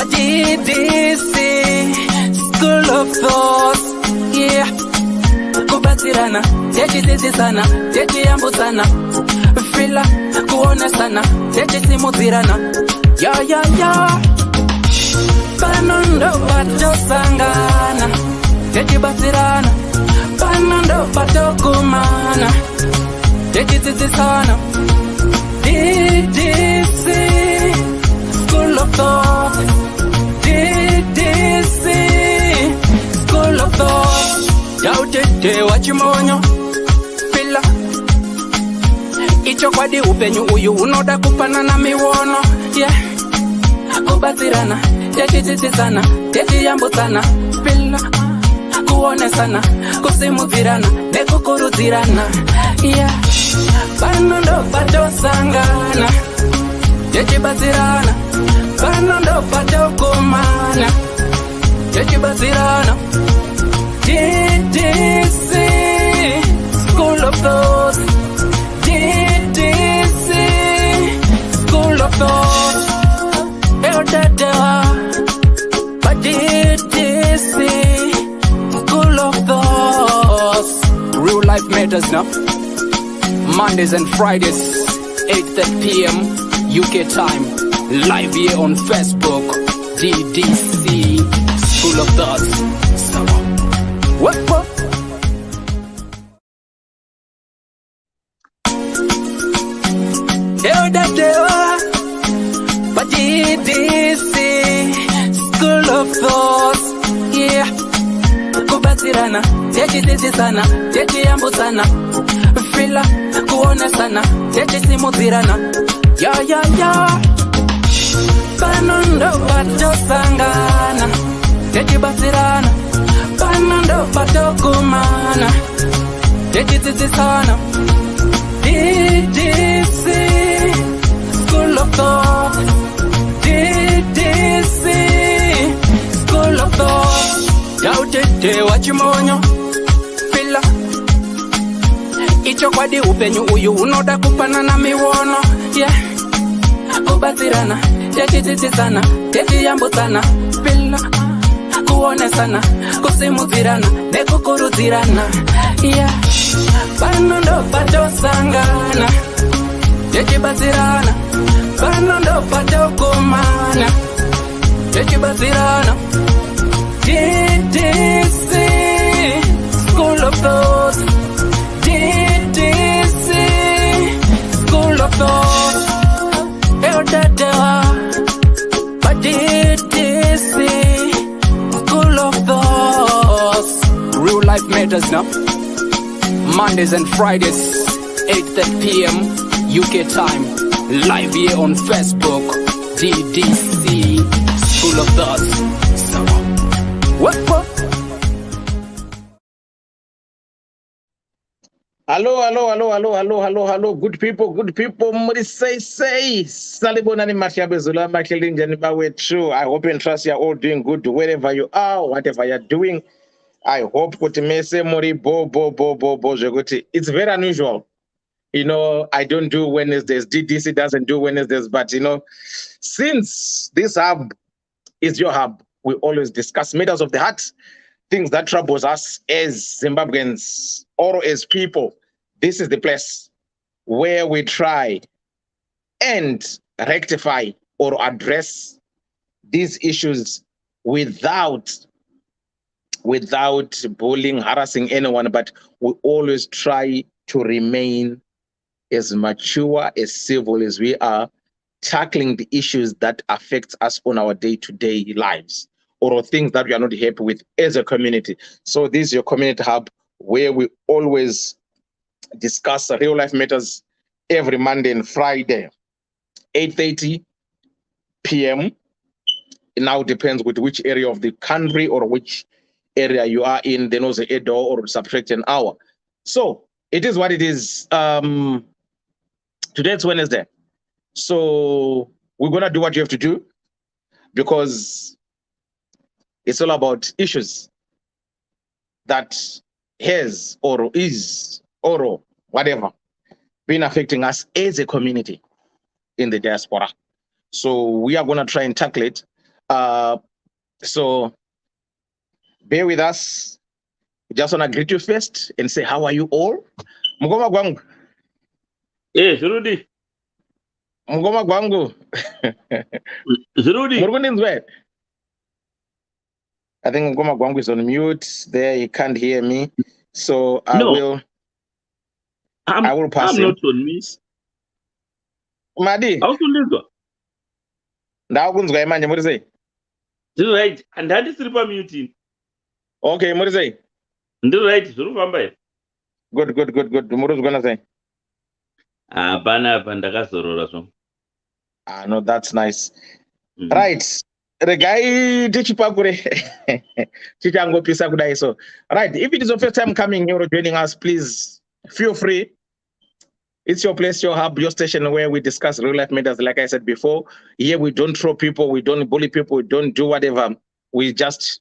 Ddc Skool of Thoughts, yeah. Kubatirana, techidzidzisana, techiyambutsana, fila kuonesana, techisimudzirana, ya. Pano ndo patosangana, techibatsirana. Pano ndo patokumana, techidzidzisana. Ddc Skool of Thoughts, Ddc Skool of Thoughts. Yautete wachimonyo fila icho kwadi upenyu uyu unoda kupanana miwono, yeah. Kubatsirana, techidzidzisana, techiyambutsana, fila kuonesana, kusimudzirana nekukurudzirana, yeah. Pano ndo patosangana, techibatsirana. Pano ndo patokumana, techibatsirana. Ddc Skool of Thoughts, Ddc Skool of Thoughts. But Ddc Skool of Thoughts. Real life matters now. Mondays and Fridays, 8:30 p.m. UK time. Live here on Facebook. Ddc Skool of Thoughts. What? But Ddc Skool of Thoughts, yeah. Kubatsirana, techidzidzisana, techiyambutsana, fila kuonesana, techisimudzirana, ya. Pano ndo patosangana, techibatsirana. Pano ndo patokumana, techidzidzisana. Ddc Skool of Thoughts, Ddc Skool of Thoughts. Yautete wachimonyo fila icho kwadi upenyu uyu unoda kupanana miwono, yeah. Kubatsirana, techidzidzisana, techiyambutsana, fila kuonesana, kusimudzirana nekukurudzirana, yeah. Pano ndo patosangana, techibatsirana. Pano ndo patokumana, techibatsirana. Ddc Skool of Thoughts, Ddc Skool of Thoughts. But Ddc Skool of Thoughts. Real life matters now. Mondays and Fridays, 8:30 p.m. UK time. Live here on Facebook. Ddc Skool of Thoughts. What? Hello, good people. Muri say, Salibonani Mashabezula, Makilinjani Bawe true. I hope and trust you're all doing good wherever you are, whatever you're doing. I hope Kutimese Mori Bo Jogoti. It's very unusual. You know, I don't do Wednesdays. Ddc doesn't do Wednesdays, but you know, since this hub is your hub, we always discuss matters of the heart, things that troubles us as Zimbabweans or as people. This is the place where we try and rectify or address these issues without bullying, harassing anyone, but we always try to remain as mature, as civil as we are, tackling the issues that affect us on our day-to-day lives or things that we are not happy with as a community. So this is your community hub where we always discuss real life matters every Monday and Friday, 8:30 p.m. It now depends with which area of the country or which area you are in, then also a door or subtract an hour. So it is what it is. Today it's Wednesday. So we're gonna do what you have to do because it's all about issues that has or is or whatever been affecting us as a community in the diaspora. So we are going to try and tackle it. So bear with us. Just want to greet you first and say, how are you all? Mugoma gwangu. Zirudi. Mugoma gwangu. Zirudi. I think Mugoma gwangu is on mute. There, he can't hear me. So I will pass I'm him. not on mute. Madi. How to live? Ndakunzwa manje muri sei? Ndiri right. And that is triple muting. Okay, muri sei? Ndiri right. Zviri kufamba here. Good. Muri kuzvikona sei? Hapana ndakazorora zvangu. No, that's nice. Right. Regai tichipakure. Tichangopisa kudai so. Right. If it is your first time coming here or joining us, please feel free. It's your place, your hub, your station where we discuss real life matters. Like I said before, here we don't throw people, we don't bully people, we don't do whatever. We just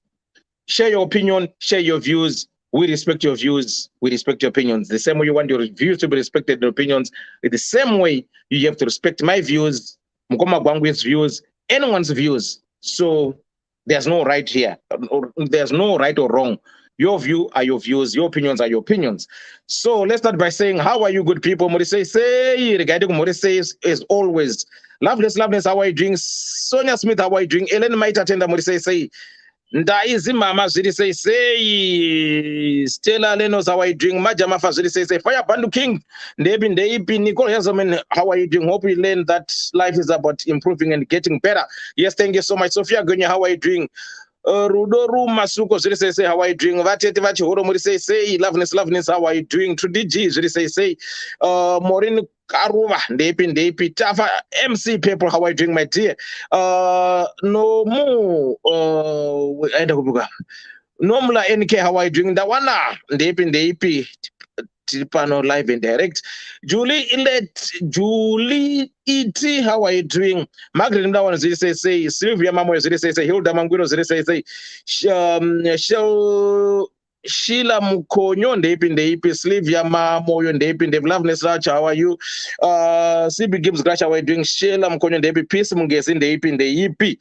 share your opinion, share your views. We respect your views, we respect your opinions. The same way you want your views to be respected, the opinions, in the same way you have to respect my views, Mkoma Gwangwe's views, anyone's views. So there's no right here. There's no right or wrong. Your view are your views, your opinions are your opinions. So let's start by saying, how are you, good people? Morise say, regarding Morise is always Loveless, how are you doing? Sonia Smith, how are you doing? Ellen might attend Morise say, Ndaizi mama ziri say Stella Lenos, how are you doing? Majama Faziri say Fire Bandu King. Ndeipi Nicole Hazelman, how are you doing? Hope you learn that life is about improving and getting better. Yes, thank you so much. Sophia Gunya, how are you doing? Rudoru Masuko ziri say how are you doing? Vatete vachi horo muri say loveness, how are you doing? Trudiji ziri say Maureen Karuva ndeipi Tafa MC people, how are you doing, my dear? No more aenda kubuka Nomla NK, how are you doing? Dawana ndeipi Tipano live and direct. Julie E.T., how are you doing? Margaret Mdawan ziri say Sylvia Mamo ziri say Hilda Mangwiro ziri say Sheila Mukonyo ndeipi Sylvia Mamoyo ndeipi Loveness Rach, how are you? CB Gibbs Grash, how are you doing? Sheila Mukonyo ndeipi Peace Mungezi ndeipi.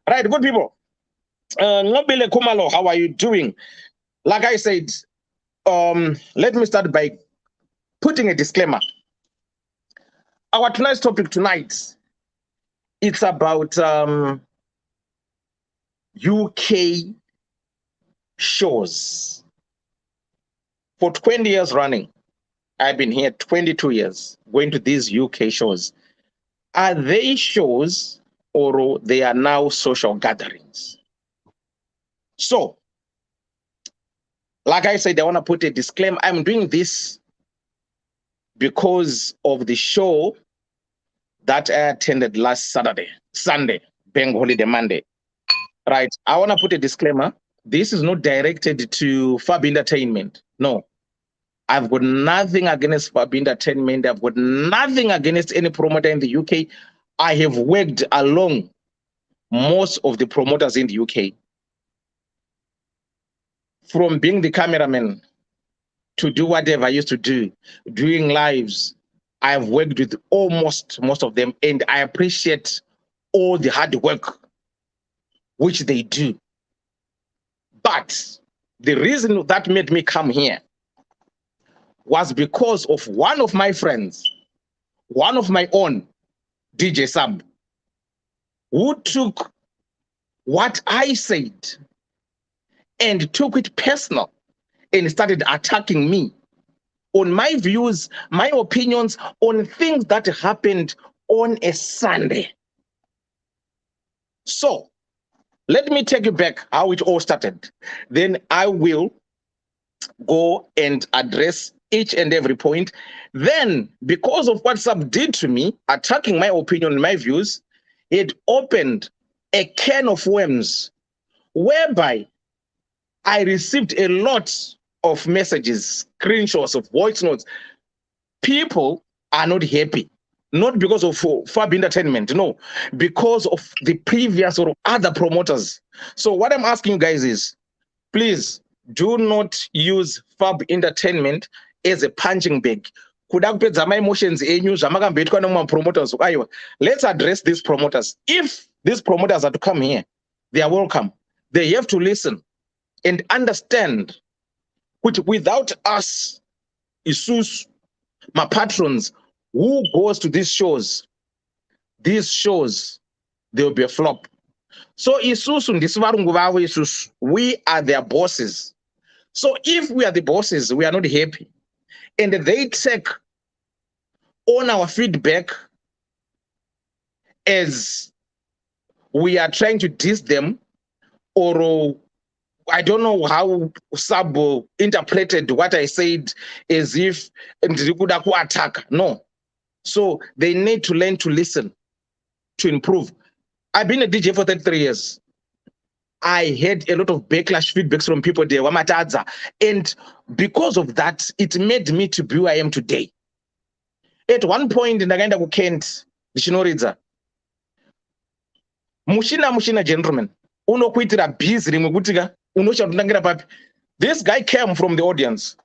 Right, good people. Ngobile Kumalo, how are you doing? Like I said, let me start by putting a disclaimer. Our tonight's topic tonight, it's about UK shows. For 20 years running, I've been here 22 years going to these UK shows. Are they shows or they are now social gatherings? So, like I said, I want to put a disclaimer. I'm doing this because of the show that I attended last Sunday, Bank Holiday Monday. Right. I want to put a disclaimer. This is not directed to Fab Entertainment. No. I've got nothing against Fab Entertainment. I've got nothing against any promoter in the UK. I have worked along most of the promoters in the UK. From being the cameraman to do whatever I used to do, doing lives, I've worked with almost most of them, and I appreciate all the hard work which they do. But the reason that made me come here was because of one of my friends, one of my own, DJ Sab, who took what I said and took it personal and started attacking me on my views, my opinions on things that happened on a Sunday. So let me take you back how it all started. Then I will go and address each and every point. Then, because of what Sab did to me, attacking my opinion and my views, it opened a can of worms whereby I received a lot of messages, screenshots of voice notes. People are not happy, not because of Fab Entertainment, no, because of the previous or other promoters. So what I'm asking you guys is, please do not use Fab Entertainment as a punching bag kuda kupedza emotions enyu zvamakamboitwa promoters. Let's address these promoters. If these promoters are to come here, they are welcome. They have to listen and understand which without us, Isus, my patrons, who goes to these shows, they will be a flop. So Isusu Isus, we are their bosses. So if we are the bosses, we are not happy. And they take on our feedback as we are trying to diss them, or I don't know how Sub interpreted what I said as if attack. No. So they need to learn to listen, to improve. I've been a DJ for 33 years. I had a lot of backlash feedbacks from people there, and because of that, it made me to be who I am today. At one point in the kind of Kent, Mushina gentlemen, this guy came from the audience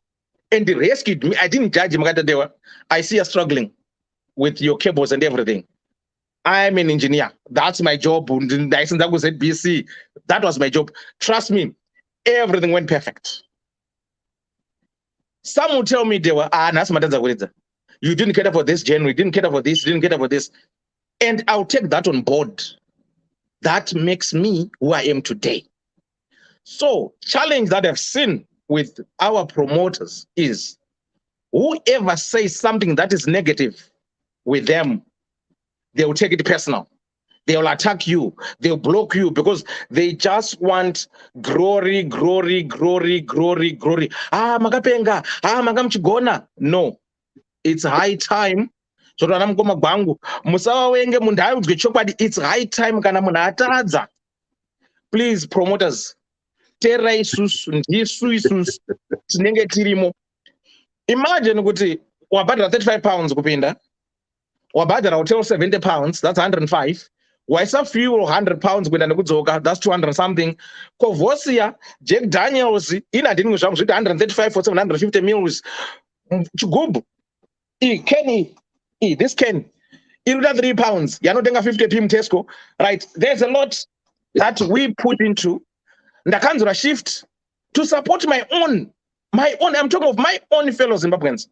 and he rescued me. I didn't judge him. I see you struggling with your cables and everything. I'm an engineer. That's my job. That was at BC. That was my job. Trust me, everything went perfect. Some will tell me they were, you didn't cater for this, Jen. You didn't cater for this. You didn't cater for this. And I'll take that on board. That makes me who I am today. So, challenge that I've seen with our promoters is whoever says something that is negative with them, they will take it personal. They will attack you. They'll block you because they just want glory, glory, glory, glory, glory. Magapenga. Magamchigona. No. It's high time. It's high time. Please, promoters. Imagine wabadra 35 pounds kupinda. Wabadra hotel 70 pounds, that's 105. Waisa fuel 100 pounds kwenda nekudzoka, that's 200 something. Kovosia, Jack Daniels, ina didn't 135 for 750 meals. Chigubu. Kenny, this Ken, iruda 3 pounds. You're not doing 50 PM Tesco. Right? There's a lot that we put into Ndakanzura shift to support my own. I'm talking of my own fellow Zimbabweans.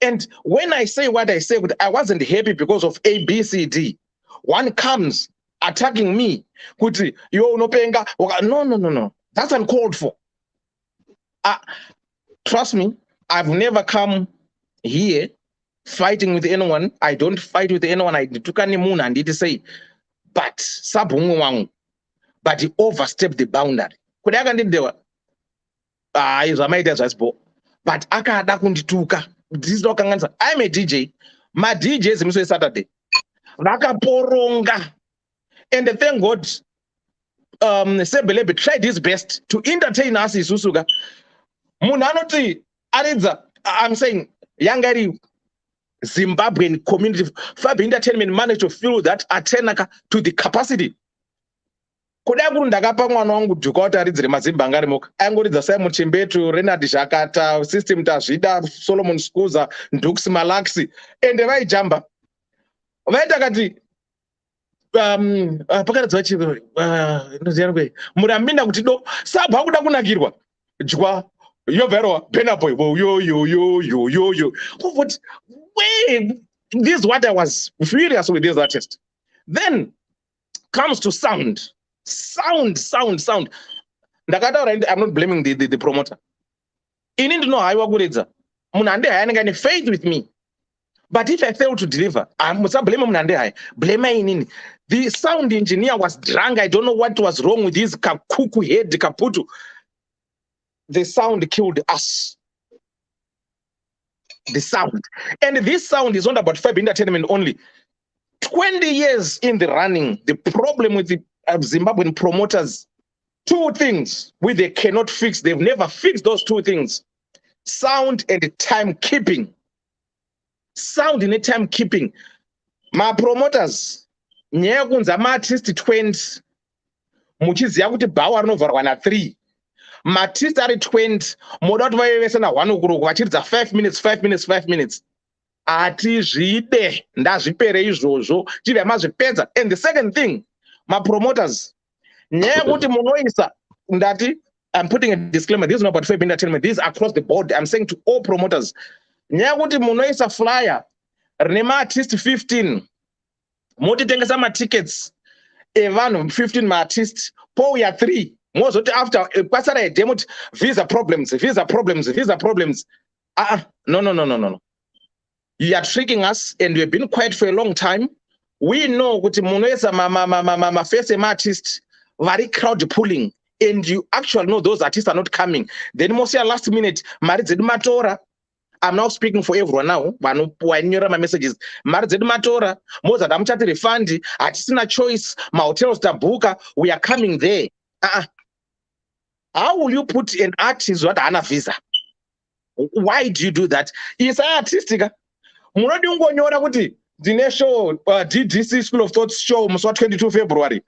And when I say what I say, I wasn't happy because of A, B, C, D. One comes attacking me. No. That's uncalled for. Trust me, I've never come here fighting with anyone. I don't fight with anyone. I took any moon and did say, but he overstepped the boundary. But this is not I'm a DJ. My DJ is Saturday. Poronga. And thank God, Sebelebe tried his best to entertain us in Susuga. Munanoti, I'm saying, Yangari Zimbabwean community, Fab Entertainment managed to fill that Atenaka to the capacity. Ndakapa mwana wangu Jukota ridzire mazimba angari moka. Angoridza Simon Chimbetu, Renard Shakata, System Tazvida, Solomon Skuza, Ndux Malaxi, ende vaijamba. Vaita kati pakaridzwa chiro inoziva kwe murambinda kuti do sabva kuda kunakirwa jwa yobverwa pena boy yo. But wait, this is what I was furious with this artist. Then comes to sound. Ndakataura, I'm not blaming the promoter. You need to know how I work. Munande has faith with me. But if I fail to deliver, I'm not blaming Munande. Blame me. The sound engineer was drunk. I don't know what was wrong with his kuku head, the kaputu. The sound killed us. The sound. And this sound is not about Fab Entertainment only. 20 years in the running, the problem with the Zimbabwean promoters, two things which they cannot fix. They've never fixed those two things: sound and timekeeping. Sound and timekeeping. My promoters, nyekunza ma artist 20, muchiziya kuti bhawa rinovharwa na 3. Ma artist ari 20, moda kuti vaivesana 1 o'clock vachiridza 5 minutes. Atizvide ndazvipere izvozvo tive mazvipedza. And the second thing, my promoters, nyaya kuti munoisa ndati, I'm putting a disclaimer, this is not about Fab Entertainment, this is across the board. I'm saying to all promoters, nyaya kuti munoisa flyer rine ma-artist 15 motitengesa ma-tickets evanhu 15 ma-artist pouya 3 mozoti after kwasara edemo kuti visa problems. No. You are tricking us, and we've been quiet for a long time. We know kuti munoisa ma-face ema-artist very crowd pulling, and you actually know those artists are not coming. Then mostly last minute mari dzedu matora. I'm now speaking for everyone now. Vanopuwa my messages. Mari dzedu matora. Moza damuchati refund. Hatisina choice. Ma hotels tabuka. We are coming there. How will you put an artist what hana visa? Why do you do that? Is artistic. Munodi ungonyora kuti dine show Ddc Skool Of Thoughts show muswa 22 February.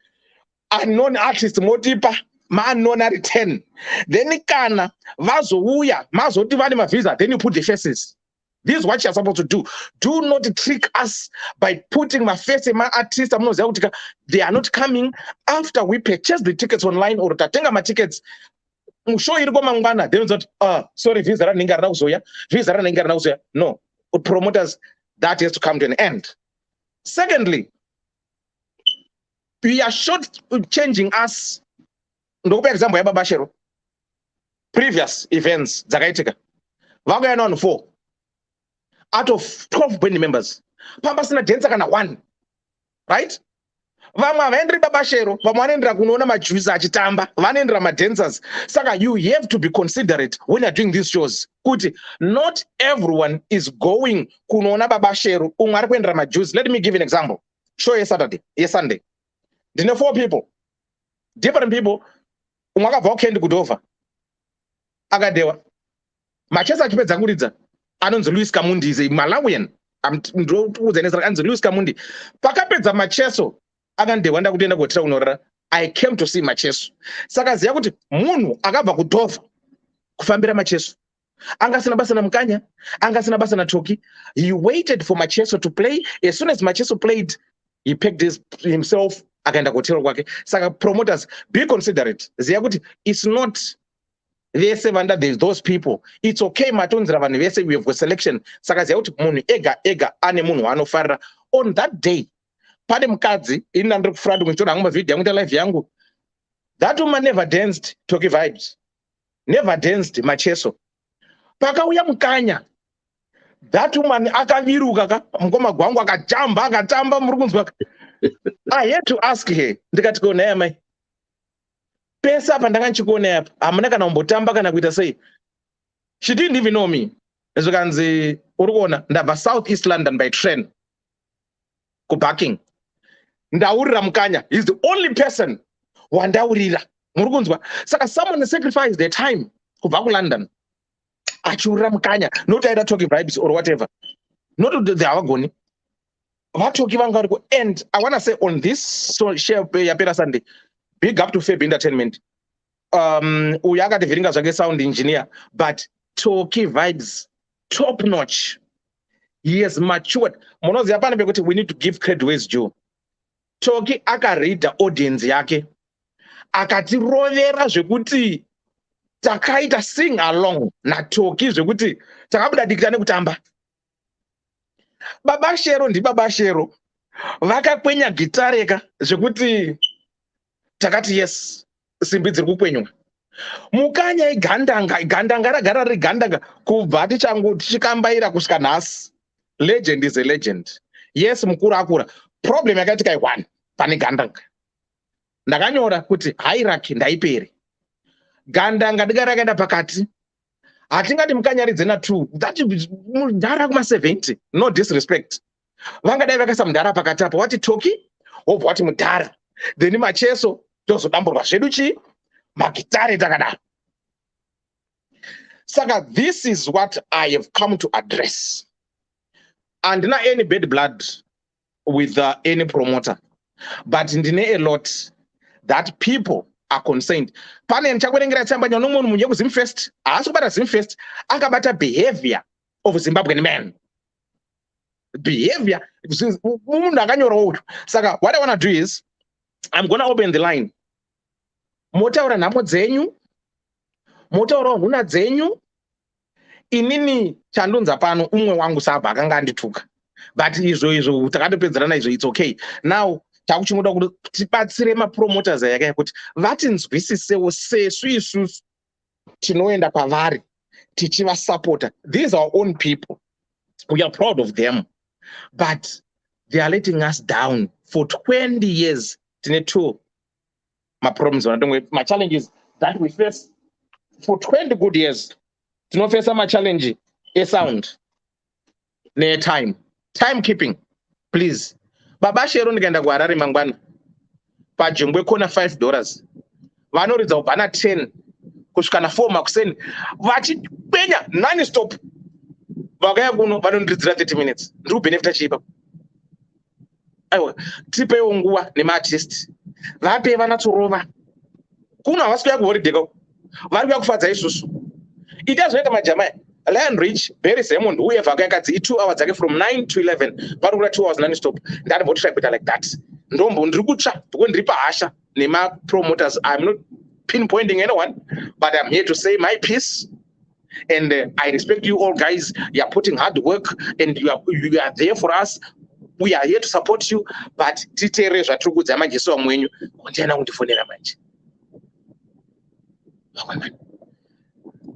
Unknown artist motipa ma-unknown ari 10. Then kana vazouya mazoti vane mavisa, then you put the faces. This is what you're supposed to do. Do not trick us by putting my face in my artist. They are not coming after we purchase the tickets online or tatenga my tickets. Show you go mangwana. Then it's sorry, visa ninga rauzoya. No, promoters, that has to come to an end. Secondly, we are short changing us. Ndokupa example ya babashero. Previous events zakaitika. Vagayana on 4. Out of 12 band members. Pamba sina dancer kana 1. Right? Vamwe vaendri babashero, vamwe vanoendera kunoona majuice achitamba, vanoendera madancers. Saka you have to be considerate when you're doing these shows. Kuti not everyone is going kunoona babashero, umwe ari kuendera majuice. Let me give you an example. Show yesterday, Sunday. There are 4 people. Different people. Umwe akabva kukendi kudova. Akadewa. Machesa achipedza kuridza. Anonzi Luis Kamundi is a Malawian. Anonzi Luis Kamundi. Pakapedza macheso. Akandewa nda kutenda kotira unorara. I came to see macheso. Saka ziya kuti munhu akabva kudova kufambira macheso. Angasina basa na mukanya, angasina basa na toki. He waited for macheso to play. As soon as macheso played, he picked himself. Akaenda kotero kwake. Saka promoters, be considerate. Ziya kuti it's not vese vanda there's those people. It's okay matonzira vanhu vese we have got selection. Saka ziya kuti munhu ega ane munhu anofarira. On that day, pane mukadzi ina ndiri kufrada kunditora hangu mavideo yangu live yangu. That woman never danced Toki Vibes. Never danced macheso. Pakauya mukanya. That woman akaviruka ka mukoma gwangu akatamba muri kunzwa. I had to ask her, ndikati kona yamai. Pesa apa ndakanchikuona apa, hamuna kana kumbotamba kana kuita sei. She didn't even know me. Zvikanzi urikuona ndabva South East London by train. Kuparking. Ndaurira mukanya. He's the only person wandaurira. Muri kunzwa. Saka someone sacrificed their time kubva kuLondon. Achiurira mukanya. Not either Toki Vibes or whatever. Not the havagoni. And I want to say on this share yapera Sunday, big up to Fab Entertainment. Uyaga the viringa zvake sound engineer, but Toki Vibes top notch. He has matured. Monozi hapana pekuti we need to give credit where it's due. Toki akarida audience yake. Akatirovera zvekuti takaita sing along na Toki zvekuti takabuda dikitane kutamba. Babashero ndi babashero vakakwenya gitareka zvekuti takati yes simbi dziri kukwenywa mukanya igandanga ragara rigandanga kubva tichikambaira kusvika nhasi. Legend is a legend. Yes, mukuru akura. Problem yakaitika i1 pane gandanga. Ndakanyora kuti hierarchy ndaipere. Gandanga dika rakaenda pakati. Hatingati mukanyaridze na 2. That mudhara kuma 70. No disrespect. Vangadai vakaisa mudhara pakati apo. Wati Toki, wobva wati mudhara. Then macheso tozodamburwa zvedu chi magitare takadaro. Saka this is what I have come to address. And not any bad blood with any promoter. But ndine a lot that people are concerned. Pane nchakurengira tsamba nyano munhu munye ku Zimfest, asubata Zimfest akabata behavior of Zimbabwean men. behavior. Saka, what I want to do is, I'm going to open the line. Motaura namo dzenyu, motaura nhuna dzenyu, inini chandunza pano umwe wangu saba akanga andituka. But izvo takatopedzerana izvo, it's okay. Now, takuchimoda kuti tibatsire mapromoters ayaka kuti vatinzwisisewo sesu isusu tinoenda kwavari tichivasupporta. These are our own people. We are proud of them. But they are letting us down for 20 years. My problems, my challenges that we face for 20 good years. To not face my challenge, a sound, near timekeeping, please. Baba Sharon genda Guarari Mangban, Pajumbe Kona $5. Vanori Zobana 10, Kuskana 4 Maxen, Vachi Benya, none stop. Bagaguno, 30 minutes. Do benefit cheaper. Tipe ungua ni artist vape vana tsorova kuna vasiko yakuhori deko vari kuyakufadza isusu itazvoita majamai Lion Rich Barry Simon whoever akakadzi 2 hours dzake from 9 to 11 vari kura 2 hours non-stop ndanimbotry kuita like that ndombo ndiri kutsva because ndiri pahasha nemapromoters. I'm not pinpointing anyone, but I'm here to say my piece. And I respect you all guys. You are putting hard work and you are there for us. We are here to support you, but titere zvatirikudza majesu amwenyu konjana kundifonera manje.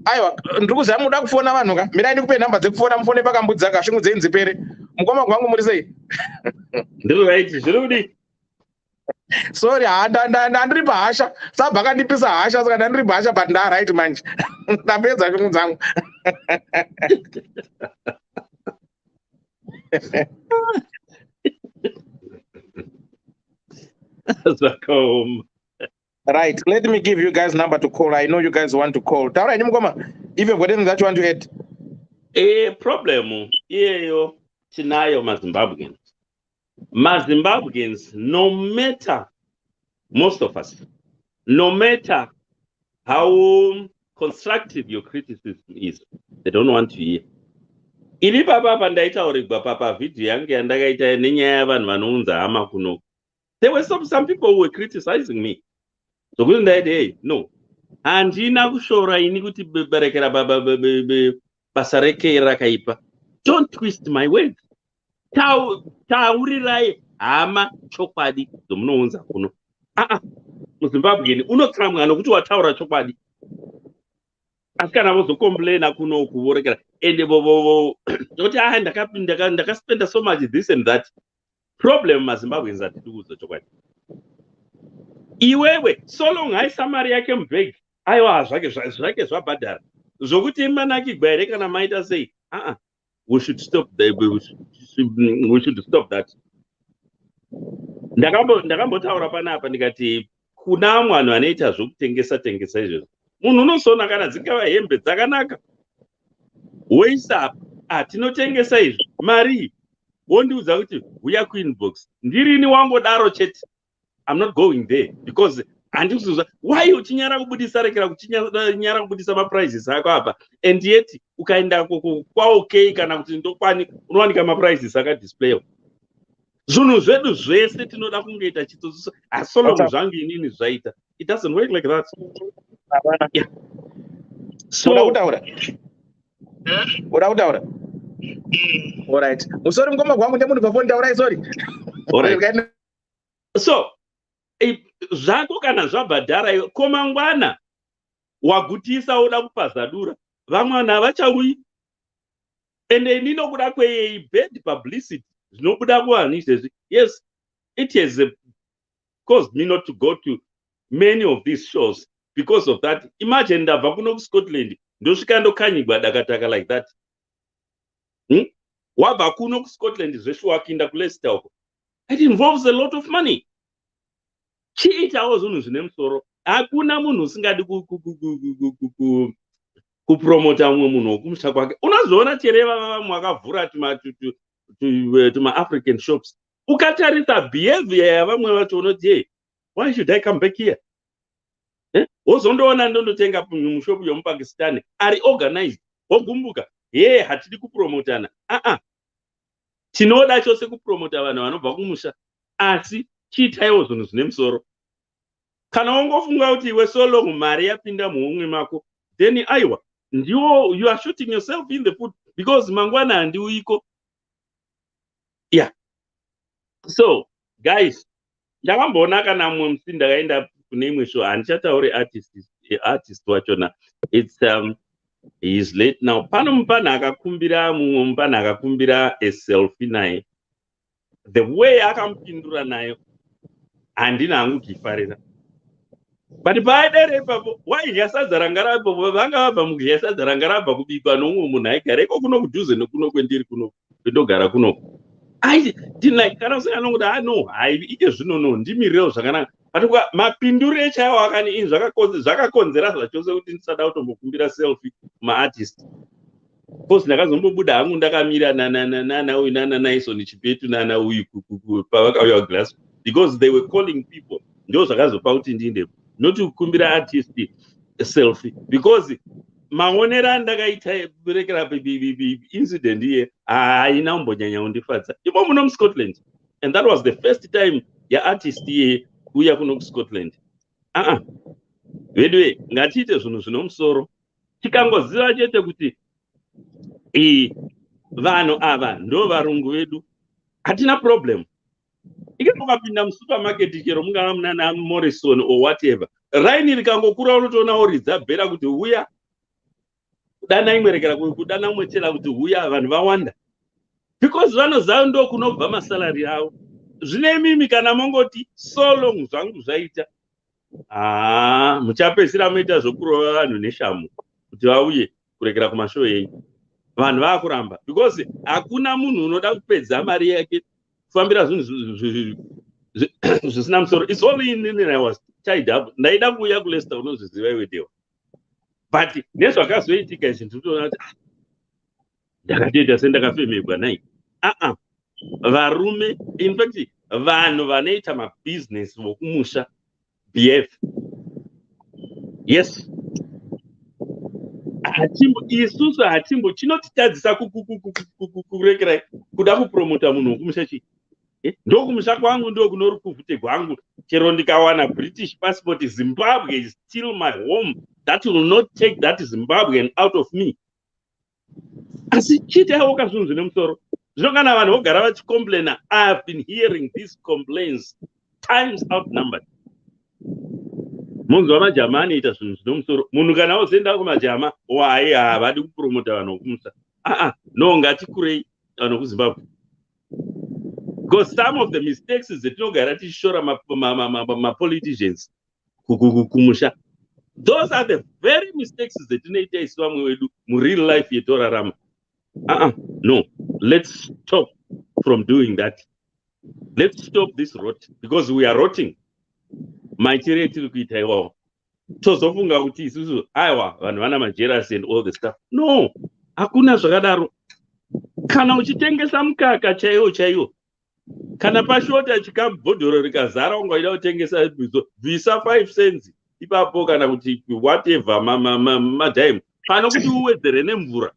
Aiwa, ndikuzama muda kufona vanhu ka. Mirai ndikupe namba dzekufona mufone pakambudza ka shingu dzenzi pere. Mukoma kwangu muri sei? Ndiri right, zviri kudi. Sorry, ndandiri pahasha. Sabhaka ndipisa hasha saka ndandiri pahasha but nda right manje. Ndapedza shingu dzangu. Right, let me give you guys number to call. I know you guys want to call. Taura if you've got anything that you want to add. A problem iyeyo tinayo maZimbabweans. Mazimbabweans, no matter, most of us, no matter how constructive your criticism is, they don't want to hear. Ili papa ndaitaurigwa papa video yangu yandakaita nenyaya yavanhu vanounza hama kuno. There were some people who were criticizing me. So kuti ndaiti hey, no. Handina kushora ini kuti berekera basa reke rakaipa. Don't twist my words. Taurirai hama chokwadi zomunounza kuno. MuZimbabwe unotsamwa nokuti wataura chokwadi. Asi kana vozokomplaina kuno kuvorekera ende kuti ndakaspenda so much this and that. Problem maZimbabweans atiri kuzo chokwadi. Iwewe so long aisa mari yake mubhegi aiwa zvake zvabhadhara zvokuti manakigwa here kana maita sei we should stop that. Ndakambotaura panapa ndikati kuna mwanhu anoita zvokutengesa izvozvo munhu unozoona kana dzingava hembe dzakanaka woisa tinotengesa izvi mari wondiudza kuti uya kuinbox ndirini wangodaro chete. I'm not going there because why uchinyara kubudisa rekera kuchinyara kubudisa maprizes ako apa and yet ukaenda kwa okay kana kuti ndokwani unowanika maprizes akadisplayo. Zvinhu zvedu zvese tinoda kungeita chitsotso asolongo zvangu inini zvaita. It doesn't work like that. Yeah. So urautaura all right musori mukoma kwangu ndemunhu pafoni taurai sorry. All right. So zvako kana zvabhadhara komangwana wagutisa uda kupazadura vamwana havachauyi ende ninokuda bad publicity zvinobuda kuvanhu izvezvi. Yes, it has caused me not to go to many of these shows because of that. Imagine ndabva kuno kuScotland ndosvika ndokanyigwa dakataka like that. Wabva kuno kuScotland zveshe wakiinda kuLeicester uko, it involves a lot of money. Chiitawo zvinhu zvine musoro. Hakuna munhu usingadi kupromota mumwe munhu wokumusha kwake. Unozoona chereva vamwe vakavhura tuma-African shops. Ukatarisa behavior yavamwe vacho unoti hey, why should I come back here? Wozondoona ndondotenga mushopu yomupakistani ari organized wogumbuka hatidi kupromotana. tinoda chose kupromota vanhu vanobva kumusha, asi chiitaiwo zvinhu zvine musoro. Kana wangofunga kuti iwe so long mari yapinda muhomwe mako, then aiwa ndiwo you are shooting yourself in the foot, because mangwana handiuiko. Yeah. So guys, ndakamboona kana mumwe musi ndakaenda kune imwe show, handichatauri artist wachona, it's he is late now. Pano mupana akakumbira mumwe mupana akakumbira a selfie naye, the way akampindura nayo handina hangu kuifarira. But paadere ipapo waidya sadza ranga rabva, vanga vabva mukudya sadza ranga rabva kubikwa nomumwe munhu aigara iko kuno kudhuze nekuno kwendiri kuno kwendogara kuno. Kana usinganongoda no ike zvino no ndimirewo zvakanaka. But mapindure chaiwo akani ini zvakakonzera zvachose kuti ndisada kutombokumbira selfie kumaartist. Because ndakazombobuda hangu ndakamira nana uyu nana Naison Chipetu nana uyu pavakauya Glass, because they were calling people. Ndo zvakazopa kuti ndindepo, not kukumbira artist selfie, because maonero andakaita kurekera incident iye haina kumbonyanya kundifadza. Ipo muno muScotland, and that was the first time artist iye kuuya kuno kuScotland. Vedwe ngatiite zvinhu zvino musoro, tikangoziva chete kuti vanhu ava ndo varungu vedu, hatina problem. Ikapinda musupermarket chero mungava munana Morrison or whatever, raini rikangokura unotoona uridza bhera kuti uya kudana imwe rekera kudana umwe chela kuti uya, vanhu vawanda, because vanoziva ndo kunobva masalari avo. Zvine mimi kana mongoti so long zvangu zvaita, muchapedzisira moita zvokurova vanhu neshamu kuti vauye kurekera kumashow enyu. Vanhu vakuramba, because hakuna munhu unoda kupedza mari yake kufambira zvinhu zvisina musoro. It's only in I was tied up, ndaida kuuya kuLeicester unozviziva iwe dewa. But nezvakazoitika izvi ndinotoona kuti ndakatoita sendakafemegwa nai. Varume, in fact vanhu vanoita mabusiness vokumusha, BF, yes, isusu hatimbo chinotitadzisa kurekera kuda kupromota munhu wokumusha chi. Ndokumusha kwangu ndo kuno rukuvhute kwangu, chero ndikawana British passport, Zimbabwe is still my home. That will not take that Zimbabwean out of me. Asi chitaiwoka zvinhu zvine musoro. Zvino kana vanhu vogara vachicomplaina, I have been hearing these complaints times outnumbered. Munzwa majama anoita zvinhu zvine musoro. Munhu kana wozoenda kumajama wai havadi kupromota vanhu vokumusha. No, ngatikurei vanhu kuZimbabwe. Because some of the mistakes dzetinogara tichishora ma-politicians kumusha, those are the very mistakes dzetinoita isu vamwe vedu mureal life yetorarama. No, let's stop from doing that. Let's stop this rot, because we are rotting. Maichire tiri kuita iwawo. Tozofunga kuti isusu aiwa vanhu vana majealousy and all the stuff. No, hakuna zvakadaro. Kana uchitengesa mukaka chaiwo, kana pashota chikabhodhoro rikazara ungaida kutengesa bvisa 5 cents ipapo, kana kuti whatever madhaim, pano kuti uwedzere nemvura,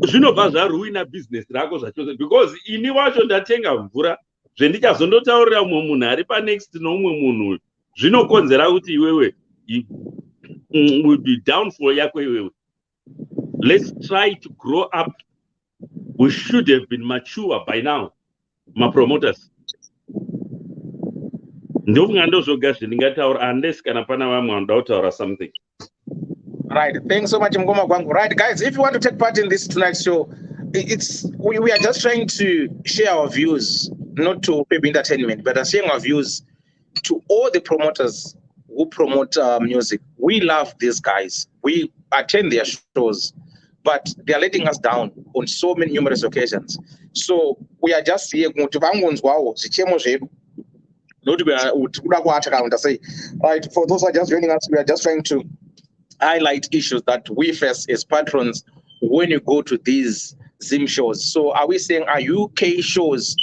zvinobva zvaruina business rako zvachose. Because ini wacho ndatenga mvura, zvendichazondotaurira mumwe munhu ari panext nomumwe munhu, zvinokonzera kuti iwewe will be downfall yako iwewe. Let's try to grow up. We should have been mature by now, my promoters. Ndofunga ndozvoga zvendingataura, unless kana pana vamwe vanoda kutaura something. Right, thanks so much Mngoma Gwangu. Right guys, if you want to take part in this tonight's show, we are just trying to share our views, not to maybe entertainment, but sharing our views to all the promoters who promote music. We love these guys, we attend their shows, but they are letting us down on so many numerous occasions. So we are just here kuti vangonzwawo zvichemo zvedu, not kuda kuatakanda say. Right, for those who are just joining us, we are just trying to highlight issues that we face as patrons when you go to these Zim shows. So are we saying are UK shows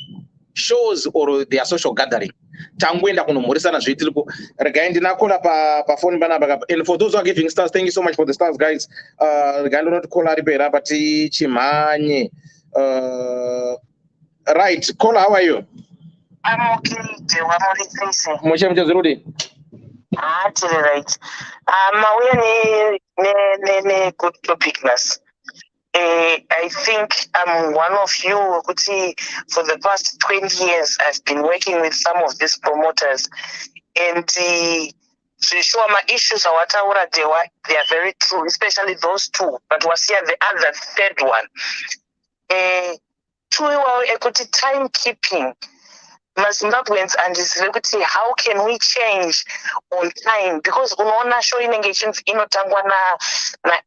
or their social gathering? Tangwenda kunomhoresana zveitiripo. Regai ndinakola pa phone panapa. And for those who are giving stars, thank you so much for the stars guys. Regai ndinotokola ripera pati chimhanye. Right, caller, how are you? I'm okay. I'm only facing. Muche Zurudi. Actually, right. We are good topicness. I think I'm one of you. Could see for the past 20 years, I've been working with some of these promoters, and sure my issues are what they are very true, especially those two. But was here the other third one. Equity timekeeping. Zimbabweans and how can we change on time, because unoona show inenge inotangwa na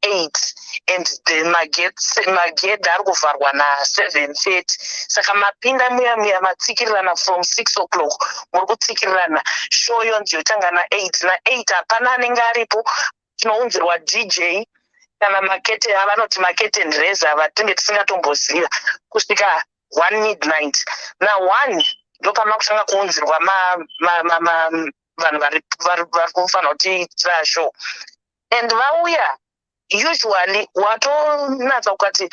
8 and the magedhi ari kuvharwa na 7:30 saka mapinda muya matsikirirana from 6 o'clock muri kutsikirirana show yonzi yotanga na 8 hapana anenge aripo. Tinounzirwa DJ kana vanoti maketen reza vatinge tisingatomboziva kusvika 1 midnight na 1 ndopama kutanga kuunzirwa vanhu vari kufanira kutiitira show and vauya usually watonatsa kukati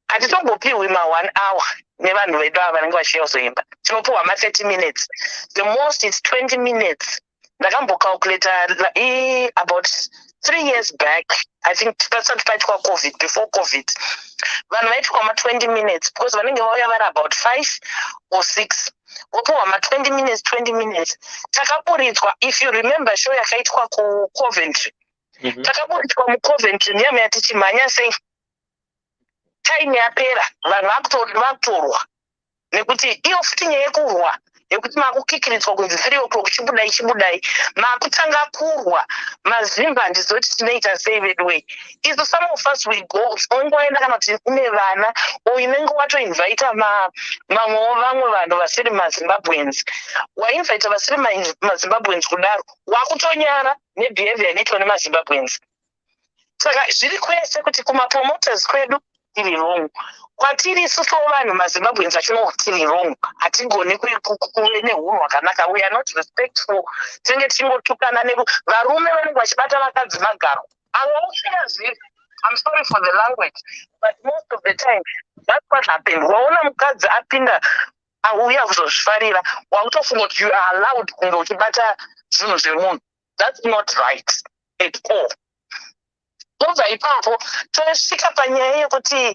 hatitombopiwi ma1 hour nevanhu vedu ava vanenge vachiuya kuzoimba, tinopiwa ma30 minutes, the most is 20 minutes. Ndakambocalculata about 3 years back, I think pasati paitwa covid, before covid, vanhu vaitwa ma20 minutes because vanenge vauya vari about 5 or 6 wopiwa ma20 minutes. Takaburidzwa, if you remember show yakaitwa kuCoventry, takaburidzwa muCoventry nyama yatichimhanya sei time yapera vanhu vakutorwa nekuti iyo futi nyaya yekurwa yekuti makukikiridzwa kunzi 3 o'clock chibudai makutanga kurwa mazimba ndizoti tinoita sei vedway iso some of us we go ongoenda kana kuti une vana inenge watoinvita vamwe vanhu vasiri mazimbabweans, wainvita vasiri mazimbabweans kudaro wakutonyara nebehavior inoitwa nemazimbabweans. Saka zviri kwese kuti kumapromoters kwedu tiri wrong, kwatiri isusu vanhu mazimbabweans achino tiri wrong, hatigoni kuve neunhu hwakanaka, we are not respectful, tinenge tichingotukana varume vanenge vachibata vakadzi magaro avausviyazviri. I'm sorry for the language, but most of the time that's what happened. Waona mukadzi apinda auya kuzozvifarira wakutofunga kuti you are allowed kunge uchibata zvinhu zvemunhu. That's not right at all. Kubva ipapo tosvika panyaya yekuti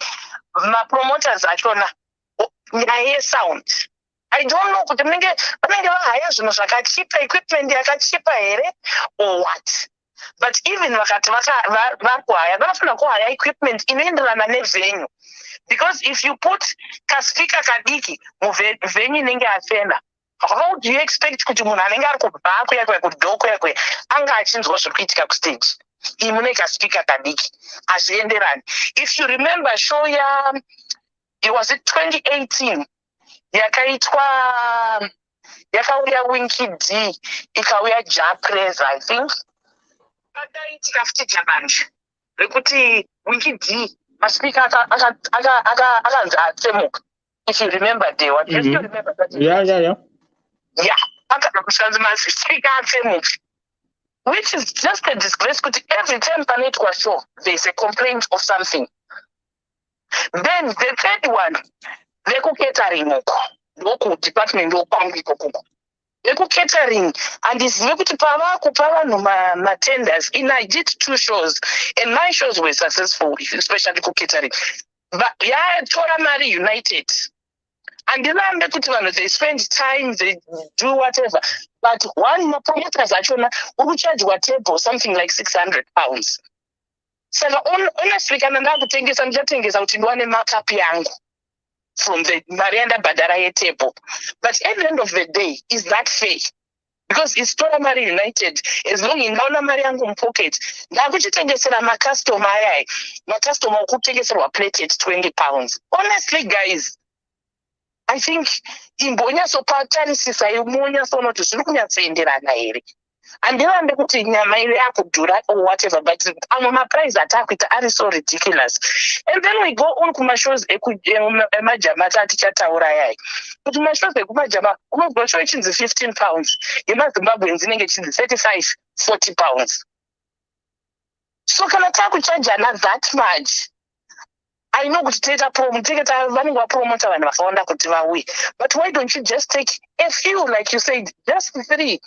mapromoters achona nyaya yesound, I don't know kuti vanenge vahaya zvinhu zvakachipa, equipment yakachipa here or what, but even vakati vakuhaya vanofanira kuhaya equipment inoenderana nevenue, because if you put kaspika kadiki muvenue inenge yafena, how do you expect kuti munhu anenge ari kubva kuya kudhoko yakuya anga achinzwa zviri kuitika kustage imune kaspika kadiki hazvienderani. If you remember show it was it 2018 yakauya Winky D ikauya Japrez, I think akaitika futi jabanje rekuti Winky D maspika akanzi atsemuka. If you remember day what, you still remember that? Yeah, akanzi maspika atsemuka, which is just a disgrace kuti every time panoitwa show there's a complaint of something. Then the third one, vekuketering uko ndoku department ndokwangu ikoko vekuketering, handizive kuti pavakupa vanhu matenders. I did 2 shows and my shows were successful, especially kuketering. Yatora Mari United, handirambe kuti vanhu they spend time, they do whatever, but one promoters achona ukuchajwa table something like 600 pounds. Saka honestly kana ndakutengesa ndichatengesa kuti ndiwane markup yangu from the marianda badara yetable, but at the end of the day is that fair? Because it's Tora Mari United, as long as ndaona mari yangu mupocket ndakuchitengesera makastoma ayai makastoma okutengeserwa plate at 20 pounds. Honestly guys, I think imbonyatsopatarisa imonyatsona kuti zviri kunyatsoenderana here. Handirambe kuti nyama iri yakudhura or whatever, but amwe maprice atakuita ari so ridiculous. And then we go on kumashows emajama atichataura yai kuti mashows ekumajama unogwa show ichinzi 15 pounds, yemazimbabweans inenge ichinzi 35-40 pounds. So kana takuchajana that much, I know kuti take vanenge vapromota vanhu vakawanda kuti vauye, but why don't you just take a few, like you said, just three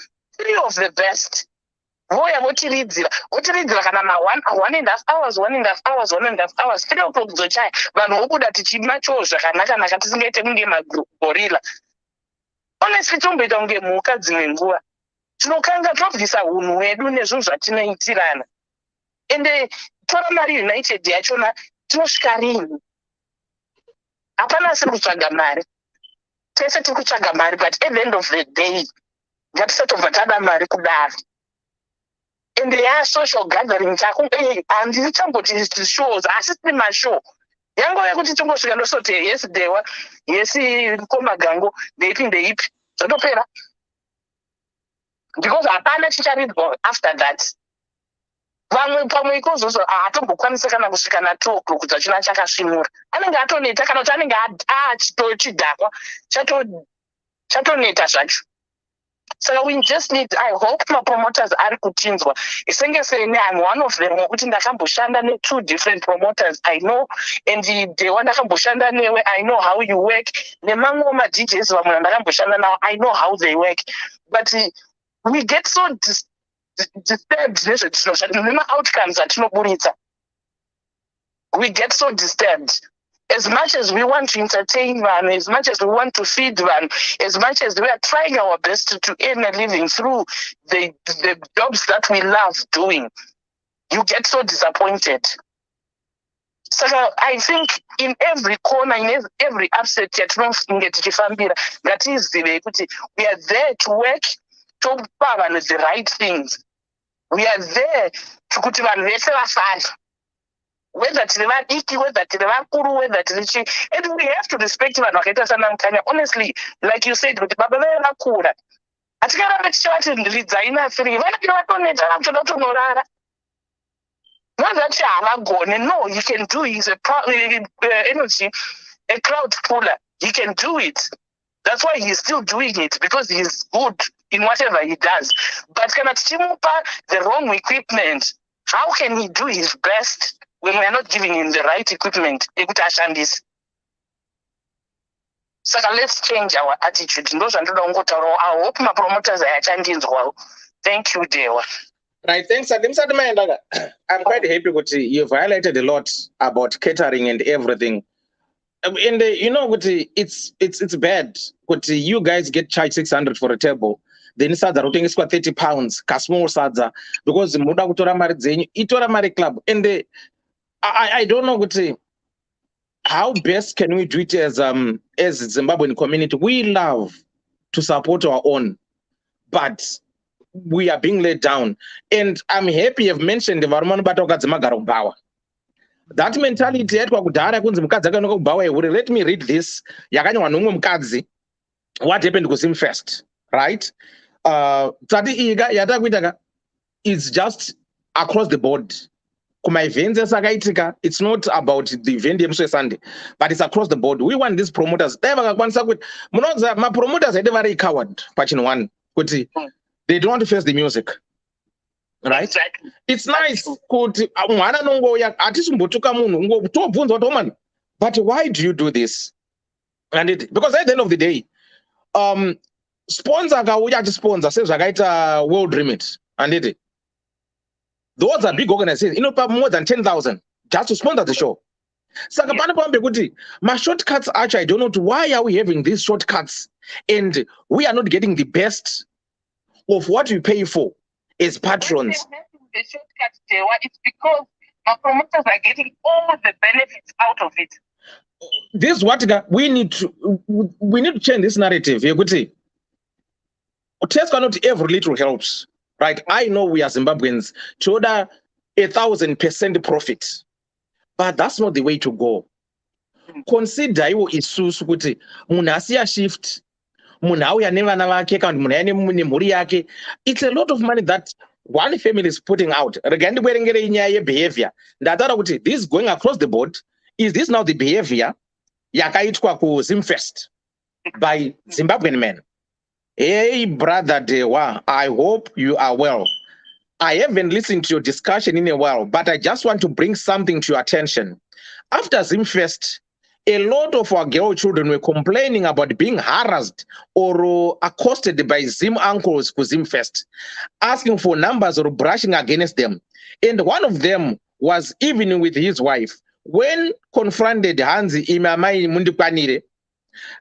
of the best? Voya votiridzira kana ma 1.5 hours, 3 o'clock kuzochaya vanhu vobuda tichimacho zvakanaka tisingaite kunge magorilla. Honestly, tomboita kunge mhuka dzimwe nguva. Tinokanga tobvisa unhu hwedu nezvinhu zvatinoitirana. Ende tora mari United yachona tinosvika rini? Hapana asiri kutsvaga mari. Tese tiri kutsvaga mari, but at the end of the day, ngatisatobva tada mari kudaro. And they are social gathering chako handisi chamboti shows asi tiri mashow. Yango yekuti tongosvika ndosote yes dewa, yes komagango, ndeipinde ipi. Zvotopera. Because hapana chicharidzwa after that. Vamwe pamwe ikozozo hatombokwanisa kana kusvika na 2 o'clock kuti achina chakasvinura. Anenge atoneta kana kuti anenge chidhakwa chatoneta zvacho. So we just need, I hope my promoters are kutinzwa. I'm one of them. Ndakamboshanda ne 2 different promoters I know, and the one ndakamboshanda newe I know how you work. Nemango ma DJs vamwe ndakamboshanda now I know how they work. But we get so disturbed nema outcomes atinoburitsa. We get so disturbed. As much as we want to entertain them, as much as we want to feed them, as much as we are trying our best to earn a living through the jobs that we love doing, you get so disappointed. So I think in every corner, in every upset, that is the way we are there to work to balance the right things. We are there to put whether tiri vadiki, whether tiri vakuru, whether tiri chi, and we have to respect vanhu vakaita sana Mukanya. Honestly, like you said, kuti baba vaya vakura hatikaramba tichivati ndiridzai na3 vanenge vatoneta vakutoda kutonorara. Not that havagone. No, he can do. He's a crowd puller. He can do it. That's why he's still doing it, because he's good in whatever he does. But kana tichimupa the wrong equipment, how can he do his best when we are not giving him the right equipment? So let's change our attitude. I hope my promoters are changing as well. Thank you, Dewa. Right, thanks. I'm quite happy that you've highlighted a lot about catering and everything. And it's bad. But you guys get charged 600 for a table. Then sadza routing is 30 pounds. Kasmo sadza because muda kutora mari dzenyu itora mari club. And I don't know what how best can we do it as Zimbabwean community. We love to support our own, but we are being let down. And I'm happy you've mentioned the Varman Batokazimagaro Bawa. That mentality, let me read this. What happened to him first, right? It's just across the board. It's not about the event Sunday, but it's across the board. We want these promoters. My promoters are very coward. They don't want to face the music. Right? Exactly. It's nice. But why do you do this? Because at the end of the day, sponsor says World Remit. And those are big organizations, more than 10,000 just to sponsor the show. My shortcuts, actually, I don't know why are we having these shortcuts and we are not getting the best of what we pay for as patrons. The shortcuts, it's because our promoters are getting all the benefits out of it. This is what we need to change this narrative. Not every little helps. Right, I know we are Zimbabweans to order 1,000% profit, but that's not the way to go. Consider you isusu kuti munasiya shift, munauya nevana vake kandi munauya nemhuri yake. It's a lot of money that one family is putting out. Behavior. This is going across the board. Is this now the behavior yakaitwa ku Zimfest by Zimbabwean men? Hey, brother Dewa, I hope you are well. I haven't listened to your discussion in a while, but I just want to bring something to your attention. After Zimfest, a lot of our girl children were complaining about being harassed or accosted by Zim uncles for Zimfest, asking for numbers or brushing against them. And one of them was even with his wife. When confronted Hansi Imamai Mundikwanire,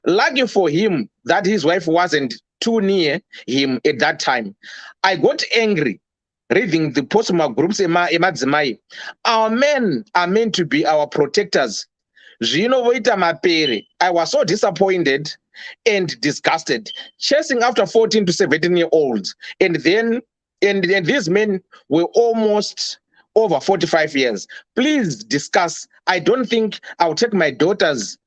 lucky for him that his wife wasn't too near him at that time. I got angry reading the postmark groups. Our men are meant to be our protectors. I was so disappointed and disgusted, chasing after 14 to 17-year-olds. And these men were almost over 45 years. Please discuss. I don't think I'll take my daughters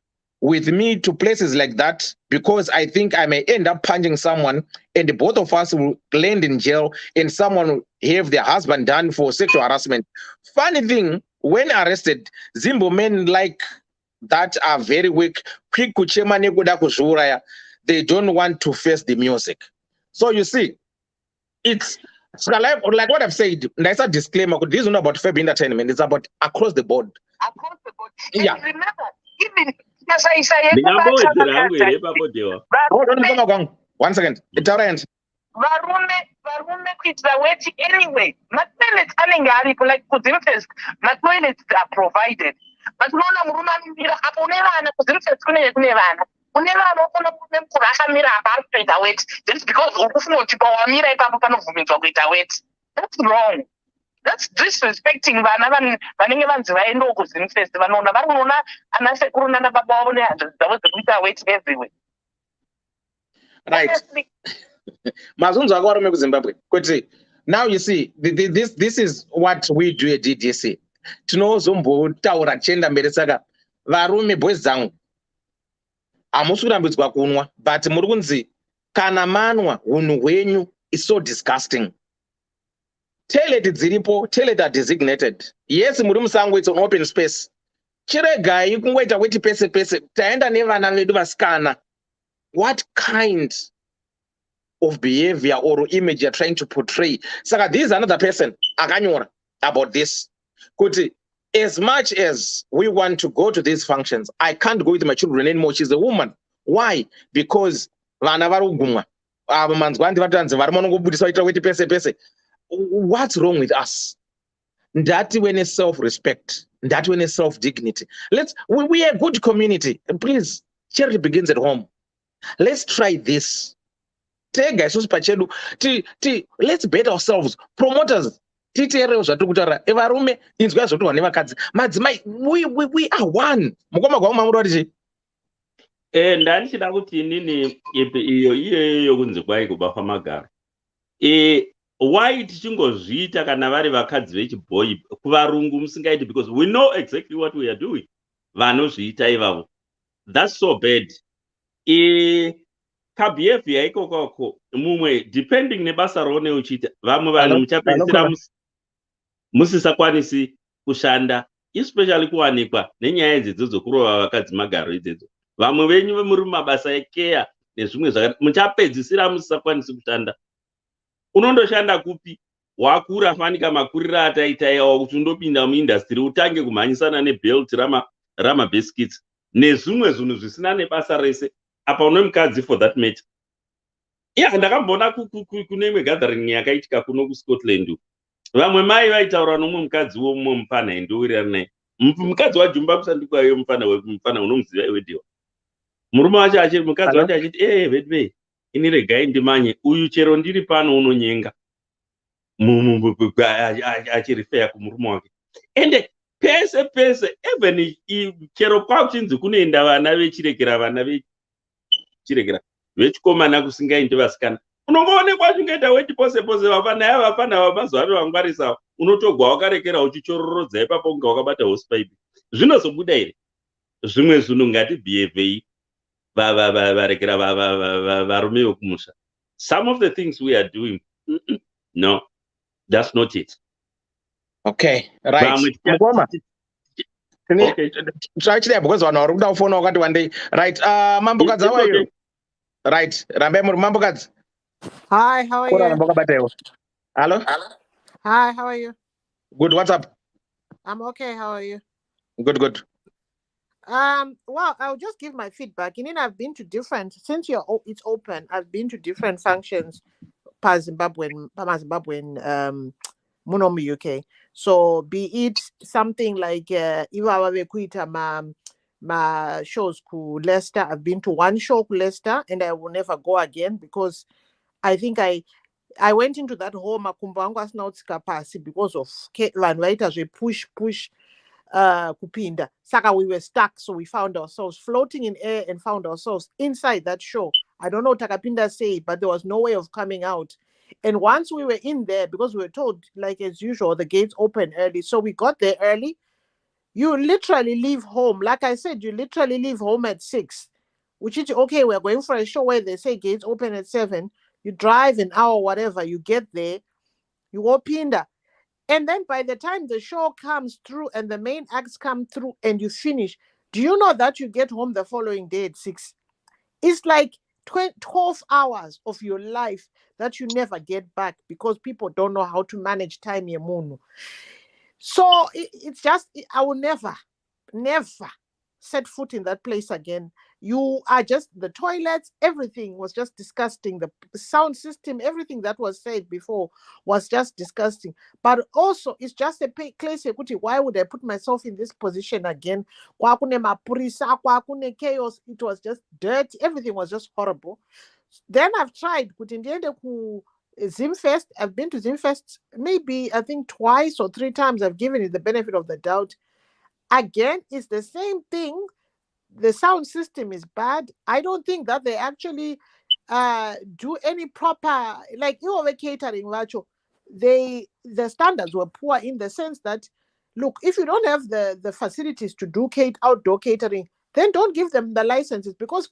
with me to places like that, because I think I may end up punching someone and both of us will land in jail and someone will have their husband done for sexual harassment. Funny thing, when arrested, Zimbo men like that are very weak. They don't want to face the music. So you see, it's like what I've said, there's a disclaimer. This is not about Feb entertainment, it's about across the board. Across the board. Yeah. And remember, even Hold on, 1 second. Varume kuitira weti anyway. Matoilets anenge aripo, like kuzimfest, matoilets are provided. But unoona murume amira apo une vana kuzimfest kune vana. Une vana unokona murume mukuru akamira apa ari kutoita weti. Just because ukufunga kuti pawamira ipapo panovhumidzwa kuita weti. That's wrong. That's disrespecting vana vanenge vanzi vaendawo kuzimfest. Vanoona vari kuona ana sekuru nana baba vavo nehanzvadzi dzavo dzekuita weti everywhere. Right. Mazunzo akarume kuZimbabwe. Kuti now you see, this is what we do at DDC. Tinozombotaura chenda mberi saka varume boys dzangu hamusi kurambidzwa kunwa, but muri kunzi kana manwa hunhu hwenyu is so disgusting. Toilet dziripo, toilet are designated. Yes, muri musango, it's an open space. Chiregai kungoita weti pese pese. Taenda nevana vedu vasikana. What kind of behavior or image you're trying to portray? Saka, this is another person akanyora about this. Kuti, as much as we want to go to these functions, I can't go with my children anymore. She's a woman. Why? Because vana varugumwa. What's wrong with us? That when is self-respect, that when is self-dignity. We are a good community. Please, charity begins at home. Let's try this. Let's bet ourselves. Promoters. We are one. Ndandichida kuti inini iyo kunzi kwai kubafa magara. Why tichingozviita kana vari vakadzi vechibhoyi kuvarungu musingaiti, because we know exactly what we are doing. Vanozviita ivavo. That's so bad. Kabehavior ikoko mumwe depending nebasa raone uchita. Vamwe vanhu muchapedzisira musisakwanisi kushanda, especially kuwanikwa nenyaya idzodzo dzokurova vakadzi magaro idzodzo. Vamwe venyu muri mabasa ekea nezvimwe zvakati muchapedzisira musisakwanisi kushanda. Unondoshanda kupi? Wakura fanika makurira ataita yawo kuti undopinda muindustry utange kumhanyisana nebelt rama biscuits nezvimwe zvinhu zvisina nebasa rese. Apa une mukadzi for that matter. Ndakambona kune imwe gathering yakaitika kuno kuScotland. Vamwe mai vaitaura nomwe mukadzi womwe mufana endowirirana naye. Mukadzi wajumba kusandikwa iyo mufana unomuziva iwe ndiwa. Murume wacho achiri mukadzi wacho achiti vedbe ini regai ndimanye uyu chero ndiri pano unonyenga. Achirifeya kumurume wake. Ende pese even chero kwakuchinzi kunoenda vana vechirekera vechikomana kusingaindi vasikana. Unongoonekwa chingaita weti pose vapana vamazuva vangwarisa unotogwa wakarekera uchichororodza ipapo kunga wakabata hosepipe. Zvinozobuda here? Zvimwe zvinhu ngatibhihevhei varekera varume vekumusha. Some of the things we are doing, no, that's not it. Okay, right. Right, Mambukadzi, how are you? Right, Mambukadzi. Hi, how are you? Hello? Hi, how are you? Good, what's up? I'm okay, how are you? Good. Well, I'll just give my feedback. I've been to different, since it's open, I've been to different functions pa Zimbabwean muno UK. So be it something like Iwawa Vekuita ma shows ku Leicester. I've been to one show ku Leicester and I will never go again because I think I went into that whole makumbo angu asina utsika pasi because of vanhu vaita push kupinda. Saka we were stuck, so we found ourselves floating in air and found ourselves inside that show. I don't know takapinda say, but there was no way of coming out. And once we were in there, because we were told, like as usual, the gates open early. So we got there early. You literally leave home. Like I said, you literally leave home at 6, which is okay. We're going for a show where they say gates open at 7. You drive an hour, whatever, you get there, you go pinda. And then by the time the show comes through and the main acts come through and you finish, do you know that you get home the following day at 6? It's like 12 hours of your life that you never get back because people don't know how to manage time. So it's just, I will never set foot in that place again. You are just, the toilets, everything was just disgusting. The sound system, everything that was said before was just disgusting. But also, it's just a place. Why would I put myself in this position again? Chaos. It was just dirty. Everything was just horrible. Then I've tried. Zimfest. I've been to Zimfest maybe I think twice or 3 times. I've given it the benefit of the doubt. Again, it's the same thing. The sound system is bad. I don't think that they actually do any proper, like you were catering, Vacho. The standards were poor in the sense that, look, if you don't have the facilities to do outdoor catering, then don't give them the licenses because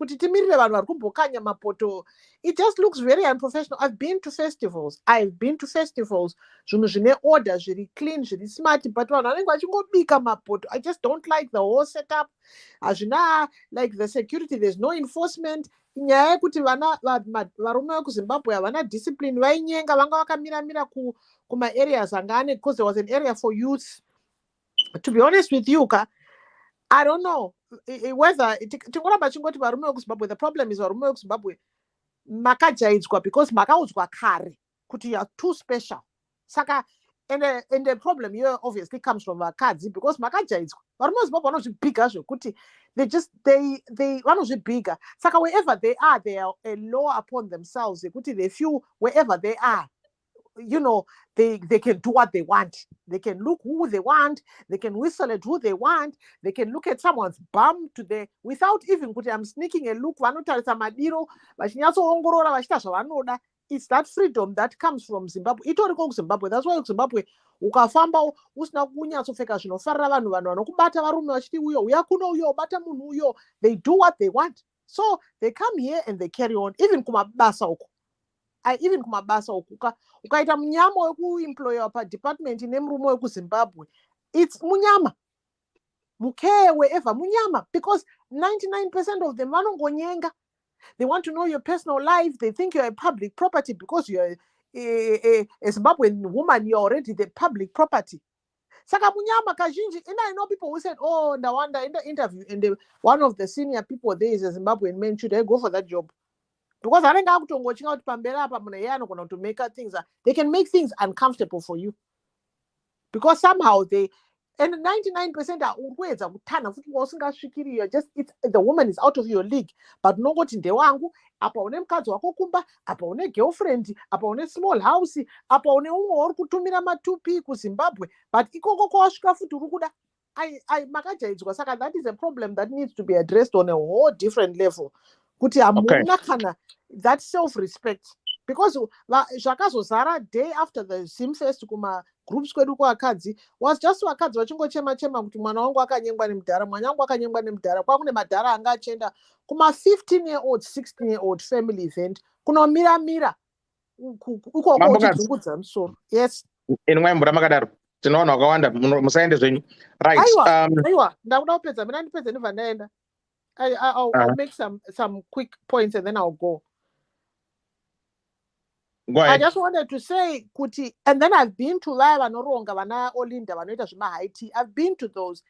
it just looks very unprofessional. I've been to festivals. Orders, very clean, very smart, but I just don't like the whole setup. Like the security, there's no enforcement. Nyaya yekuti varume vekuzimbabwe havana discipline, vainyenga vanga vakamiramira kuma-areas angane because there was an area for youth. To be honest with you, I don't know whether tingoramba chingoti varume vekuzimbabwe, the problem is varume vekuzimbabwe makajaidzwa because makaudzwa kare kuti you are too special. Saka and the problem here obviously comes from vakadzi because makajaidzwa varume vezimbabwe vanozvibiga zvekuti they vanozvibiga. Saka wherever they are a law upon themselves ekuti they feel wherever they are, they can do what they want. They can look who they want. They can whistle at who they want. They can look at someone's bum without even kuti I'm sneaking a look. It's that freedom that comes from Zimbabwe. Itoriko Zimbabwe. That's why Zimbabwe ukafamba usina kunyatsopfeka zvinofarira vanhu vanokubata varume vachiti uyo uya kuno uyo bata munhu uyo. They do what they want. So they come here and they carry on even kumabasa uko. Even kumabasa uku ukaita munyama wekuemployer padepartment nemurume wekuzimbabwe, it's munyama mukee wherever munyama because 99% of them vanongonyenga. They want to know your personal life. They think you're a public property because you're a Zimbabwean woman. You're already the public property. Saka munyama kazhinji, and I know people who said, oh, Ndawanda, in the interview, and one of the senior people there is a Zimbabwean man. Should I go for that job? Because I think to make things, they can make things uncomfortable for you. Because somehow and 99% are always the woman is out of your league. But no what in the wangu, apa one mkazi wako kumba, apa one girlfriend, apa one small house, apa one or kutumira matupi ku Zimbabwe. But that is a problem that needs to be addressed on a whole different level. Okay. That self-respect, because Zara day after the Simfest kuma groups kwedu kwakadzi was just wakadzi vachingochema kuti mwana wangu akanyengwa nemudhara, mwana wangu akanyengwa nemudhara. Kwakune madhara anga achenda kuma 15-year-old 16-year-old family event kunomira uko kuchidzungudza musoro. Yes, inwe mbura makadaro tinoona wakawanda musaende zvenyu. Right. Aiwa ndakuda kupedza mina ndipedze ndibva ndaenda. I'll make some quick points and then I'll go. Go ahead. I just wanted to say, Kuti, and then I've been to Vaya Vanoronga, Vana Olinda, Vanoita Zvima Haiti. I've been to those.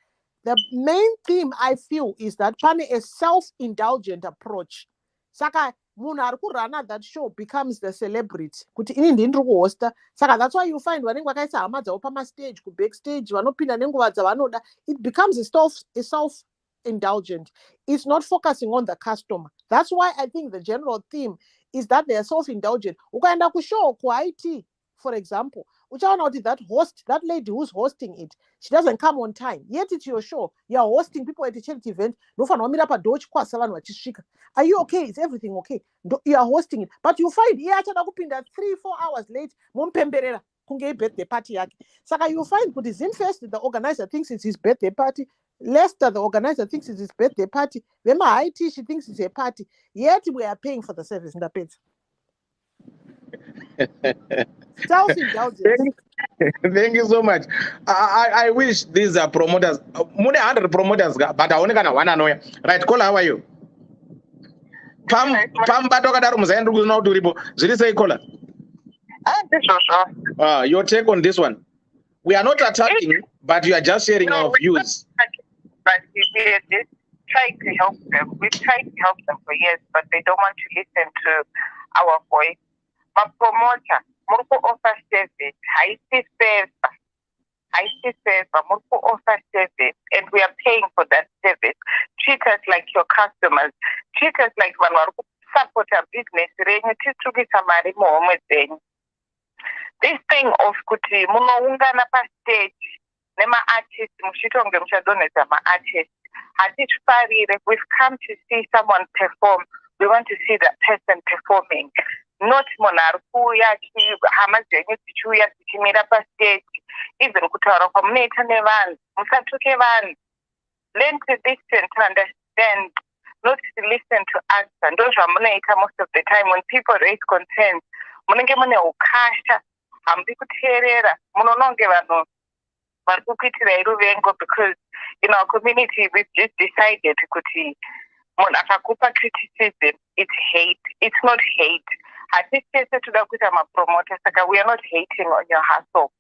The main theme I feel is that pane a self-indulgent approach. Saka munhu ari kurana that show becomes the celebrity. Kuti ini ndiri kuhosta. Saka that's why you find vanenge vakaisa hama dzavo pamastage, kubackstage, vanopinda nenguva dzavanoda. It becomes a self-indulgent. It's not focusing on the customer. That's why I think the general theme is that they are self-indulgent. Ukaenda kushow ku-IT, for example, that host, that lady who's hosting it, she doesn't come on time. Yet it's your show. You're hosting people at a charity event. Are you okay? Is everything okay? You are hosting it. But you find here 3-4 hours late, birthday party. Saka you find with Zinfest, the organizer thinks it's his birthday party. Lester, the organizer, thinks it's his birthday party. Then my IT, she thinks it's a party. Yet we are paying for the service in the pit. Self-indulgence. Thank you so much. I wish these are promoters. Mune 100 promoters, but I only gonna one annoy. Right, Kola, how are you? Pam batoka daru mzaendu kuzina uturipo. Zili say Kola. Your take on this one. We are not attacking, but you are just sharing our views. But we are just trying to help them. We've tried to help them for years, but they don't want to listen to our voice. My promoter, Murko offer service, I see favor, Murko offer service, and we are paying for that service. Treat us like your customers. Treat us like when we support our business. This thing of kuti munoungana pa stage nema artists mushitonge muchadonedza ma artists hatitifarire. We've come to see someone perform. We want to see that person performing, not munhu ari kuuya hama dzenyu dzichiuya dzichimira pa stage. Even kutaura kwamunoita nevanhu musatuke vanhu. Learn to listen, to understand, not to listen to answer. Ndozvamunoita most of the time when people raise concerns. Munenge mune ukasha, hambi kuteerera, munononge vanhu vari kukuitira iruvengo, because in our community we've just decided kuti munhu akakupa criticism, it's hate. It's not hate. Hatisi toda kuita mapromoter, saka we are not hating on your hustle.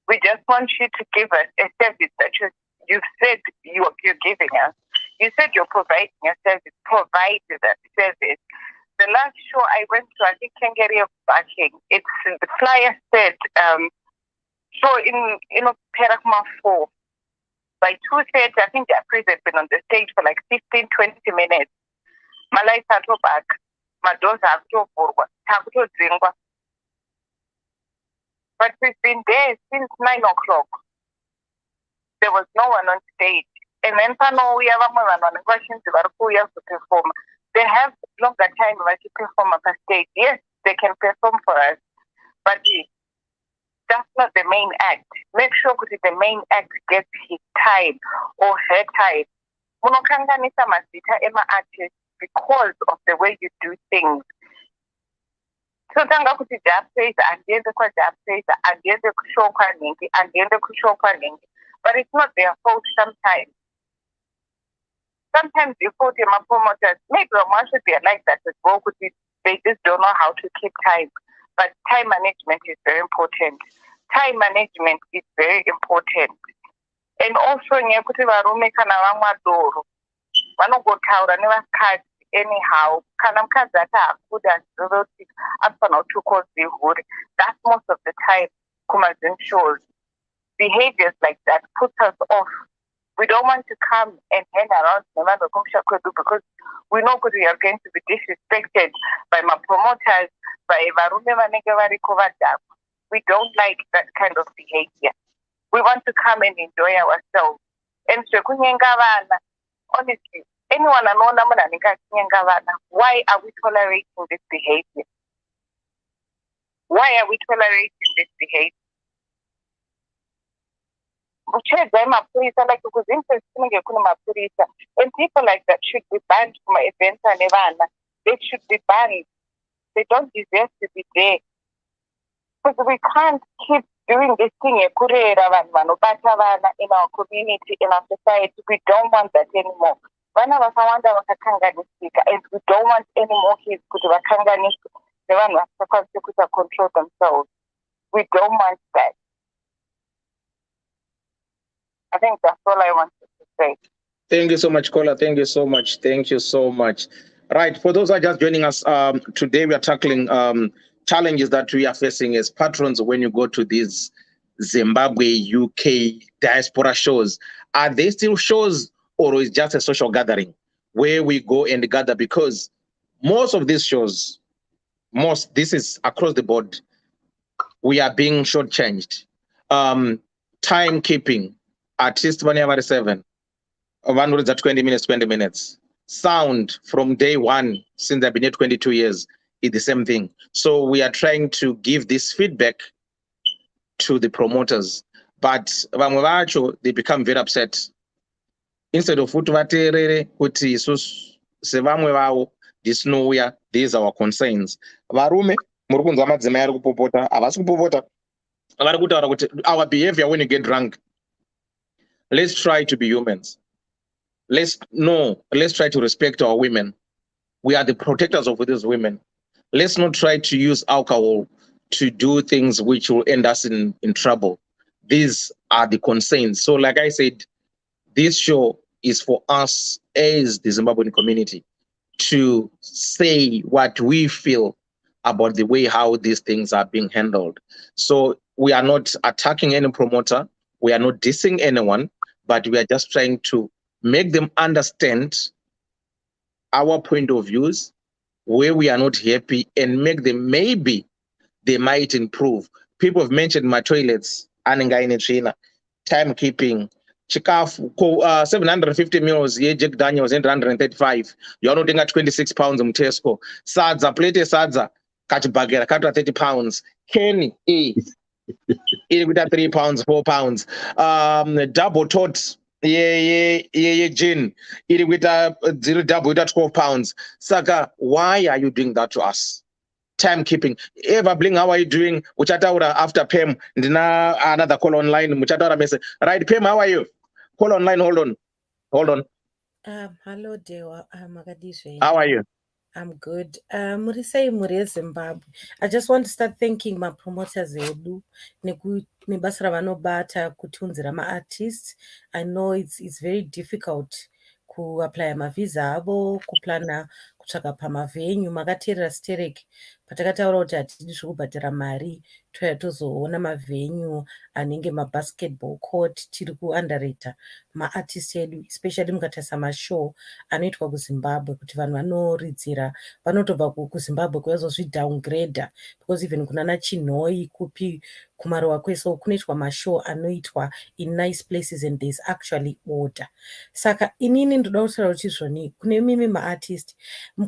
We just want you to give us a service that you've said you're giving us. You said you're providing a service. Provide that service. The last show I went to, I think Kengeri of Backing, it's the flyer said, show in Perakma 4. By 2:30, I think the priest had been on the stage for like 15, 20 minutes. My lights are to back. My doors are to forward. But we've been there since 9 o'clock. There was no one on stage. And then we have questions to perform. They have longer time to perform on the stage. Yes, they can perform for us, but that's not the main act. Make sure that the main act gets his time or her time. Munokanganisa mazita ema artists because of the way you do things. So tanga kuti japesa andiende kwa japesa andiende kushow kwa ningi andiende kushow kwa ningi, but it's not their fault sometimes. Sometimes you put in my promoters, maybe one should be like that as well, because they just don't know how to keep time. But time management is very important. Time management is very important. And also, nyekuti varume kana vamwadoro vanogotaura nevakadzi anyhow. Kana mukadzi atakuda zvoroti afana utukozihuri. That's most of the time kumazin shows. Behaviors like that put us off. We don't want to come and hang around because we know that we are going to be disrespected by my promoters, by we don't like that kind of behavior. We want to come and enjoy ourselves. And so, honestly, anyone why are we tolerating this behavior? Why are we tolerating this behavior? And people like that should be banned from events and events. They should be banned. They don't deserve to be there. Because we can't keep doing this thing in our community, in our society. We don't want that anymore. And we don't want any more kids to control themselves. We don't want that. I think that's all I wanted to great. Thank you so much, Kola. Thank you so much. Thank you so much. Right. For those who are just joining us, today we are tackling challenges that we are facing as patrons when you go to these Zimbabwe, UK diaspora shows. Are they still shows, or is it just a social gathering where we go and gather? Because most of these shows, this is across the board, we are being shortchanged. Timekeeping, artist 7. 20 minutes. Sound from day one, since I've been here 22 years, is the same thing. So we are trying to give this feedback to the promoters, but vamwe vacho they become very upset. Instead of kuti vateerere kuti isusu sevamwe vavo ndisinouya, these are our concerns. Varume muri kunzwa madzimai ari kupopota, havasi kupopota, vari kutaura kuti our behavior when you get drunk, let's try to be humans. Let's try to respect our women. We are the protectors of these women. Let's not try to use alcohol to do things which will end us in trouble. These are the concerns. So like I said, this show is for us as the Zimbabwean community to say what we feel about the way how these things are being handled. So we are not attacking any promoter. We are not dissing anyone, but we are just trying to make them understand our point of views, where we are not happy, and make them, maybe they might improve. People have mentioned my toilets, timekeeping, chikafu, 750 meals, Jack Daniels, 135. You're not at 26 pounds in Tesco. Sadza, plate sadza, kachibagera, 30 pounds. Kenny, with 3 pounds, 4 pounds. Double tot. Gin, eating with a zero double with 12 pounds. Saka, why are you doing that to us? Timekeeping. Eva Bling, how are you doing? Muchataura after Pem. Another call online. Muchataura message. Right, Pem, how are you? Call online, hold on. Hello, Dewa. How are you? I'm good. Muri Zimbabwe. I just want to start thanking my promoters edu nebasa ravanobata kutunzira ma-artists. I know it's very difficult kuapply mavisa avo, kuplana kutsvaga pamavenyu. Makateerera stereki patakataura kuti hatidi zvekubhadhara mari toya tozoona mavenyu anenge mabasketball court, tiri kuunderrata maartist edu, especially mukatarisa mashow anoitwa kuzimbabwe, kuti vanhu vanoridzira vanotobva kuzimbabwe kuyazozvidowngrada, because even kunana Chinhoi kupi kumarowa kweso kunoitwa mashow anoitwa in nice places and there's actually order. Saka inini ndoda kutaura kuti zvoni kune mimi maartist,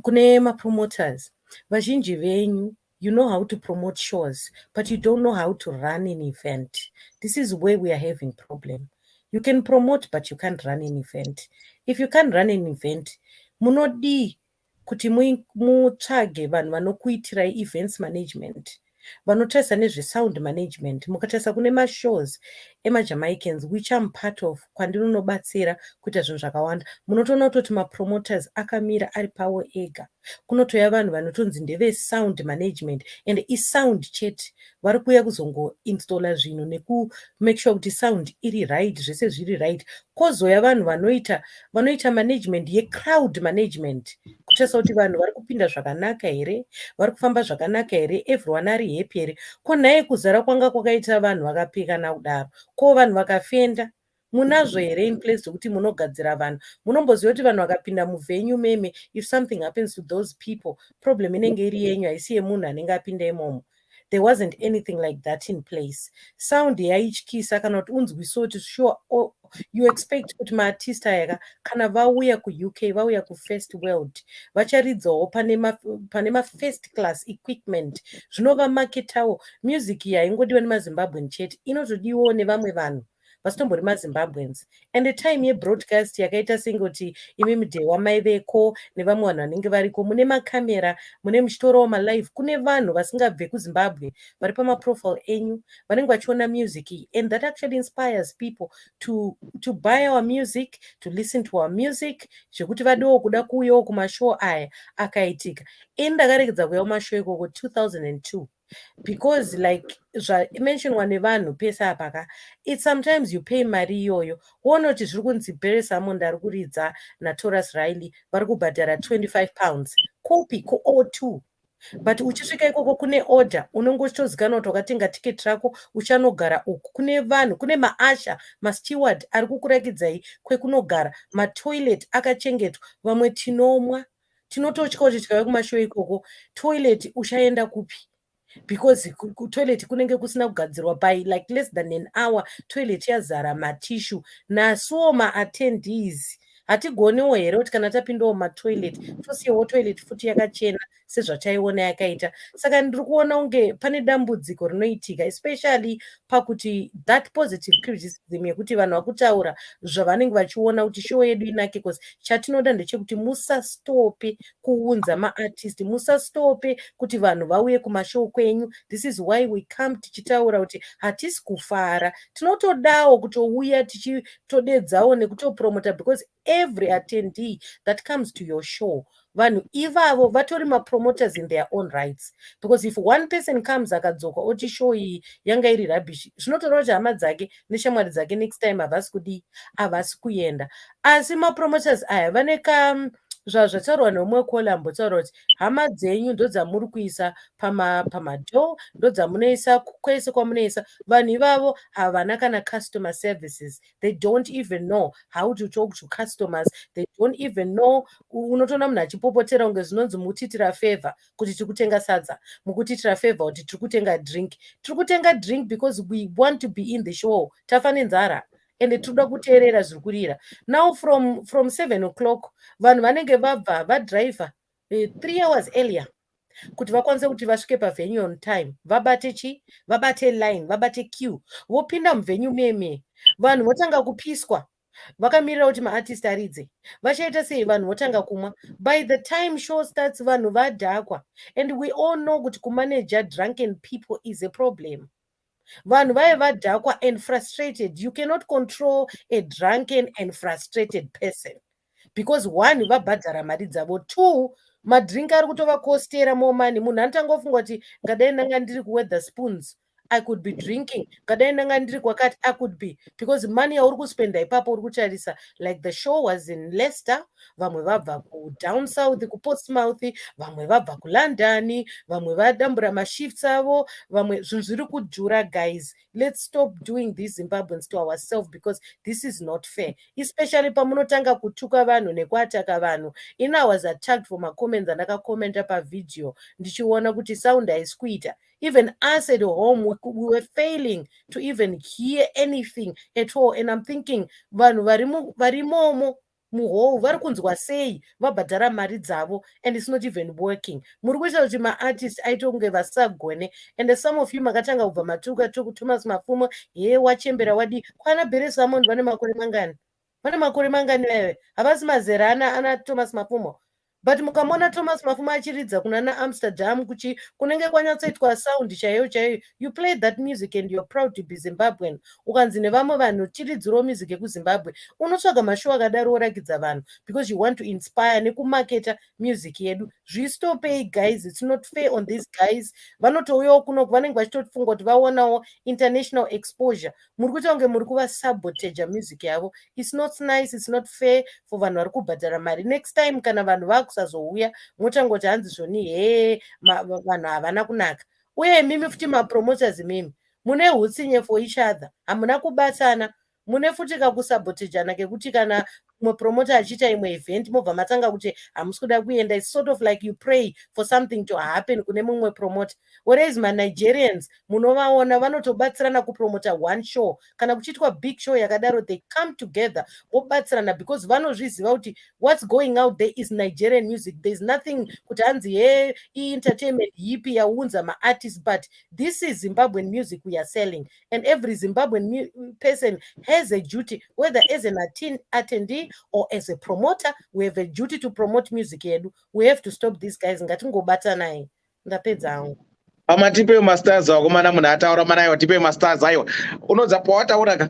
kune mapromoters, vazhinji venyu, you know how to promote shows, but you don't know how to run an event. This is where we are having problem. You can promote, but you can't run an event. If you can't run an event, munodi kuti mutsvage vanhu vanokuitirai events management, vanotarisa nezvesound management. Mukatarisa kune mashows emajamaicans, which I'm part of, kwandinonobatsira kuita zvinhu zvakawanda, munotoona kutoti mapromoters akamira ari pawo ega. Kunotoya vanhu vanotonzi ndeve sound management, and isound chete vari kuuya kuzongoinstalla zvinhu nekumake sure kuti sound iri right, zvese zviri right. Kozoya vanhu vanoita management yecrowd management, kutarisa kuti vanhu vari kupinda zvakanaka here, vari kufamba zvakanaka here, everyone ari happy here. Ko nhaye kuzara kwanga kwakaita vanhu vakapfekana kudaro, ko vanhu vakafenda, munazvo here in place zvokuti munogadzira vanhu? Munomboziva kuti vanhu vakapinda muvenue meme, if something happens to those people, problem inenge iri yenyu, haisi yemunhu anenge apinda imomo. There wasn't anything like that in place. Sound yaityisa kana kuti unzwiso kuti sure, you expect kuti maartist aya kana vauya kuUK, vauya kufirst world, vacharidzawo pane mafirst class equipment, zvinova maketawo. Music iyi haingodiwa nemazimbabwean chete, inotodiwawo nevamwe vanhu vasitombori mazimbabweans. And the time yebroadcast yakaita senge kuti imimi Dewa maiveko nevamwe vanhu vanenge variko, mune makamera, mune muchitorawo malive, kune vanhu vasingabve kuzimbabwe vari pamaprofile enyu vanenge vachiona music iyi, and that actually inspires people to buy our music, to listen to our music, zvekuti vadewo kuda kuuyawo kumashow aya akaitika. Ini ndakaregedza kuuya kumashow ikoko 2002. because like mentionwa nevanhu pesa apaka, it's sometimes you pay mari iyoyo woona kuti zviri kunzi Barry Salmond ari kuridza naTaurus Riley vari kubhadhara 25 pounds kopi ku02, but uchisvika ikoko kune order unenge uchitozikanwa kuti wakatenga tiketi rako uchanogara uku. Kune vanhu, kune maasha, masteward ari kukurakidzai kwekunogara, matoilet akachengetwa. Vamwe tinomwa, tinototya kuti tikauya kumashow ikoko toilet uchaenda kupi, because kutoilet kunenge kusina kugadzirwa by like less than an hour, toilet yazara matishu. Nasuwo maattendees hatigoniwo here kuti kana tapindawo matoilet tosiyewo toilet futi yakachena sezvataiona yakaita. Saka ndiri kuona unge pane dambudziko rinoitika, especially pakuti that positive criticism yekuti vanhu vakutaura zvavanenge vachiona kuti show yedu inake, because chatinoda ndechekuti musastope kuunza maartist, musastope kuti vanhu vauye kumashow kwenyu. This is why we come tichitaura kuti hatisi kufara, tinotodawo kutouya tichitodedzawo nekutopromota, because every attendee that comes to your show vanhu ivavo vatori mapromoters in their own rights, because if one person comes akadzoka oti show iyi yanga iri rubbish, zvinotoreva kuti hama dzake neshamwari dzake next time havasi kuenda. Asi mapromoters aya vane zvataurwa neumwe kolambo taura kuti hama dzenyu ndo dzamuri kuisa pamadho, ndo dzamunoisa kwese kwamunoisa. Vanhu ivavo havana kana customer services, they don't even know how to talk to customers, they don't even know. Unotoona munhu achipopotera unge zvinonzi mukutitira favor kuti tiri kutenga sadza, mukutitira favor kuti tiri kutenga drink. Tiri kutenga drink because we want to be in the show, tafa nenzara ende tinoda kuteerera zviri kurira. Now from 7 o'clock vanhu vanenge vabva vadriver 3 hours earlier kuti vakwanise kuti vasvike pavenue on time, vabate line, vabate queue, vopinda muvenue meme. Vanhu votanga kupiswa vakamirira kuti maartist aridze. Vachaita sei? Vanhu votanga kumwa. By the time show starts vanhu vadhakwa, and we all know kuti kumanage drunken people is a problem. Vanhu vaya vadhakwa and frustrated. You cannot control a drunken and frustrated person, because one, vabhadhara mari dzavo, 2, madrink ari kutovakostera more money. Munhu anotanga kufunga kuti ngadai ndanga ndiri kuweather spoons I could be drinking, ngadai ndanga ndiri kwakati I could be, because money yauri kuspenda ipapo uri kutarisa. Like the show was in Leicester, vamwe vabva down south kuPortsmouth, vamwe vabva kuLondon, vamwe vadambura mashifts avo, vamwe zvinhu zviri kudhura. Guys, let's stop doing these Zimbabweans to ourselves, because this is not fair, especially pamunotanga kutuka vanhu nekuataka vanhu. Ina I was attacked for my comments andakakomenta pavideo ndichiona kuti sound haisi kuita. Even us at home, we were failing to even hear anything at all. And I'm thinking, vanhu varimomo muhou vari kunzwa sei vabhadhara mari dzavo, and it's not even working. Muri kuita kuti maartist aite kunge vasagone. And some of you makatanga kubva matuka Thomas Mafumo, wachembera wadi kwana Barry Salmond vane makore mangani? Vane makore mangani wewe? Havasi mazera ana Thomas Mafumo. But mukamona Thomas Mafumo achiridza kuna Amsterdam kuchi kunenge kwanyatsoitwa sound chaiyo, you play that music and you're proud to be Zimbabwean. Ukanzi nevamwe vanhu tiridziro music yekuZimbabwe, unotsvaga mashow akadaro orakidza vanhu because you want to inspire nekumarketa music yedu. Zvistopei guys, it's not fair on these guys. Vanotouyawo kuno vanenge vachitofunga kuti vaonawo international exposure. Muri kuita kunge muri kuvasabotage music yavo. It's not nice, it's not fair for vanhu vari kubhadhara mari. Next time kana vanhu vakusazouya motangoti hanzi zvoni vanhu havana kunaka. Uye mimi futi mapromoters mimi mune hutsinye for each other, hamuna kubatana, mune futi kakusabotejana kekuti kana mumwe promoter achiita imwe event mobva matanga kuti hamusi kuda kuenda. It's sort of like you pray for something to happen kune mumwe promoter. Whereas maNigerians munovaona vanotobatsirana kupromota one show. Kana kuchiitwa big show yakadaro, they come together vobatsirana because vanozviziva kuti what's going out there is Nigerian music. There's nothing kuti hanzi entertainment yipi yaunza maartists, but this is Zimbabwean music we are selling, and every Zimbabwean person has a duty, whether as an attendee or as a promoter. We have a duty to promote music yedu. We have to stop these guys. Ngatingobatanai. Ndapedza hangu. Amatipe masters wakomana munhu ataura mana iwo tipe masters ayo. Unodza pawataura ka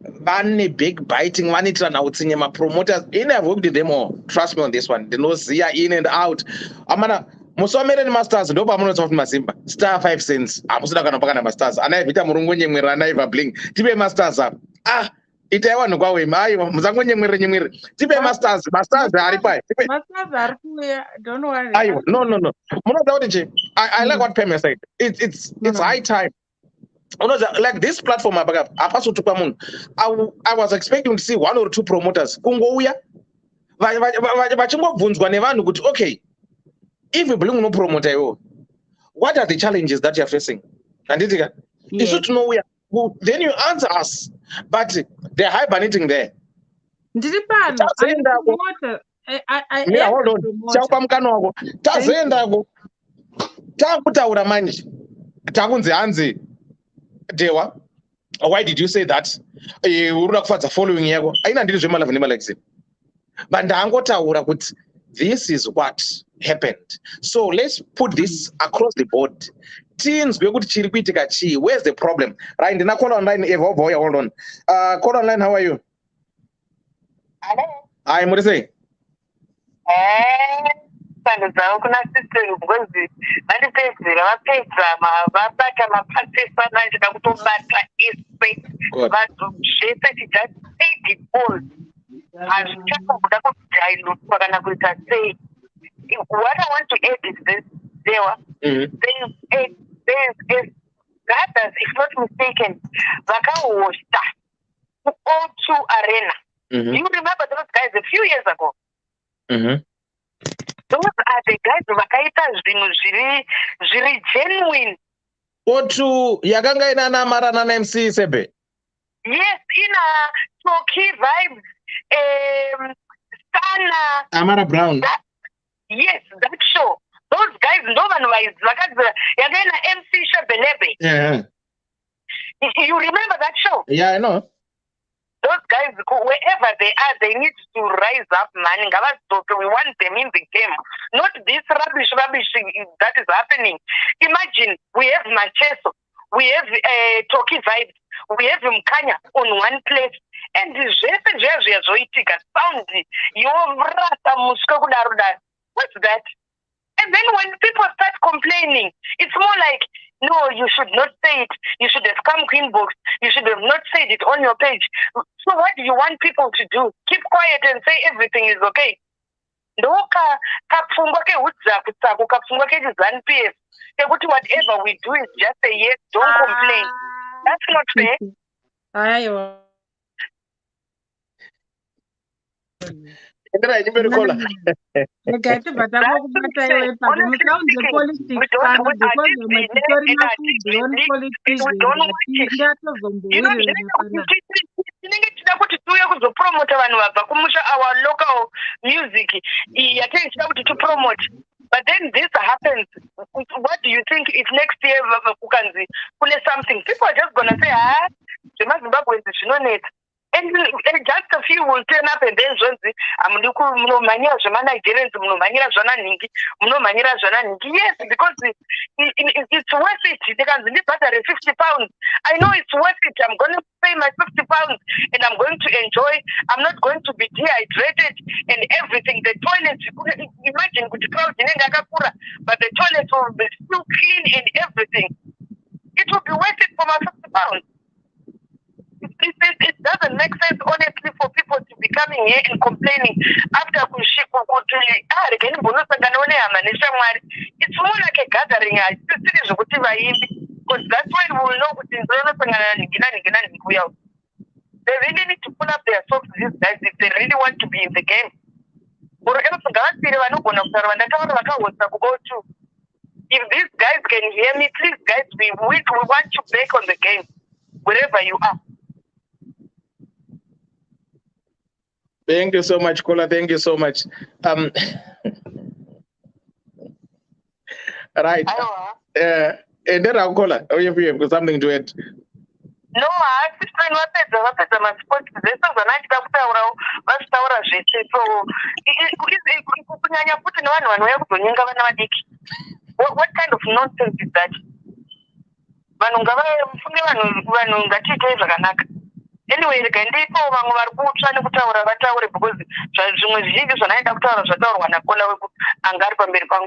vane big biting vanoitira nautsinye mapromoters. I've worked with them all. Trust me on this one. Ndinoziya in and out. Amana musomere nemasters ndo pamunotsa kuti masimba star 5 cents amusida kana pakana masters anaivhita murungu nyemwera anaiva bling tipe masters apa itai vanhu kwawema aiwa musangonyemwere tipe masters ari pai Masters are kuya, don't worry. aiwa no munoziva kuti nje I like what Pam said. It's high time. Like this platform apasi kutukwa munhu. I was expecting to see 1 or 2 promoters kungouya vachingobvunzwa nevanhu kuti okay, if you bring no promoter iwo, what are the challenges that you're facing? Anditika isu tinouya, then you answer us, but they're hibernating there. Ndiri pano, hold on, chaupa mukana wako tazoendako takutaura manje takunzi hanzi Dewa, why did you say that? Urikuda kufadza following yako aina ndiri zvemalavu nemalekisi, but ndangotaura kuti this is what happened, so let's put this across the board. Tinzwe kuti chiri kuitika chii, where's the problem? Right, ndina call online. Eva, hold on. Call online, how are you? Hello. Hi, Murise. Sandozawo kuna system because vandipedzera vapedza vabata mapasesa manje kakutobata ispe vanhu zvese tijust take it all hazvichakuda kudilutwa kana kuita sei. What I want to add is this, Dewa. There's brothers, if not mistaken, vakahosta O2 Arena. You remember those guys a few years ago? Those are the guys vakaita zvinhu zviri genuine. O2 yakanga ina namarana na MC Sebe. Yes, ina Toki vibes, Sana, Amara Brown. Yes, that show. Those guys, no one was Yagena MC Shabelebe. Yeah. You remember that show? Yeah, I know. Those guys, wherever they are, they need to rise up, man. We want them in the game. Not this rubbish that is happening. Imagine, we have Manchester, we have Toki Vibes, we have Mkanya on one place. And the sound, what's that? And then when people start complaining, it's more like, no, you should not say it. You should have come clean box. You should have not said it on your page. So what do you want people to do? Keep quiet and say everything is okay. Whatever we do is just say yes, don't complain. That's not fair. Our local music, to promote. But then this happens. What do you think if next year something? People are just gonna say, Zimbabwe is no net. And just a few will turn up and then I'm looking Nigerians, yes, because it's worth it. They can live better at £50. I know it's worth it. I'm going to pay my £50 and I'm going to enjoy. I'm not going to be dehydrated and everything. The toilets, imagine with the crowd, but the toilets will be still clean and everything. It will be worth it for my £50. It doesn't make sense, honestly, for people to be coming here and complaining after it's more like a gathering. Because that's when we will know they really need to pull up their socks, these guys, if they really want to be in the game. If these guys can hear me, please, guys, we want you back on the game, wherever you are. Thank you so much, Kola. Thank you so much. Right. And then I'll call her. Oh, you have something to add. No, I just find what my sports. This is a nice what kind of nonsense is that? Anyway, the Gandiko Manguarbucha because Zumazig is an idea of Taurus and Garpa Mirpang.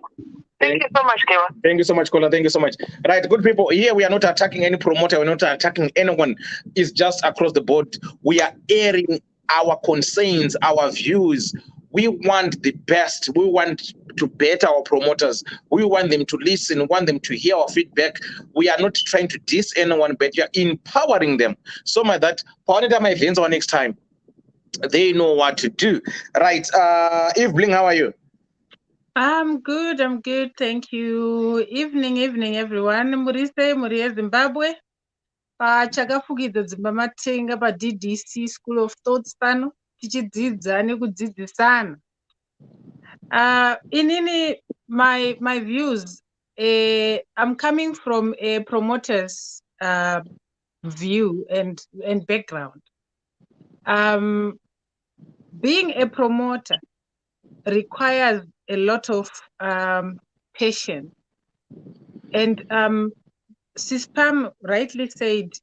Thank you so much, Kewa. Thank you so much, Kola. Thank you so much. Right, good people. Here we are not attacking any promoter. We're not attacking anyone. It's just across the board. We are airing our concerns, our views. We want the best. We want to better our promoters. We want them to listen. We want them to hear our feedback. We are not trying to diss anyone, but we are empowering them. So much that Pawanita my events or next time, they know what to do. Right. Eve Bling, how are you? I'm good. Thank you. Evening, everyone. Murise, Murie, Zimbabwe. Chakafukidza dzimba matenga pa DDC School of Thoughts pano tichidzidza nekudzidzisana. Inini my views, I'm coming from a promoter's view and background. Being a promoter requires a lot of patience, and Sispam rightly said,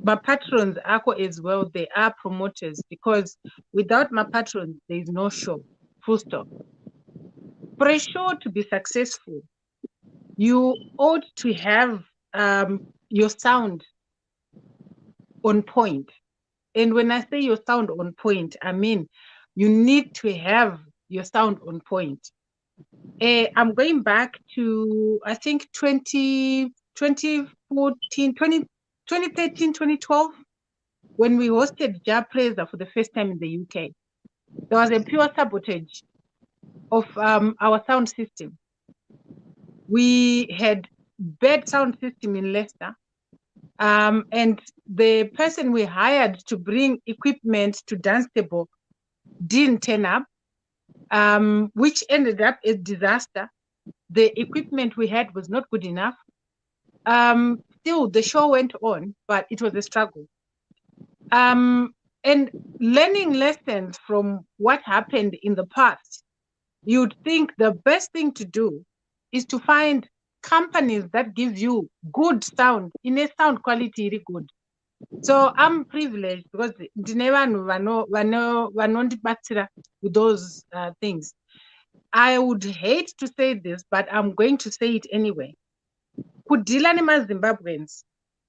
my patrons ako as well, they are promoters, because without my patrons there is no show, full stop. For a show to be successful, you ought to have your sound on point. And when I say your sound on point, I mean you need to have your sound on point. I'm going back to, I think, 2013, 2012, when we hosted Japreza for the first time in the UK. There was a pure sabotage of our sound system. We had bad sound system in Leicester. And the person we hired to bring equipment to dance table didn't turn up, which ended up a disaster. The equipment we had was not good enough. Still, the show went on, but it was a struggle. And learning lessons from what happened in the past, you'd think the best thing to do is to find companies that give you good sound, in a sound quality really good. So I'm privileged because with those things. I would hate to say this, but I'm going to say it anyway. Kudila nima Zimbabweans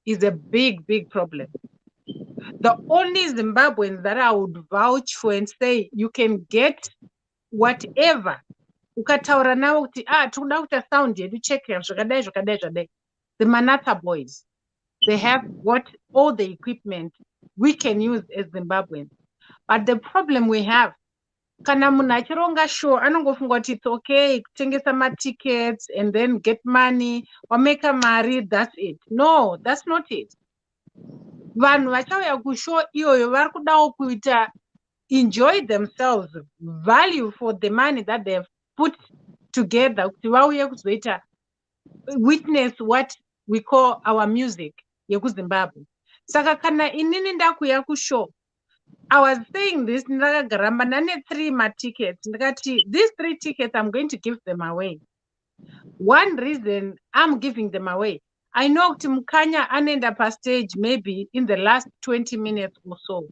is a big, big problem. The only Zimbabweans that I would vouch for and say you can get whatever. Ukataura navo kuti tinoda kuita sound yedu chekera zvakadai. The Manata boys, they have got all the equipment we can use as Zimbabweans. But the problem we have, kana munhu achironga show anongofunga kuti it's okay kutengesa ma-tickets and then get money, wameka mari, that's it. No, that's not it. Vanhu vachauya kushow iyoyo vari kudawo kuita enjoy themselves, value for the money that they have put together, kuti vauye kuzoita witness what we call our music yekuzimbabwe. Saka kana inini ndakuya kushow, I was saying this, ndakagaramba nane 3 ma-tickets. Ndakati, these 3 tickets, I'm going to give them away. One reason I'm giving them away, I know Mukanya anenda pa stage maybe in the last 20 minutes or so.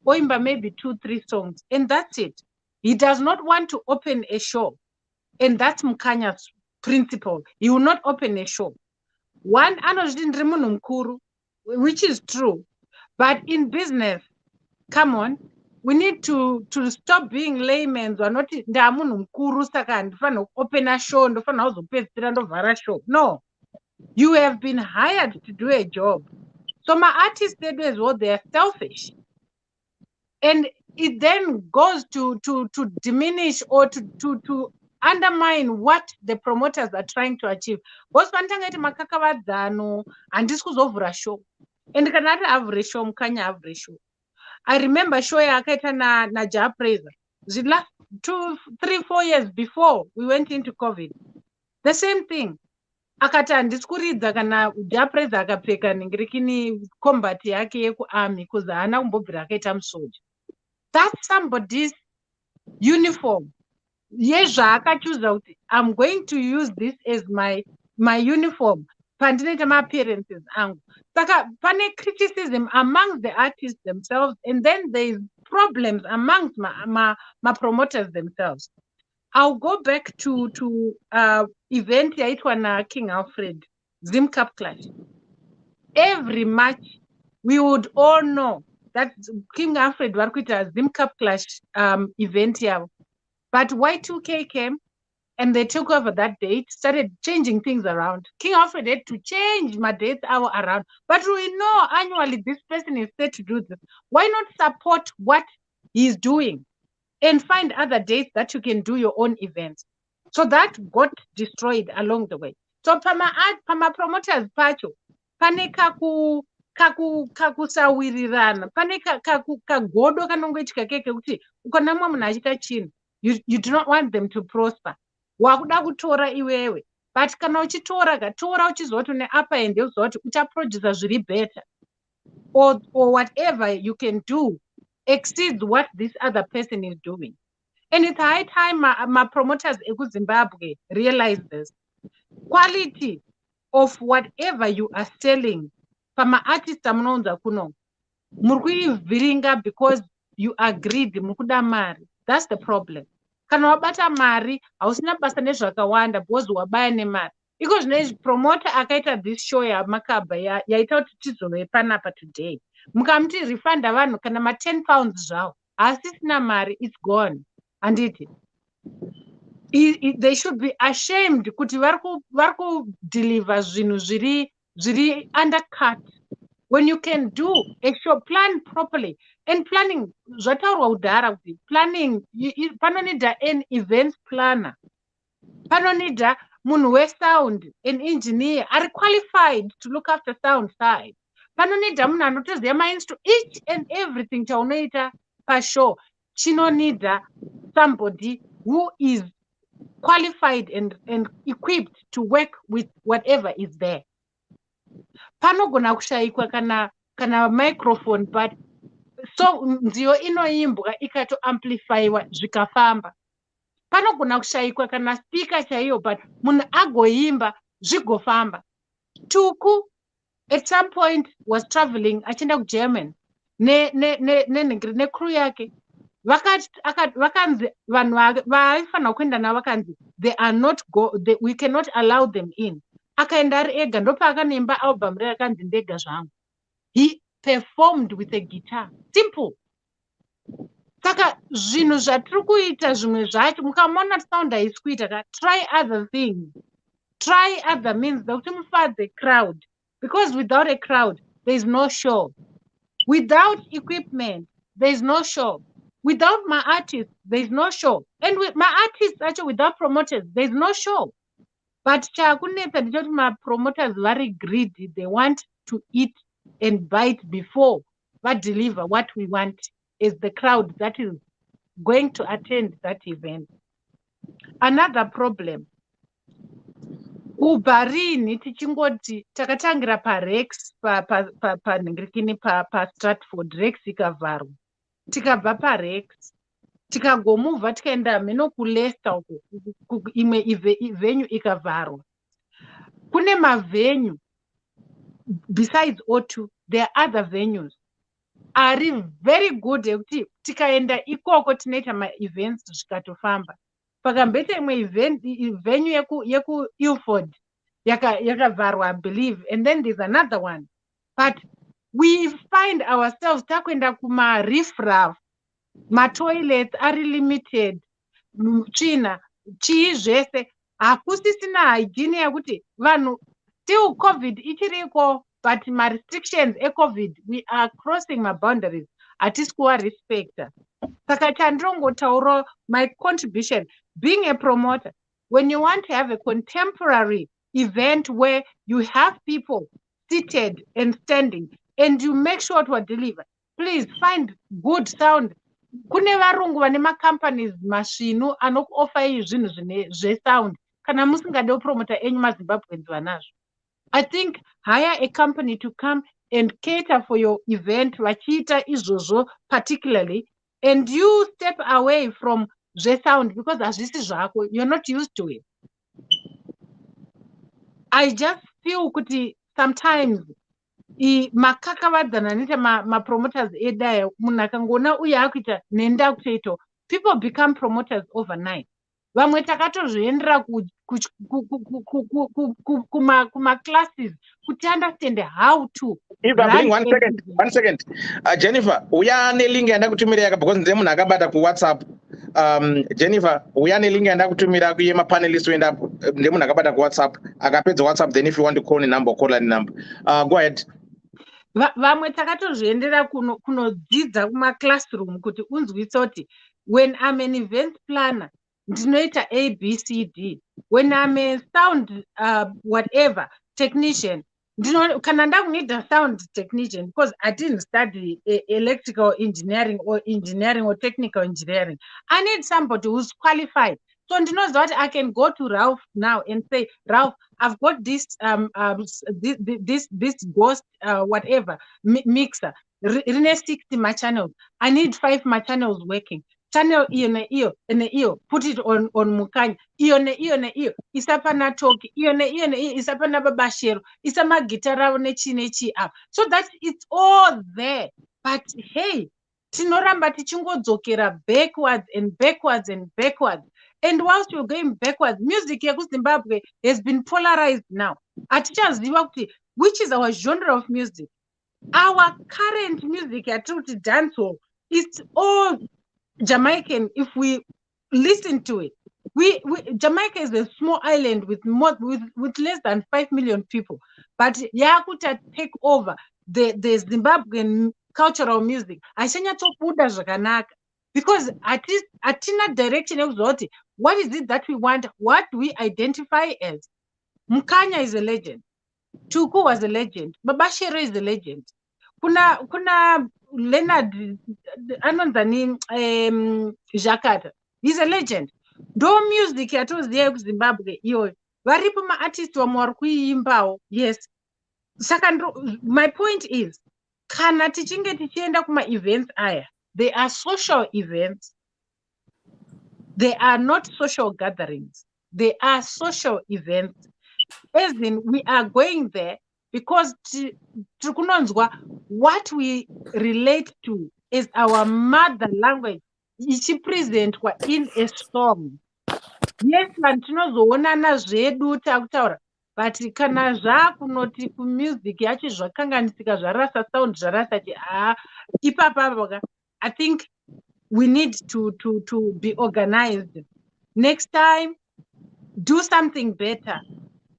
Oimba maybe 2-3 songs, and that's it. He does not want to open a show. And that's Mukanya's principle. He will not open a show. One, which is true. But in business, come on, we need to stop being laymen. We are not open a show, show. No, you have been hired to do a job. So my artists, they do as well, they are selfish. And it then goes to diminish or to undermine what the promoters are trying to achieve. And cannot have ratio, Mukanya have ratio. I remember show yakaita na Japreza. The last 2, 3, 4 years before we went into COVID. The same thing. Akata ndiskuridza kana Japreza akapfeka ningirikini combat yake yeku army kuza hana kumbobvira akaita musoja. That's somebody's uniform. Yezva akachuza kuti I'm going to use this as my uniform. Pandinoita my appearances angu. Saka pane criticism amongst the artists themselves, and then there's problems amongst my promoters themselves. I'll go back to event yaitwa na King Alfred, Zim Cup Clash. Every match, we would all know that King Alfred warkuita Zim Cup Clash event yavo. But Y2K came and they took over that date, started changing things around. King Alfred had to change my dates around. But we know annually this person is set to do this. Why not support what he's doing and find other dates that you can do your own events? So that got destroyed along the way. So pama promoters pacho, pane kakusawirirana, pane kagodo kanongoitika keke kuti ukanamwa munhu achita chinhu, you do not want them to prosper. Wakuda kutora iwewe, but kana uchitora uchizoti neapa ende uzoti uchaproducer zviri better, or whatever you can do exceeds what this other person is doing. And it's high time my promoters ekuZimbabwe realize this. Quality of whatever you are selling pama artist amunounza kuno murikuivhiringa because you agreed mukuda mari. That's the problem. Kana wabata mari hausina basa nezvakawanda because wabaya nemari. Iko zvinezvi promoter akaita this show yamakabva yaita kuti tizove panapa today, mukamuti refund vanhu kana ma10 pounds zvavo, asi sina mari, it's gone. Anditi they should be ashamed kuti vari deliver zvinhu zviri undercut when you can do a show, plan properly. And planning zvataurwa kudhara kuti planning panonida an events planner, panonida munhu wesound, an engineer are qualified to look after sound side, panonida munhu anotoziva mainstru each and everything chaunoita pashow chinonida somebody who is qualified and equipped to work with whatever is there. Panogona kushayikwa kana microphone, but so nziyo inoimbwa ikato amplifyiwa zvikafamba. Panogona kushayikwa kana speaker chaiyo, but munhu agoimba zvigofamba. Tuku at some point was traveling achienda kuGerman ne crew yake. Vakanzi vanhu vaifana kuenda navo vakanzi they are not we cannot allow them in. Akaenda ari ega, ndopaakanemba album rakanzi Ndega Zvangu. He performed with a guitar. Simple. Saka zvinhu zvatiri kuita zvimwe zvacho mukamona sound haisi kuita, try other things, try other means kuti mufadze crowd, because without a crowd there is no show. Without equipment there is no show. Without my artists there is no show. And with my artists actually without promoters there is no show. But chakunetsa ndechoti my promoters very greedy, they want to eat and bite before they deliver what we want is the crowd that is going to attend that event. Another problem, ubarini tichingoti takatangira paRex panhingirikini paStratford, Rex ikavharwa, tikabva paRex tikagomuvha tikaenda meno kuLeicester uko imwe venue ikavharwa. Kune mavenue besides O2 there are other venues are very good ekuti tikaenda ikoko tinoita maevents zvikatofamba. Pakambeta imwe venue yeku Ilford yakavharwa I believe, and then there's another one, but we find ourselves takuenda kuma riffraff, matoilets are limited, tsvina chii zvese, hakusisina hygiene yakuti vanhu still COVID ichiriko, but my restrictions COVID we are crossing my boundaries, hatisi kuva respecta. Saka chandinongotaura my contribution being a promoter, when you want to have a contemporary event where you have people seated and standing and you make sure to deliver, please find good sound. Kune varungu vane macompanies masvinu anokuoffer zvinhu zvesound kana musingade kupromota enyu maZimbabweans vanazvo. I think hire a company to come and cater for your event vachiita izvozvo particularly, and you step away from sound because hazvisi zvako, you're not used to it. I just feel kuti sometimes makakavadzana anoita mapromoters edaya, munhu akangoona uye akuita nenda kutoito, people become promoters overnight. vamwe takatozviendera kuma-classes kuti understand how to run 1 second. Jennifer, uyane link yanda kutumira yaka because ndine munhu akabata kuWhatsApp. Jennifer, uyane link yanda kutumira kuye mapanelist wenda ndine munhu akabata kuWhatsApp. Akapedza WhatsApp, then if you want to call the number, call the number. Go ahead. Vamwe takatozviendera kunodzidza kuma-classroom kuti unzwise kuti when I'm an event planner ndinoita ABCD, when I'm a sound whatever technician kana ndakunida sound technician because I didn't study electrical engineering or technical engineering. I need somebody who's qualified. So ndinoziva kuti I can go to Ralph now and say, Ralph, I've got this this ghost whatever mixer. Rine 60 channels. I need 5 channels working. Channel iyo, put it on Mukanya. Iyo, isapana talk. Iyo, isapana babashero. Isama guitar nechi up. So that it's all there. But hey, tinoramba tichingodzokera backwards and backwards and backwards. And whilst you're going backwards, music yeku Zimbabwe has been polarized now. Atichaziva kuti which is our genre of music. Our current music yatiri dancehall, it's all Jamaican. If we listen to it, Jamaica is a small island with less than 5 million people, but yakuta take over the Zimbabwean cultural music. Ashanya tokuda zvakanaka because at least atina direction ekuzoti what is it that we want, what we identify as. Mukanya is a legend. Tuku was a legend. Babashero is a legend. Kuna Leonard Anonzani Jakata. He's a legend. Do music yatoziye kuZimbabwe iyo. Varipo ma-artist wamwari kuiimbawo. Yes. My point is, kana tichinge tichienda kuma-events aya, they are social events. They are not social gatherings. They are social events. As in, we are going there because what we relate to is our mother language. Ichi present in a song. Yes, tinozoonana zvedu takutaura, but kana zvakunoti music yacho zvakanganisika zvarasa sound zvarasa ipapa. I think we need to be organized. Next time, do something better.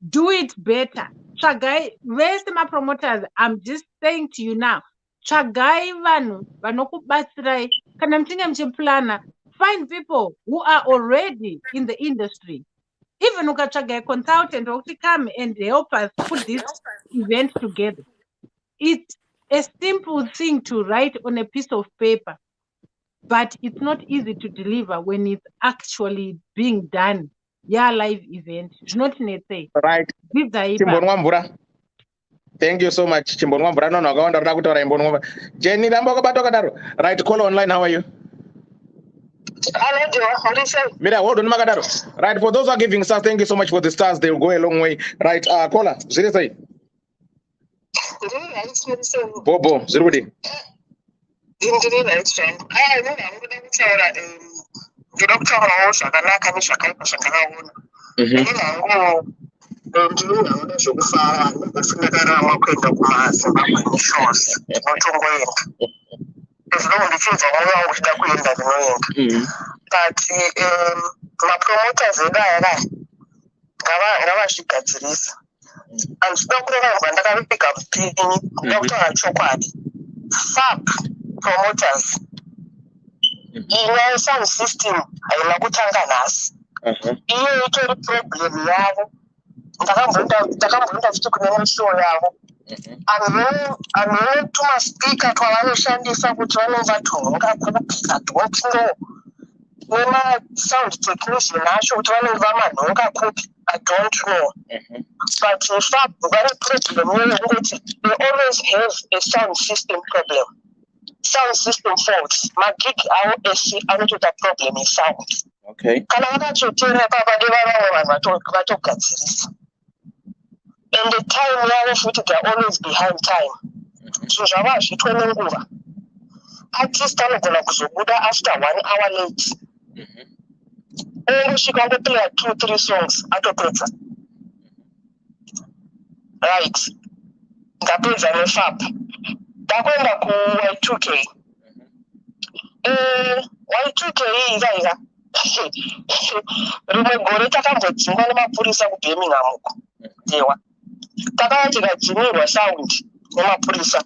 Do it better. Chagai, where's my promoters? I'm just saying to you now. Chagai vanu vanokubatsirai kana mtinge mchiplanner. Find people who are already in the industry. Even ukachagai consultant or to come and help us put this event together. It's a simple thing to write on a piece of paper, but it's not easy to deliver when it's actually being done. Yeah, live event. Right. Thank you so much. Jenny, right, call online. How are you? Right, for those who are giving stars, thank you so much for the stars. They will go a long way. Right, caller, seriously. Bobo, Zirudi. Promoters. Sound system haina kutanga nasi. Iyo itori problem yavo. Ndakambonda futi kune show yavo. Amene tuma speaker twavanoshandisa kuti vanova tonga kupika don't know. Nema sound technician acho kuti vanova manhonga kupi I don't know. But in fact, very problem they always have a sound system problem. Sound system faults. My gig our AC another problem is sound. Okay. Kana vakachotera papa vanhu vatogadzirisa. And the time yavo futi they are always behind time. So zvava zvitore nguva. Artist anogona kuzobuda after 1 hour late. ungosvika ngoplaya 2-3 songs atopedza. Right, ndapedza nefap ndakuenda ku-Y2K. Y2K ivaira rimwe gore takambodzingwa nemapurisa kubirmingham uko dewa, takava tikadzimirwa saundi nemapurisa.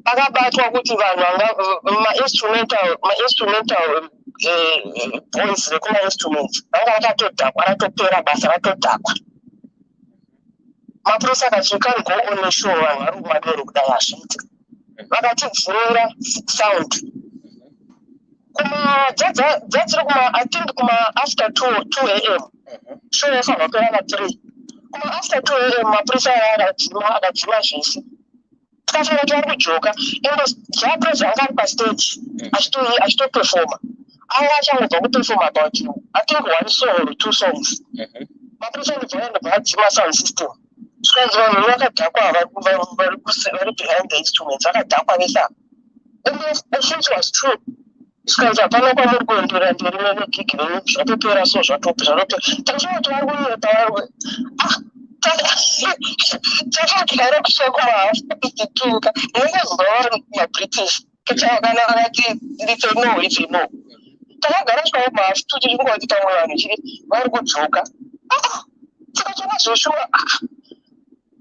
Pakabatwa kuti vanhu ma-instrumental boys vekuma-instruments vanga vakatodhakwa, ratopera basa ratodhakwa. Mapurisa akati you can't go on a show vanhu vari kumadoro kudai hazviiti, vakatidzimira sound. Dzadziri I think after 2 a.m. show yafanirwa kupera na3. After 2 a.m. mapurisa akadzima zvese. Tikafunga kuti vari kujoka, ende japuresa anga ari pastage achitoperforma. Anga achangobva kuperforma about I think 1 song or 2 songs. Mapurisa ndobva adzima sound system. Swikanzi vanhu vakadhakwa vari behind the instruments vakadhakwa vesa. And the thing was true. Swikanzi hapana kwamuri kuendera mberi negigi venyu zvatopera so zvatopera. Tachoti vari kunyepa takagara kusokuma ndingazovauri mabritish kachakana vakati it's a no. Takagara svika mafutu tichingoti pamwe vanhu chiri vari kujoka. Tikachona zveshuwa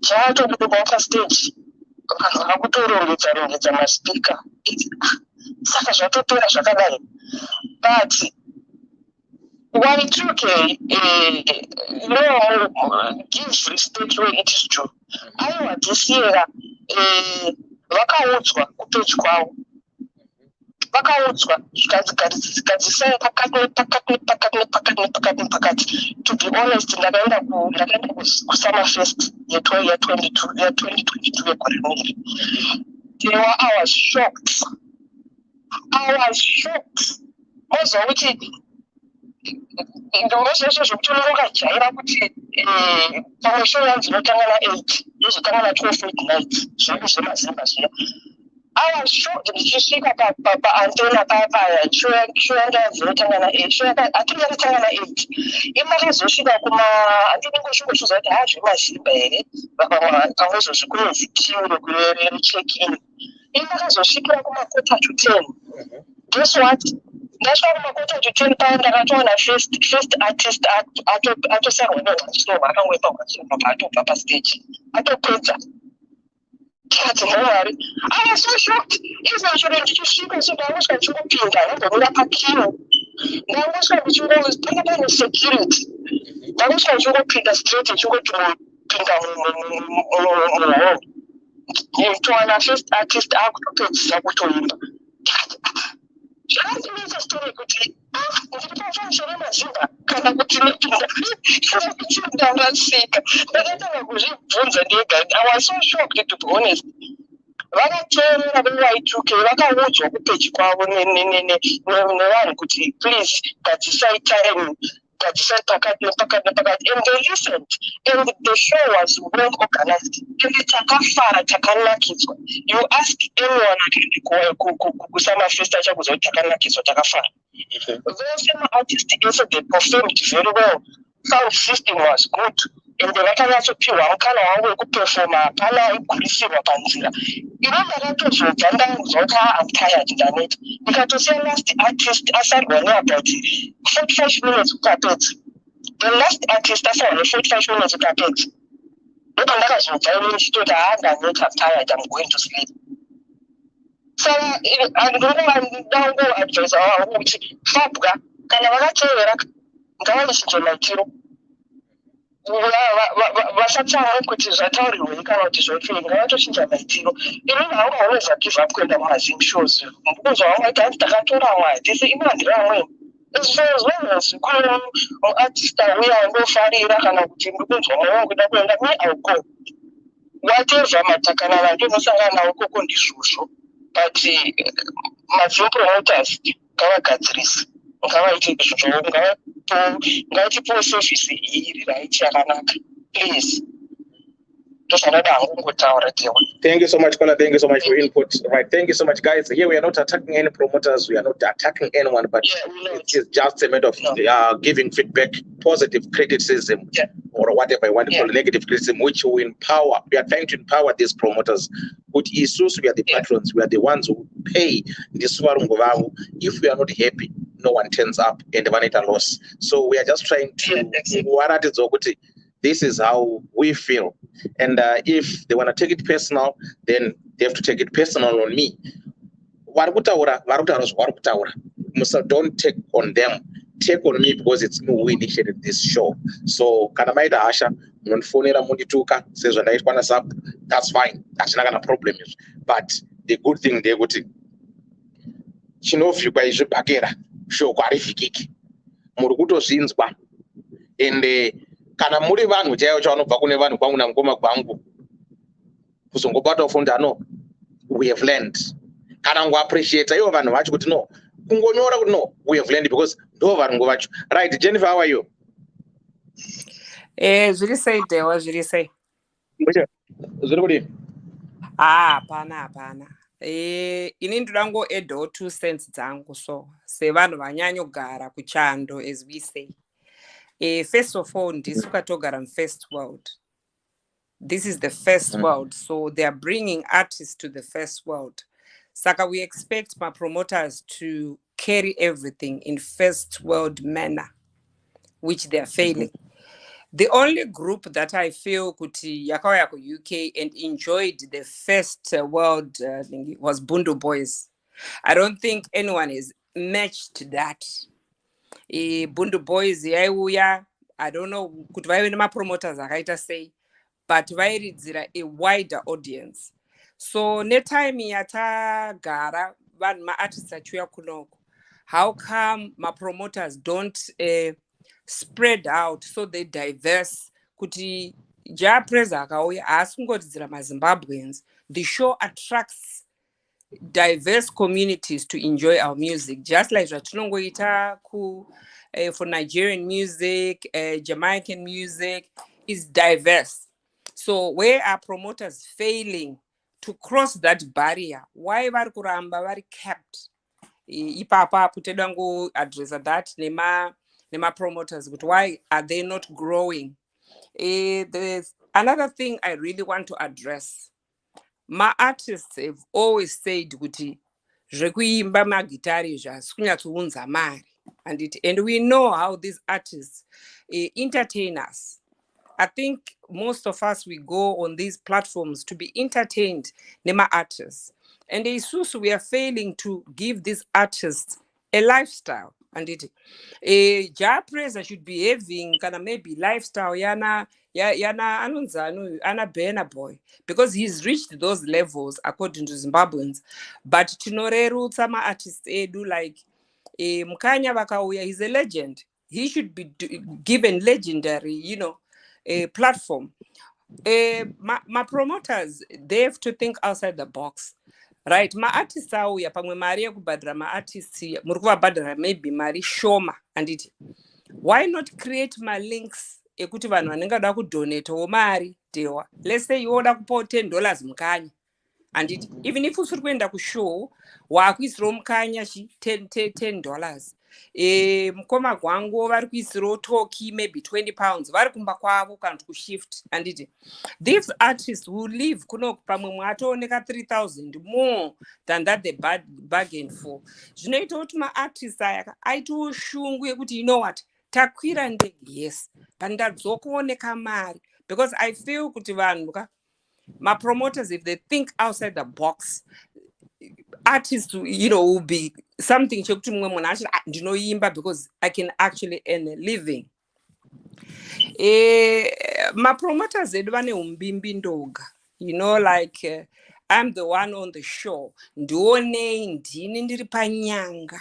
chatobuda pastage vanhu vakutorongedza maspika. Saka zvatopera zvakadai. But Y2K gives respect where it is due. Aiwa this year vakaudzwa kupage kwavo, vakaudzwa zvikadzisai pakati. To be honest, ndakaenda kusummer fest ye2022 yegore rineri. I was shocked. Mozwa kuti ndozveshe zvokuti unongojaira kuti pamwe show yangu inotanga na8 yozotanga na12 midnight zvangu zvemazimba zviya. I was shocked ndichisvika paantena paya show yanga yazotanga na8 show atinge yakatanga na8 imakazosvika handinongosvingosviza kuti zvemazimba here pamwezvozvi kunonzi queue rekucheck in. Imakazosvikira kumakota to 10. Guess what? Ndasvika kumakota to 10 paya ndakatoona first artist atosarwa nehwachiroma akangoepa hwachiroma paatobva pastage atopedza. Tikati mwari, I was so shocked. Izvozvo ndichisvika so ndangosvika ndichingopinda ndambomira paqueue, ndangosvika ndichingopinda pane security, ndangosvika ndichingopinda straight ndichingopinda muhall. Nditowana first artist akutopedzisa kutoimba. Zvakandiita story kuti ndiri pafunction yemazimba kana kuti ndopinda ndasvika. Ndakatanga kuzvibvunza ndega. I was so shocked to be honest. Vakateerera ve-Y2K vakaudzwa kupage kwavo nevanhu kuti please gadzisai time, gadzisai pakati. And they listened. And the show was well organized. And takafara takanakidzwa. You ask anyone kusama fest achakuudza kuti takanakidzwa takafara. Those artists also they performed very well. Sound system was good. And vakanyatsopiwa mukana wangu wekuperforma, hapana igurisirwa panzira. Ini ndakatozobva ndanzwa kuti I'm tired ndaneta. Ndikatosiya last artist asarwa neabout 45 minutes kuti apedza. The last artist asarwa 45 minutes kuti apedza. Ndopandakazobva ini ndichitoti ndaneta, I'm tired, I'm going to sleep. Saka ndinongoadvisa wangu kuti fabwa kana vakateerera ngavaishinje maitiro. Vasatsamwe kuti zvataurirwei kana kuti zvopfei ngavatochinja maitiro. Inini hangu hauneza give up kuenda kumazim shows. Mukuzva wangu aiti hanzi takatora mwadhisi imandira amweni. Zvozvonazvi kune muartist auya ndofarira kana kuti ndikunzwa mwoyo wangu kuda kuenda me I'll go. Whatever matakanana ndinosangana nawo koko ndizvozvo. But mazim promoters ngavagadzirisa. Ngavaite izvozvo ngatipoe service iri right yakanaka please. Thank you so much, Kola. Thank you so much for your input. Right. Thank you so much, guys. Here we are not attacking any promoters. We are not attacking anyone, but it's just a matter of giving feedback, positive criticism, or whatever you want to call it, negative criticism, which will empower. We are trying to empower these promoters. Which is we are the patrons. We are the ones who pay this. If we are not happy, no one turns up and they a loss. So we are just trying to this is how we feel. And if they want to take it personal, then they have to take it personal on me. Don't take on them. Take on me because it's me who initiated this show. So Kanamaida Asha, Munfonera Mundituka says when I want up, that's fine. That's not gonna problem. But the good thing they would Chinofyu by Bagera, show qualifikiki. Murukuto Zinzba. In the kana muri vanhu chaivo chavanobva kune vanhu kwangu namukoma kwangu kuzongobata kufunda no we have learned kana ngoappreciate ivo vanhu vacho kuti no kungonyora kuti no we have learned because ndo varungu vacho. Right, Jennifer, how are you? Zviri sei Dewa, zviri sei? Zviri kudini? Hapana. Ini ndoda ngoedhawo 2 cents dzangu so sevanhu vanyanyogara kuchando as we say. First of all, ndisu katogara first world. This is the first world, so they are bringing artists to the first world. Saka we expect my promoters to carry everything in first world manner, which they are failing. The only group that I feel kuti yakawaya ku UK and enjoyed the first world was Bundu Boys. I don't think anyone has matched that. Bundu Boys yaiuya, I don't know kuti vaive nemapromoters akaita sei, but vairidzira a wider audience. So netime yatagara vanhu maartists achiuya kunoko, how come my promoters don't spread out so they diverse? Kuti Japreza akauya haasi kungotidzira maZimbabweans. The show attracts diverse communities to enjoy our music, just like zvatinongoita for Nigerian music, Jamaican music is diverse. So where are promoters failing to cross that barrier? Why vari kuramba vari kept? Ipapa puteda ngo address that nema promoters, but why are they not growing? There's another thing I really want to address. My artists have always said kuti zvekuimba magitari zvasikunyatsounza mari, and we know how these artists entertain us. I think most of us, we go on these platforms to be entertained, nema artists, and we are failing to give these artists a lifestyle. And Japreza should be having kind of maybe lifestyle yana anunzanu ana Burna Boy, because he's reached those levels according to Zimbabweans. But tinorerutsa ma artists edu like Mukanya Vakauya, he's a legend. He should be given legendary, a platform. My promoters, they have to think outside the box. Right, ma artists auya pamwe mari yekubhadhara ma artists muri kuvabhadhara maybe mari shoma, anditi why not create ma links ekuti vanhu vanenge vada kudonatawo mari Dewa. Let's say yoda kupa $10 mukanya, anditi even if usiri kuenda kushow wakuisirawo mukanya $10. Mukoma gwangu vari kuisirawo toki maybe £20 vari kumba kwavo kana kushift, anditi these artists who live kunoku pamwe mwatooneka 3,000 more than that they bargained for. Zvinoita kuti maartists aya aitiwo shungu yekuti you know what, takwira ndege yes but ndadzokuoneka mari, because I feel kuti vanhu my promoters, if they think outside the box, artists will be something chekuti mumwe munhu achiti ndinoimba because I can actually earn a living. My promoters edu vane umbimbi ndoga, like I'm the one on the show, ndionei ndini ndiri panyanga.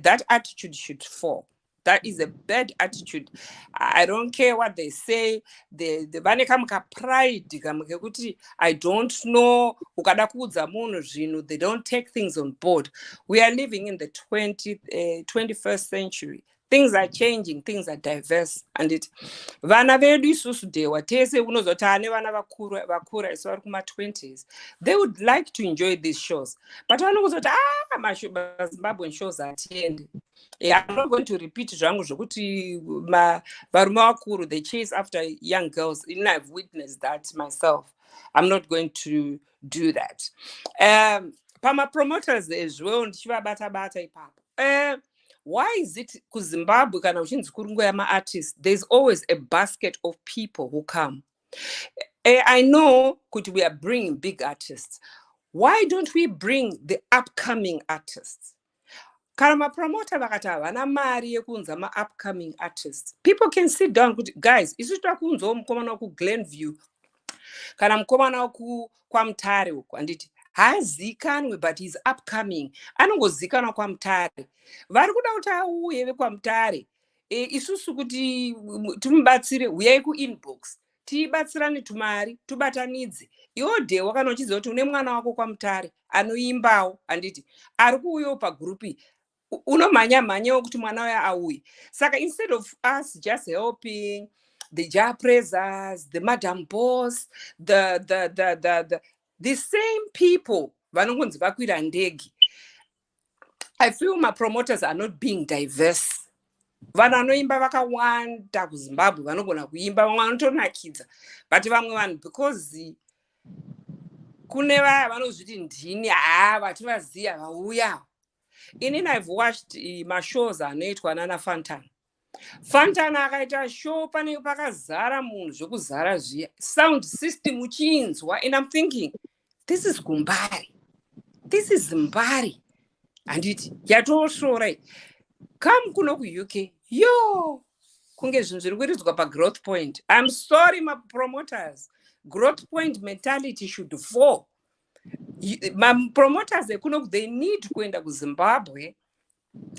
That attitude should fall. That is a bad attitude. I don't care what they say. Vane kamuka pride kekuti I don't know ukada kuudza munhu zvinhu, they don't take things on board. We are living in the 21st century. Things are changing, things are diverse, and it vana vedu isusu dewa tese unozoti ane vana vakura isu vari kuma-20s, they would like to enjoy these shows, but vanongozoti maZimbabwean shows atiendi. I'm not going to repeat zvangu zvokuti varume vakuru, they chase after young girls. I've witnessed that myself. I'm not going to do that. Pama promoters as well, ndichivabata-bata ipapo. Why is it kuZimbabwe kana uchinzi kurungu yama-artists, there's always a basket of people who come? I know could we are bringing big artists. Why don't we bring the upcoming artists? Kana mapromota vakati havana mari yekunza ma-upcoming artists, people can sit down kuti guys, isu takunzawo mukomana kuGlenview kana mukomana kwaMutare uku, handiti haazikanwe but he's upcoming, anongozikanwa kwaMutare. Vari kuda kuti auye vekwaMutare, isusu kuti timubatsire, uyai kuinbox tibatsirane tumari tubatanidze. Iwo dewa kana uchiziva kuti une mwana wako kwaMutare anoimbawo, handiti ari kuuyawo pagrupi unomhanya-mhanyawo kuti mwana uya auye. Saka instead of us just helping the Japresas, the Madam Boss, the same people vanongonzi vakwira ndege, I feel my promoters are not being diverse. Vanhu vanoimba vakawanda kuZimbabwe vanogona kuimba, vamwe vanotonakidza, but vamwe vanhu because kune vaya vanozviti ndini vativaziya vauya. Inini I've watched mashows anoitwa nana Fantana. Fantana akaita show pane pakazara munhu zvekuzara zviya, sound system uchinzwa, and I'm thinking this is Gumbari, this is Zimbari, handiti yatoshora. Come kuno ku-UK, yo kunge zvinhu zviri kuiridzwa paGrowth Point. I'm sorry my promoters, Growth Point mentality should fall. My promoters they need kuenda kuZimbabwe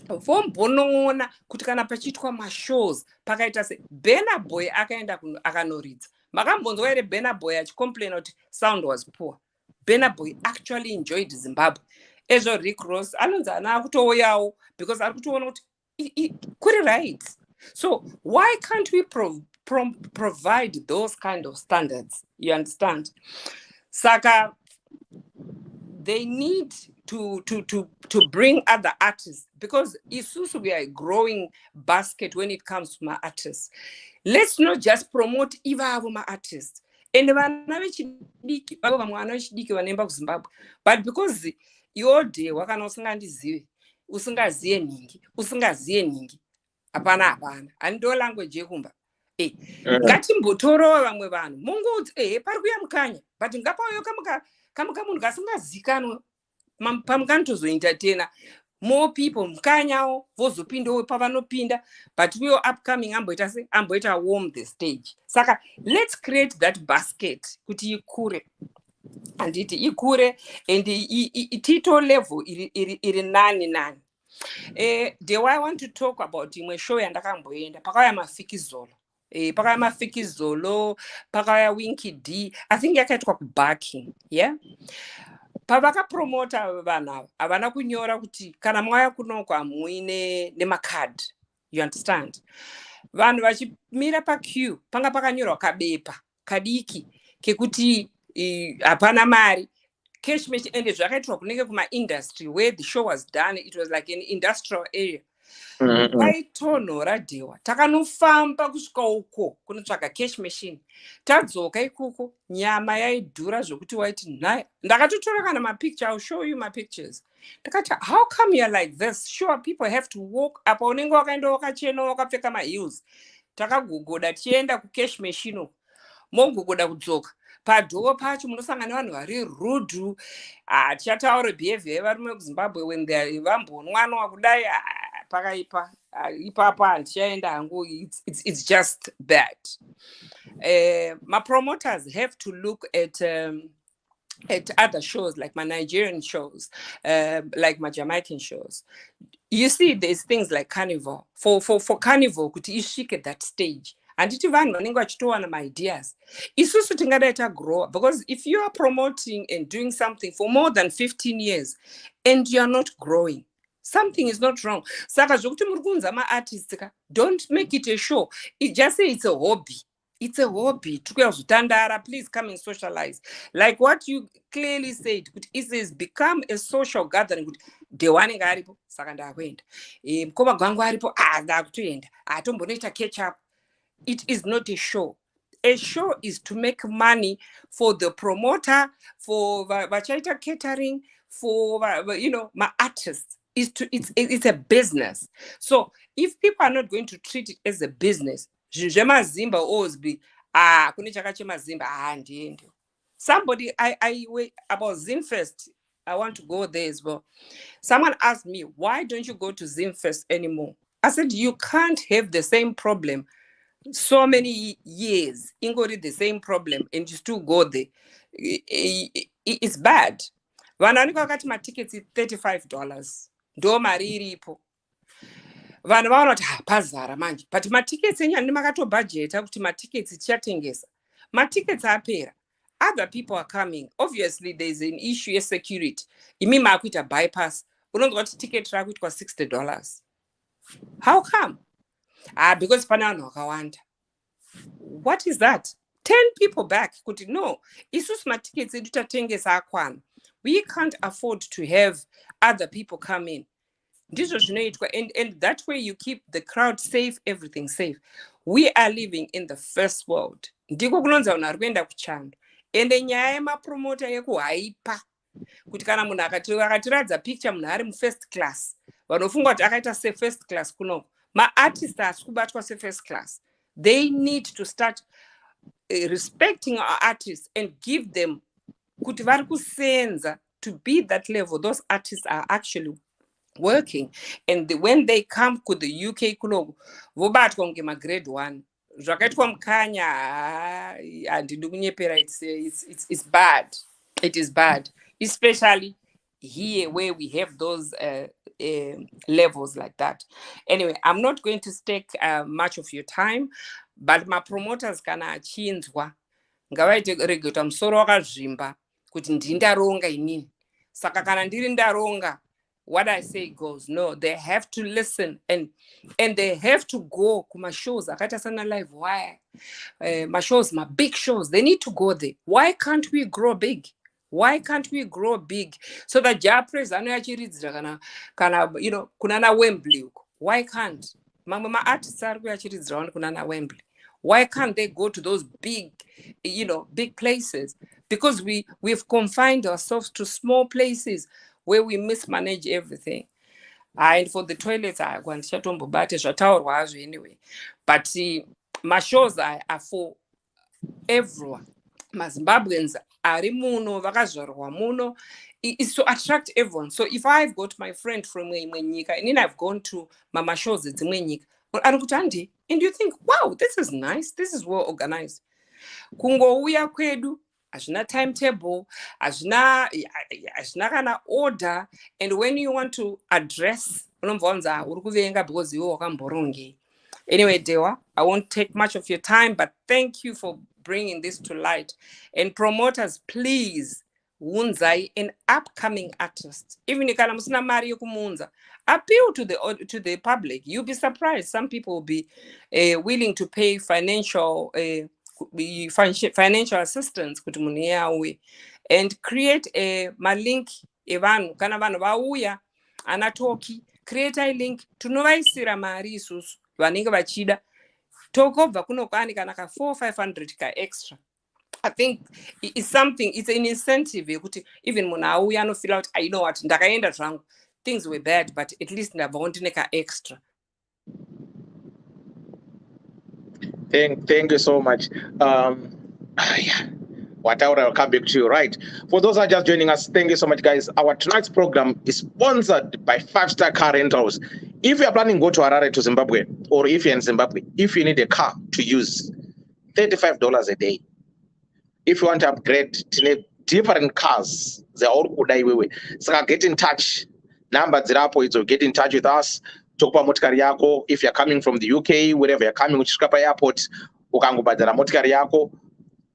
vombonoona kuti kana pachiitwa mashows pakaita seBurna Boy akaenda akanoridza. Makambonzwa here Burna Boy achicomplain kuti sound was poor? Burna Boy actually enjoyed Zimbabwe. Ezvo Rick Ross anonzi ana akutouyawo because ari kutoona kuti kuri right. So why can't we provide those kind of standards? You understand? Saka they need to bring other artists, because isusu we are a growing basket when it comes to my artists. Let's not just promote ivavo my artists. And vana vechidiki vamwe vana vechidiki vanoimba kuZimbabwe, but because your day wakana usingazive ningi hapana ando language yekumba ngatimbotorowo vamwe vanhu mungoti pari kuya mukanya, but ngapauyo kamunhu kasingazikanwa pamukanotozoentertaina more people mukanyawo vozopindawo pavanopinda, but we are upcoming amboita warm the stage. Saka let's create that basket kuti ikure, handiti ikure and tito level iri nani. Do I want to talk about imwe show yandakamboenda pakauya mafikizolo. Pakauya mafikizolo, pakauya Winky D, I think yakaitwa kuBarking, yeah? Pavakapromota vanhu havana kunyora kuti kana mwaya kunoko hamuine nemakadhi, you understand? Vanhu vachimira paqueue panga pakanyorwa kabepa kadiki kekuti hapana mari, cash machine, ende zvakaitwa kunenge kuma-industry where the show was done. It was like an industrial area. Vaitonhora dewa, takanofamba kusvika uko kunotsvaga cash machine. Tadzoka ikoko nyama yaidhura zvokuti waiti nhaya. Ndakatotora kana mapicture, I'll show you my pictures. Ndakati how come you're like this? Sure, people have to walk up. Unenge wakaenda wakachena wakapfeka maheels. Takagogoda tienda kucash machine uko. Mogogoda kudzoka. Padhoo pacho munosangana vanhu vari rude. Tichataura behavior yevarume kuZimbabwe when they vambonwanwa kudai pakaipa. Ipapa handichaenda hangu, it's just bad. My promoters have to look at other shows like my Nigerian shows, like my Jamaican shows. You see, there's things like Carnival. For Carnival, kuti ishike at that stage. And it even vanenge vachitowana my ideas. Isusu tingadaita grow, because if you are promoting and doing something for more than 15 years and you are not growing, something is not wrong. Saka zvokuti muri kunza ma-artists ka, don't make it a show. Just say it's a hobby. It's a hobby. Please come and socialize. Like what you clearly said, it has become a social gathering. Dewani ngaripo, sakanda kwenda. Mkoma gwangu aripo, ndakutoenda. Tomboneta catch up. It is not a show. A show is to make money for the promoter, for vachaita catering, for my artists. It's a business. So if people are not going to treat it as a business, Zimba always be somebody I wait about Zimfest. I want to go there as well. Someone asked me, why don't you go to Zimfest anymore? I said, you can't have the same problem so many years, the same problem, and you still go there. It's bad. Vananika wakati my tickets is $35. Do mariripo. Vanhu vaona pazara manje, but my tickets enyani makato budget kuti my tickets chatengesa. My tickets apera. Other people are coming. Obviously there's an issue of security. Imi makuita bypass. Unongo kuti ticket rako kwa $60. How come? Because panano wakawanda. What is that? 10 people back could know. Isus my tickets edutatengesa akwana. We can't afford to have other people come in. And that way you keep the crowd safe, everything safe. We are living in the first world. Ndiko kunonza unarwenda kuchando. Ende nyaya mapromoter yekuhaipa. Kuti kana munhu akatiradza picture munhu ari first class. Vanofunga kuti akaita se first class kunoko. Ma-artists are kubatwa se first class. They need to start respecting our artists and give them kuti vari kusenza to be that level. Those artists are actually working, and when they come to the UK kunoku vobatwa kunge ma grade 1 zvakaitwa mukanya handidi kunyepera. It's bad. It is bad, especially here where we have those levels like that. Anyway, I'm not going to take much of your time, but my promoters kana achinzwa ngavaite regeta musoro wakazvimba kuti ndindaronga inini. Saka kana ndiri ndaronga, what I say goes. No, they have to listen and they have to go kuma shows. Akata sana live wire, my shows, my big shows. They need to go there. Why can't we grow big? Why can't we grow big so that Japanese kana kunana Wembley? Why can't mama artists are kunana Wembley? Why can't they go to those big, big places? Because we've confined ourselves to small places where we mismanage everything. And for the toilets, I want to anyway. But my shows are for everyone. Zimbabweans are muno, vakazvarwa muno. It's to attract everyone. So if I've got my friend from Mwenyika and then I've gone to mama shows at Mwenyika, and you think, wow, this is nice. This is well organized. Kungouya kwedu, hazvina timetable, hazvina kana order, and when you want to address, unomvonza uri kuvenga because iwe wakamboronge. Anyway, Dewa, I won't take much of your time, but thank you for bringing this to light. And promoters, please, unzai an upcoming artist. Even if kana musina mari yokumunza, appeal to the public. You'll be surprised. Some people will be willing to pay financial assistance kuti munhu yawe, and create a link evanhu kana vanhu vauya anatoki, create a link tunovaisira mari isusu vanenge vachida tokobva kunokani kana ka 400-500 ka extra. I think it's something, it's an incentive yekuti even munhu auya anofeel out, I know what, ndakaenda zvangu, things were bad, but at least ndabva ndineka extra. Thank you so much. Whatever, I'll come back to you. Right. For those who are just joining us, thank you so much, guys. Our tonight's program is sponsored by 5-Star Car Rentals. If you are planning to go to Harare to Zimbabwe, or if you're in Zimbabwe, if you need a car to use, $35 a day. If you want to upgrade to different cars, they're all good. So get in touch. Number zirapo is to get in touch with us. Tokupa motikari yako. If you're coming from the UK, wherever you're coming, uchishuka pa airport, ukangobhadhara motikari yako,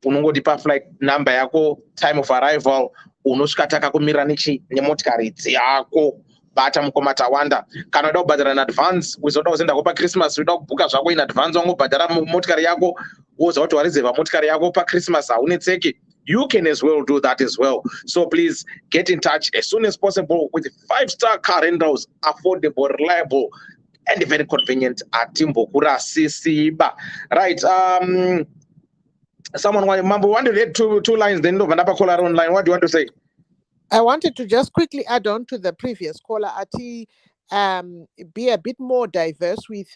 unongodipa flight number yako, time of arrival, unosvika takakumira nemotikari dzako, bata mukoma tawanda kana uda kubhadhara in advance uzoda kuzoenda paChristmas uda kubhuka zvako in advance wangobhadhara motikari yako woza kuti warizeva motikari yako paChristmas haunetseki. You can as well do that as well. So please get in touch as soon as possible with 5-star car rentals, affordable, reliable, and very convenient at Timbukura Sisiba. Right. Someone wanted to read two lines, then Vanapa caller online. What do you want to say? I wanted to just quickly add on to the previous caller, Ati, be a bit more diverse with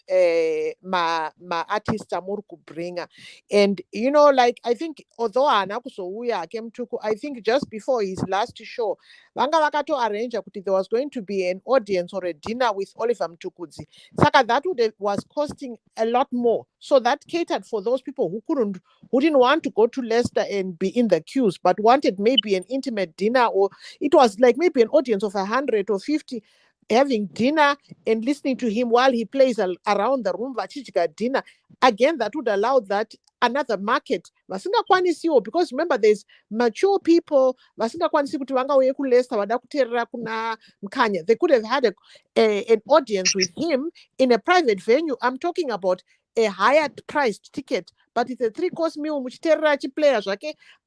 my artist Amurku bringer. And you know, like I think although Anakuso came to, I think just before his last show, Vanga Vakato arranged there was going to be an audience or a dinner with Oliver Mtukudzi. Saka that was costing a lot more. So that catered for those people who didn't want to go to Leicester and be in the queues, but wanted maybe an intimate dinner, or it was like maybe an audience of 100 or 50 having dinner and listening to him while he plays around the room, vachichika dinner. Again, that would allow that another market. Because remember, there's mature people. They could have had an audience with him in a private venue. I'm talking about a higher priced ticket, but it's a 3-course meal players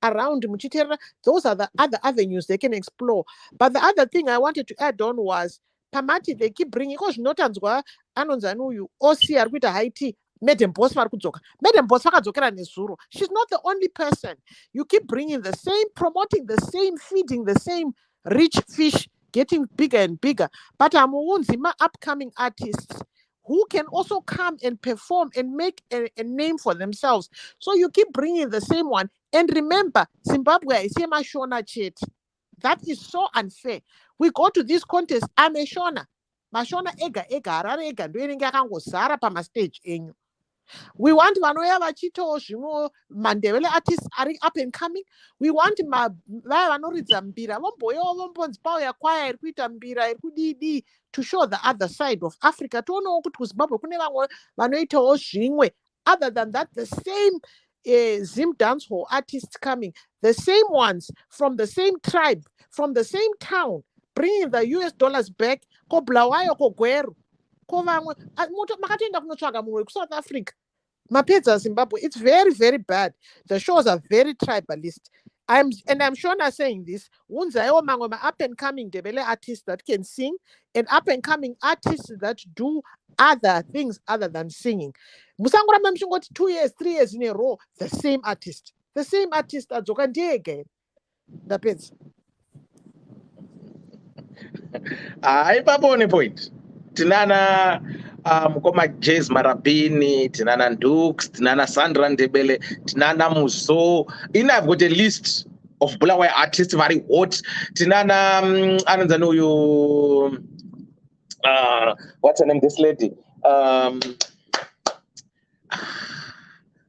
around muchiterra. Those are the other avenues they can explore. But the other thing I wanted to add on was Pamati, they keep bringing, because notanzwa anonzanuyu osi arkuita Haiti. Madam Boss Madam Boss Nezuru. She's not the only person. You keep bringing the same, promoting the same, feeding the same rich fish, getting bigger and bigger. But I'm my upcoming artists who can also come and perform and make a name for themselves. So you keep bringing the same one. And remember, Zimbabwe is a Shona cheat. That is so unfair. We go to this contest, I'm a Shona. Mashona ega harare ega ndoenenge akangozara pamastage enyu. We want vanoya vachito zvimwe mandevele artists are up and coming. We want vaya vanoridza mbira vomboyawo vombonzi pauya kwaya iri kuita mbira iri kudii to show the other side of Africa. Toonawo kuti kuZimbabwe kune vamwe vanoitawo zvimwe. Other than that, the same Zim dance hall artists coming, the same ones from the same tribe, from the same town, bringing the US dollars back. Ko Blawayo, ko Gweru, ko vamwe makatoenda kunotsvaga mumwe kuSouth Africa. Mapedza Zimbabwe, it's very, very bad. The shows are very tribalist. I'm sure not saying this. Unzaiwo mangwe ma up and coming Ndebele artists that can sing, and up and coming artists that do other things other than singing. Musangura mamshingoti 2 years, 3 years in a row, the same artist adzoka ndiye again. Ndapedza. Ipapone point. Tinana mukoma Jazz Marabini, tinana Ndux, tinana Sandra Ndebele, tinana Muzo. I've got a list of Bulawayo artists very hot. Tinana Ananzanuyu, what's her name, this lady?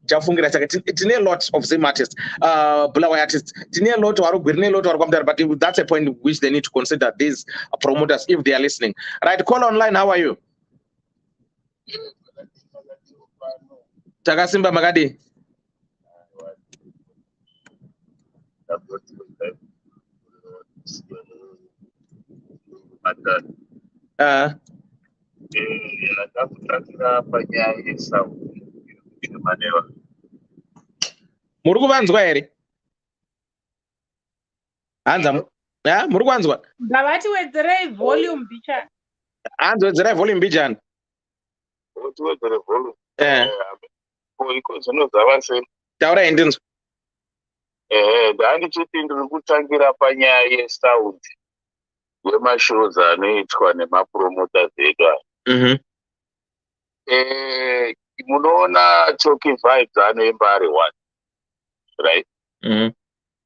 It's a lot of same artists, Bulawayo artists. It's a lot of, but that's a point which they need to consider these promoters if they are listening. Right, call online. How are you? Takasimba Magadi. Muri kuvanzwa here? Hanza, muri kuvanzwa? Ngavati wedzerei volume bicha. Hanza wedzerei volume bijani? Wedzere volume. Taura ndinzwa. Ndandichiti ndiri kutangira panyaya yesound yemashows anoitwa nemapromoters edu. Munoona Choki Vibes anoimba ari one, right?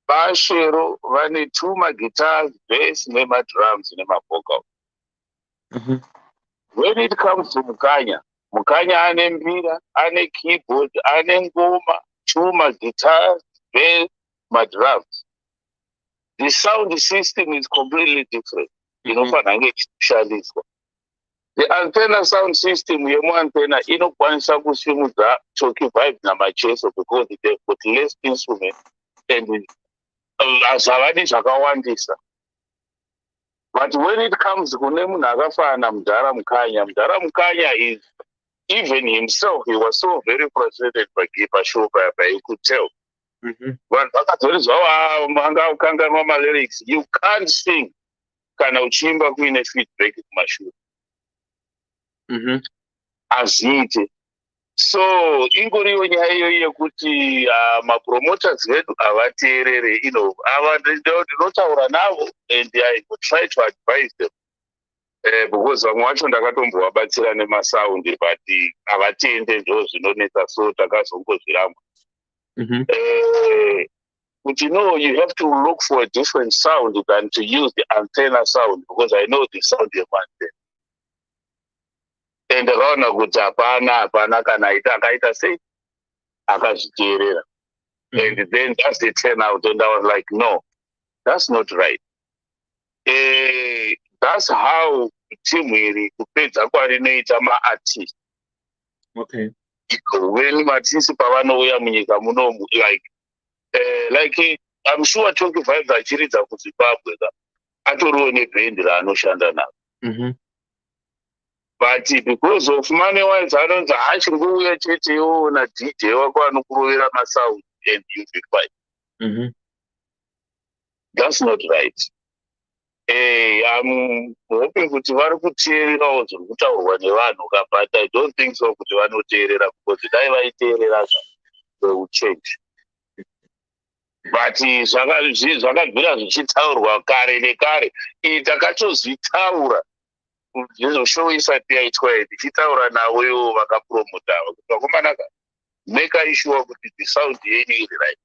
Bashero vane 2 guitars, bass, drums, vocal. When it comes to Mukanya ane mbira, ane keyboard, ane ngoma, 2 guitars, bass, drums. The sound system is completely different. The antenna sound system antenna inokwanisa kusimudza Choki Vibes namacheso because they've got less instrument and havani zvakawandisa. But when it comes to Kunemu Nagafana Mdara Mkanya is even himself, he was so very frustrated by Gipa Shoka, you could tell. But lyrics, you can't sing. Kana uchimba kuine feedback kumashure. Azite. So ingoriwo nyaya iyoyi yekuti mapromoters vedu avateerere, ndinotaura navo and I would try to advise them. Because vamwe vacho ndakatombovabatsira nemasaundi but havatende ndo zvinonetsa, so takazongozviramba. But you have to look for a different sound than to use the antenna sound, because I know the sound of antenna. And akaona kuti hapana kana akaita sei akazviteerera. And then that's the turnout, and I was like, no, that's not right. That's how team iri kupedza kwarinoita ma-artist. Okay. When matisi pavanouya munyika munomu, like I'm sure 25 achiridza kuZimbabwe atoriwo nebhendi raanoshanda navo. But because of money wise, anonzi achiri kuuya chetewo na DJ wako anokurovera masound and you be fine. That's not right. I'm hoping kuti vari kuteererawo zviri kutaurwa nevanhu, but I don't think so kuti vanoteerera, because dai vaiteerera they will change. But zvakabvira zvichitaurwa kare nekare, takatozvitaura show isati yaitwa tichitaura navo ivo vakapromotava kuti vakomanaka, make sure kuti the sound yenyu iri right.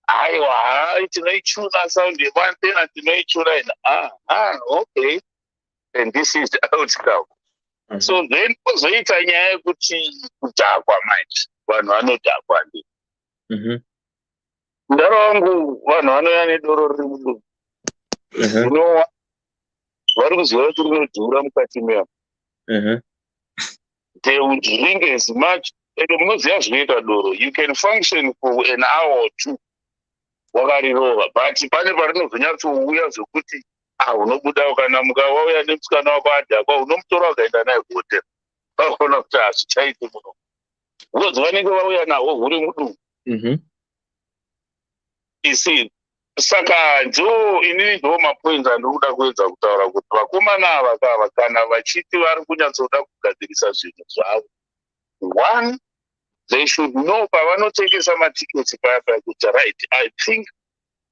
Aiwa, hai tinoichuna sound yemantena, tinoichuna okay, and this is the outcome. So then kuzoita nyaya yekuti kudhakwa manje, vanhu vanodhakwa ndi. Mudaro wangu vanhu vanouya nedoro riri mudumbu. Vari kuziva kuti rinodhura mukati memo. They would drink as much. Munoziva zvinoita doro, you can function for an hour or two wakarirova, but pane parinozonyatsouya zvokuti unobuda ukanamuka wauya nemusikana wako adhakwa, unomutora ukaenda naye kuhotera. Vaona kuti hazvichaiti muno. Because vanenge vauya nahwo huri mudumbu. You see, saka inini ndo mapoints andinoda kuedza kutaura kuti vakomana ava kana vachiti vari kunyatsoda kugadzirisa zvinhu zvavo, one, they should know pavanotengesa matiketi paya kuti right, I think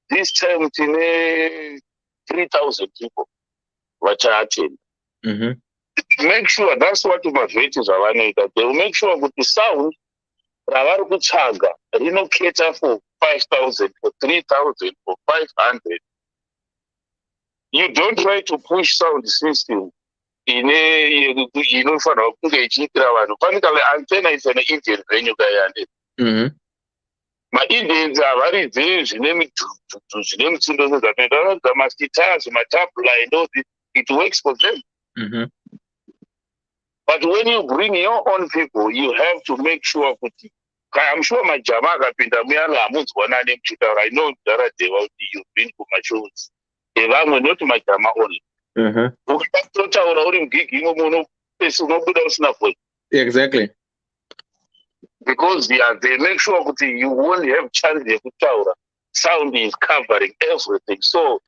this time tine 3,000 people vachaattend. Make sure that's what mavheti zvavanoita. They will make sure kuti sound ravari kutsvaga rinoketa for 5,000, for 3,000, for 500. You don't try to push sound system inofanira kunge ichiitira vanhu. Panikale antenna is an Indian venue kayande. Ma-Indians havaridzi zvine midhudhu, zvine mitsindo dzakanoita masitars, matabla and all this. It works for them. But when you bring your own people, you have to make sure kuti, I'm sure majama akapinda muyana hamunzwana nemuchitaura. I know Dharadeva kuti you've been to my shows. Evamwe not majama only. Ukatotaura uri mugigi imomo unobuda usina voice. Exactly. Because they make sure kuti you won't have chance yekutaura. Sound is covering everything. So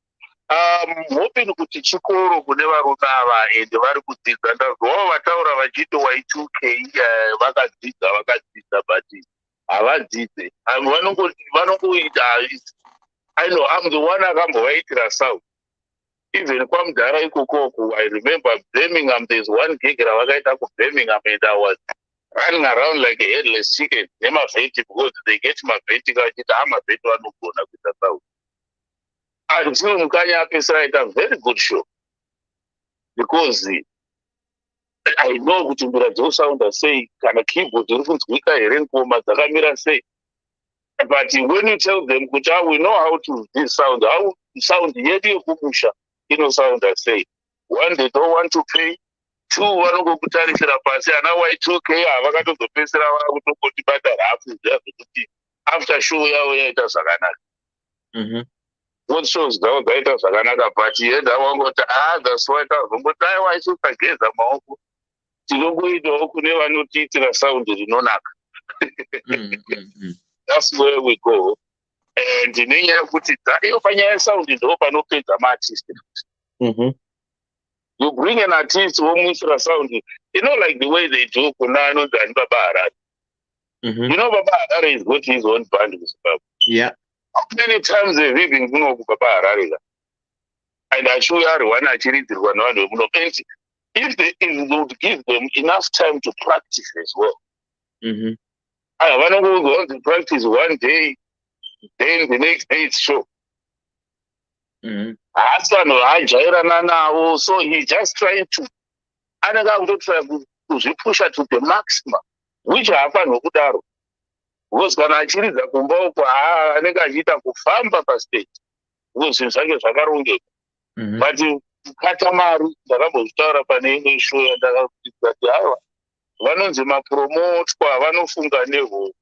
hoping kuti chikoro kune varume ava and vari kudzidza, ndazvawo vataura vachiti Y2K vakadzidza but havadzidze. Vanongoita, I know I'm the one akambovaitira sound. Even kwamudhara ikoko, I remember Birmingham, there's one gig ravakaita kuBirmingham and I was running around like a headless chicken. Nemavheti, because they get mavheti kachita amavheti vanogona kuita sound. Until Mukanya apesera a very good show. Because I know kuti mbira sound say kana keyboard iri kunzwika here ngoma dzakamira sei. But when you tell them kuti we know how to this sound, how sound yedu yekumusha sound say. One, they don't want to pay. Two, vanongokutarisira pasi ana Y2K havakatozopesera vakutongotibhadhara hafu kuti after show yavo yaita zvakanaka. what shows dzavo dzaita zvakanaka but yenda wangoti that's why tazongoti aiwa isu tageza maoko tinongoitawo kune vanotiitira saundi rinonaka. That's where we go. And nenyaya yekuti iyo panyaya yesaundi ndo panopedza maartist. You bring an artist womuisira saundi, like the way they do kuna anonzi ani Baba Harare. Baba Harare is got his own band in Zimbabwe. Yeah. How many times have we been kuno Baba Harare? And I show you one achiridzirwa navanhu vemuno. If they would give them enough time to practice as well. Vanongozi to practice one day, then the next day it's show. So he's just trying to push her to the maximum, which happened kudaro. Because kana achiridza kumba uko anenge achiita kufamba pastage. Because zvinhu zvake zvakarongeka. But kukata mari ndakambozvitaura pane imwe show yandakati aiwa vanonzi mapromotwa vanofunga neho.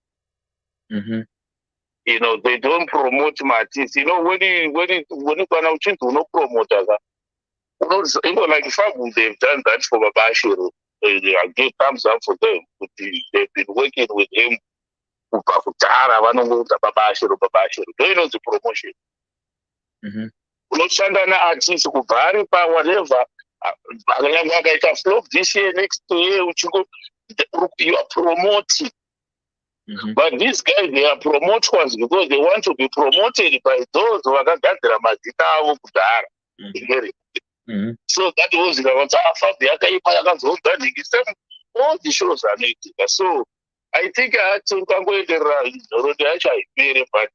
They don't promote artists. When you kana uchinzi unopromota ka, like Fabu, they've done that for Baba Ashiro. I give thumbs up for them. They've been working with him. Kutara vanongoti Baba Ashiro. Do you know the promotion? Unoshanda na artists kubva ari pa whatever. Akaita flop this year, next year, you are promoting. But these guys, they are promoters because they want to be promoted by those who are vakagadzira mazita avo kudhara. So that was all the shows are negative. So I think I had to go in the road, but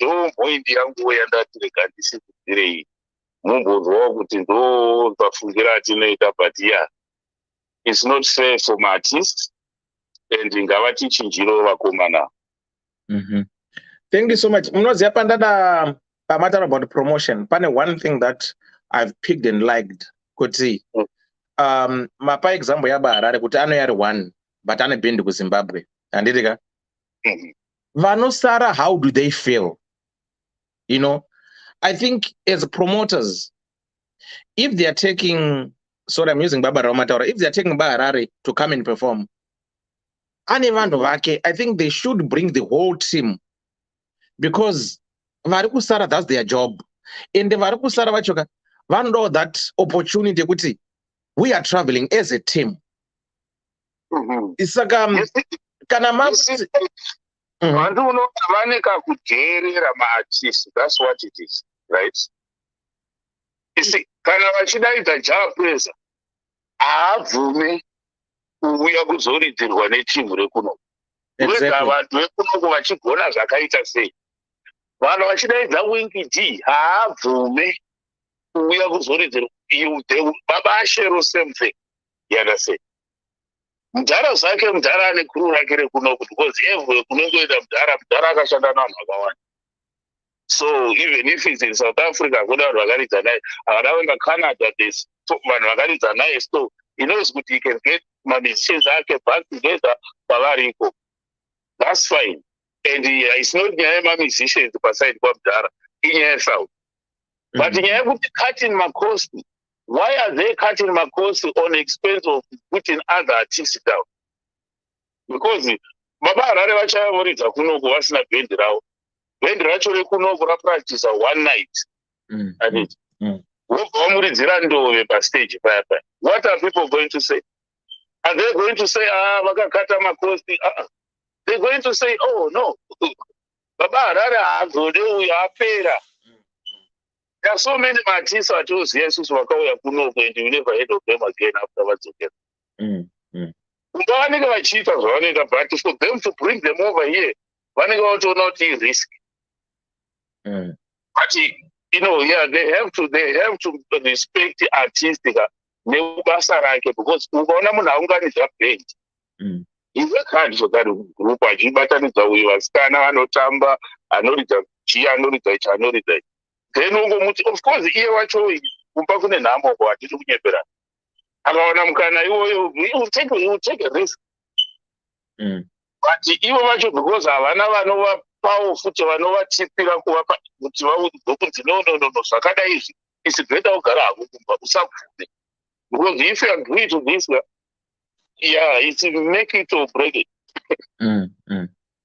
don't point the angle and that the condition. But yeah, it's not fair for my artists. And ngavati chinjiro vakomana. Thank you so much. Munoziva pandada pamatter about promotion. Pane one thing that I've picked and liked. Kuti mapa example ya Harare kuti anoyari one but ane bend ku Zimbabwe. Andidika. Vanosara, how do they feel? I think as promoters, if they are taking, sorry, I'm using Baba Ramataura, if they are taking Harare to come and perform, I think they should bring the whole team because Varikusara, that's their job. In the Varikusara Vachoka, one know that opportunity kuti we are traveling as a team. It's like that's what it is, right? You see, kana vachidaidza japresa haabvume kuuya kuzoridzirwa netimu rekuno. Wega vanhu vekuno vachigona zvakaita sei. Vanhu vachidaidza Winky D haabvume kuuya kuzoridzirwa. Baba Ashero same thing. You understand? Mudhara zvake mudhara ane kuru rake rekuno because everywhere kunongoenda mudhara akashanda navanhu vakawanda. So even if it's in South Africa, kune vanhu vakaridza naye, akadaenda Canada, there's vanhu vakaridza naye, so he knows that he can get musicians back together pavariko. That's fine. And it's not nyaya musicians paside kwamudhara, inyaya South. But nyaya kuti cutting my cost, why are they cutting my cost on the expense of putting other artists down? Because Baba Harare vachavoridza kunoko vasina band ravo. Band racho rekunoko rapractice one night. Vamuridzira ndove pastage paya. What are people going to say? Are they going to say, vakakata makosti? They're going to say, oh no, Baba Harare agode uya apera. There are so many artists who chose Jesus wakauya kunoko and you never heard of them again afterwards again. Vanenge vachiita zvavanoita, but for them to bring them over here, vanenge vatoona kuti risk. But they have to respect the artistic nebasa rake because ukaona munhu aunganidza band. He work hard for that group achibatanidza uyu vasikana vanotamba anoridza chi anoridza ichi anoridza ichi. Then ungomuti of course iye wacho kumba kune nhamo ko hatiti kunyeperana. Akaona mukana iwoyo he will take a risk. But ivo vacho because havana pawo futi vanovatipira kuvapa kuti vaudzwe kunzi no zvakadai izvi is better kugara hako kumba usabvume, because if you agree to this, yeah, it's make it or break it.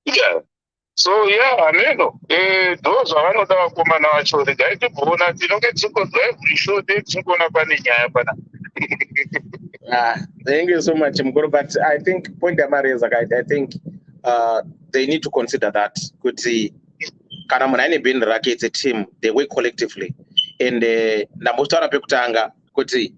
Yeah. So yeah, ameno those vanoda vakomana vacho regai tigoona tinonge tikozwa every show tichingona pane nyaya pana. Thank you so much, Mgoro. But I think point is I think they need to consider that kuti kana munhu ane band rake, it's a team, they work collectively. And ndamotaura pekutanga kuti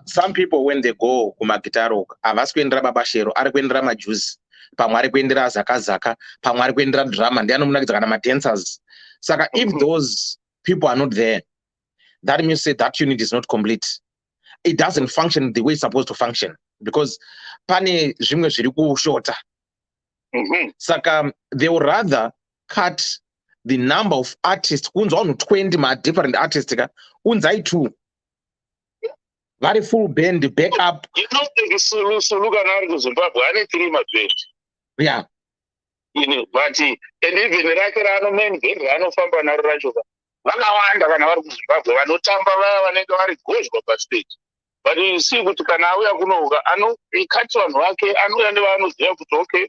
some people when they go kumagitaro havasi kuendera babashero, ari kuendera majuzi, pamwe ari kuendera zakazaka, pamwe ari kuendera drama, ndi anomunakidza kana madancers. Saka if those people are not there, that means that unit is not complete. It doesn't function the way it's supposed to function, because pane zvimwe zviri kushota. Saka they would rather cut the number of artists, kunzwa vanhu 20 different artists, unzai 2 very full band backup. You don't think Sulu kana ari kuZimbabwe ane 3 maband. Yeah. But and even rake rano main band ranofamba naro racho vakawanda kana vari kuZimbabwe vanotamba vaya vanenge vari gozhwa pastage. But you see kuti kana auya kunoga ikati vanhu vake anouya nevanoziva kuti okay,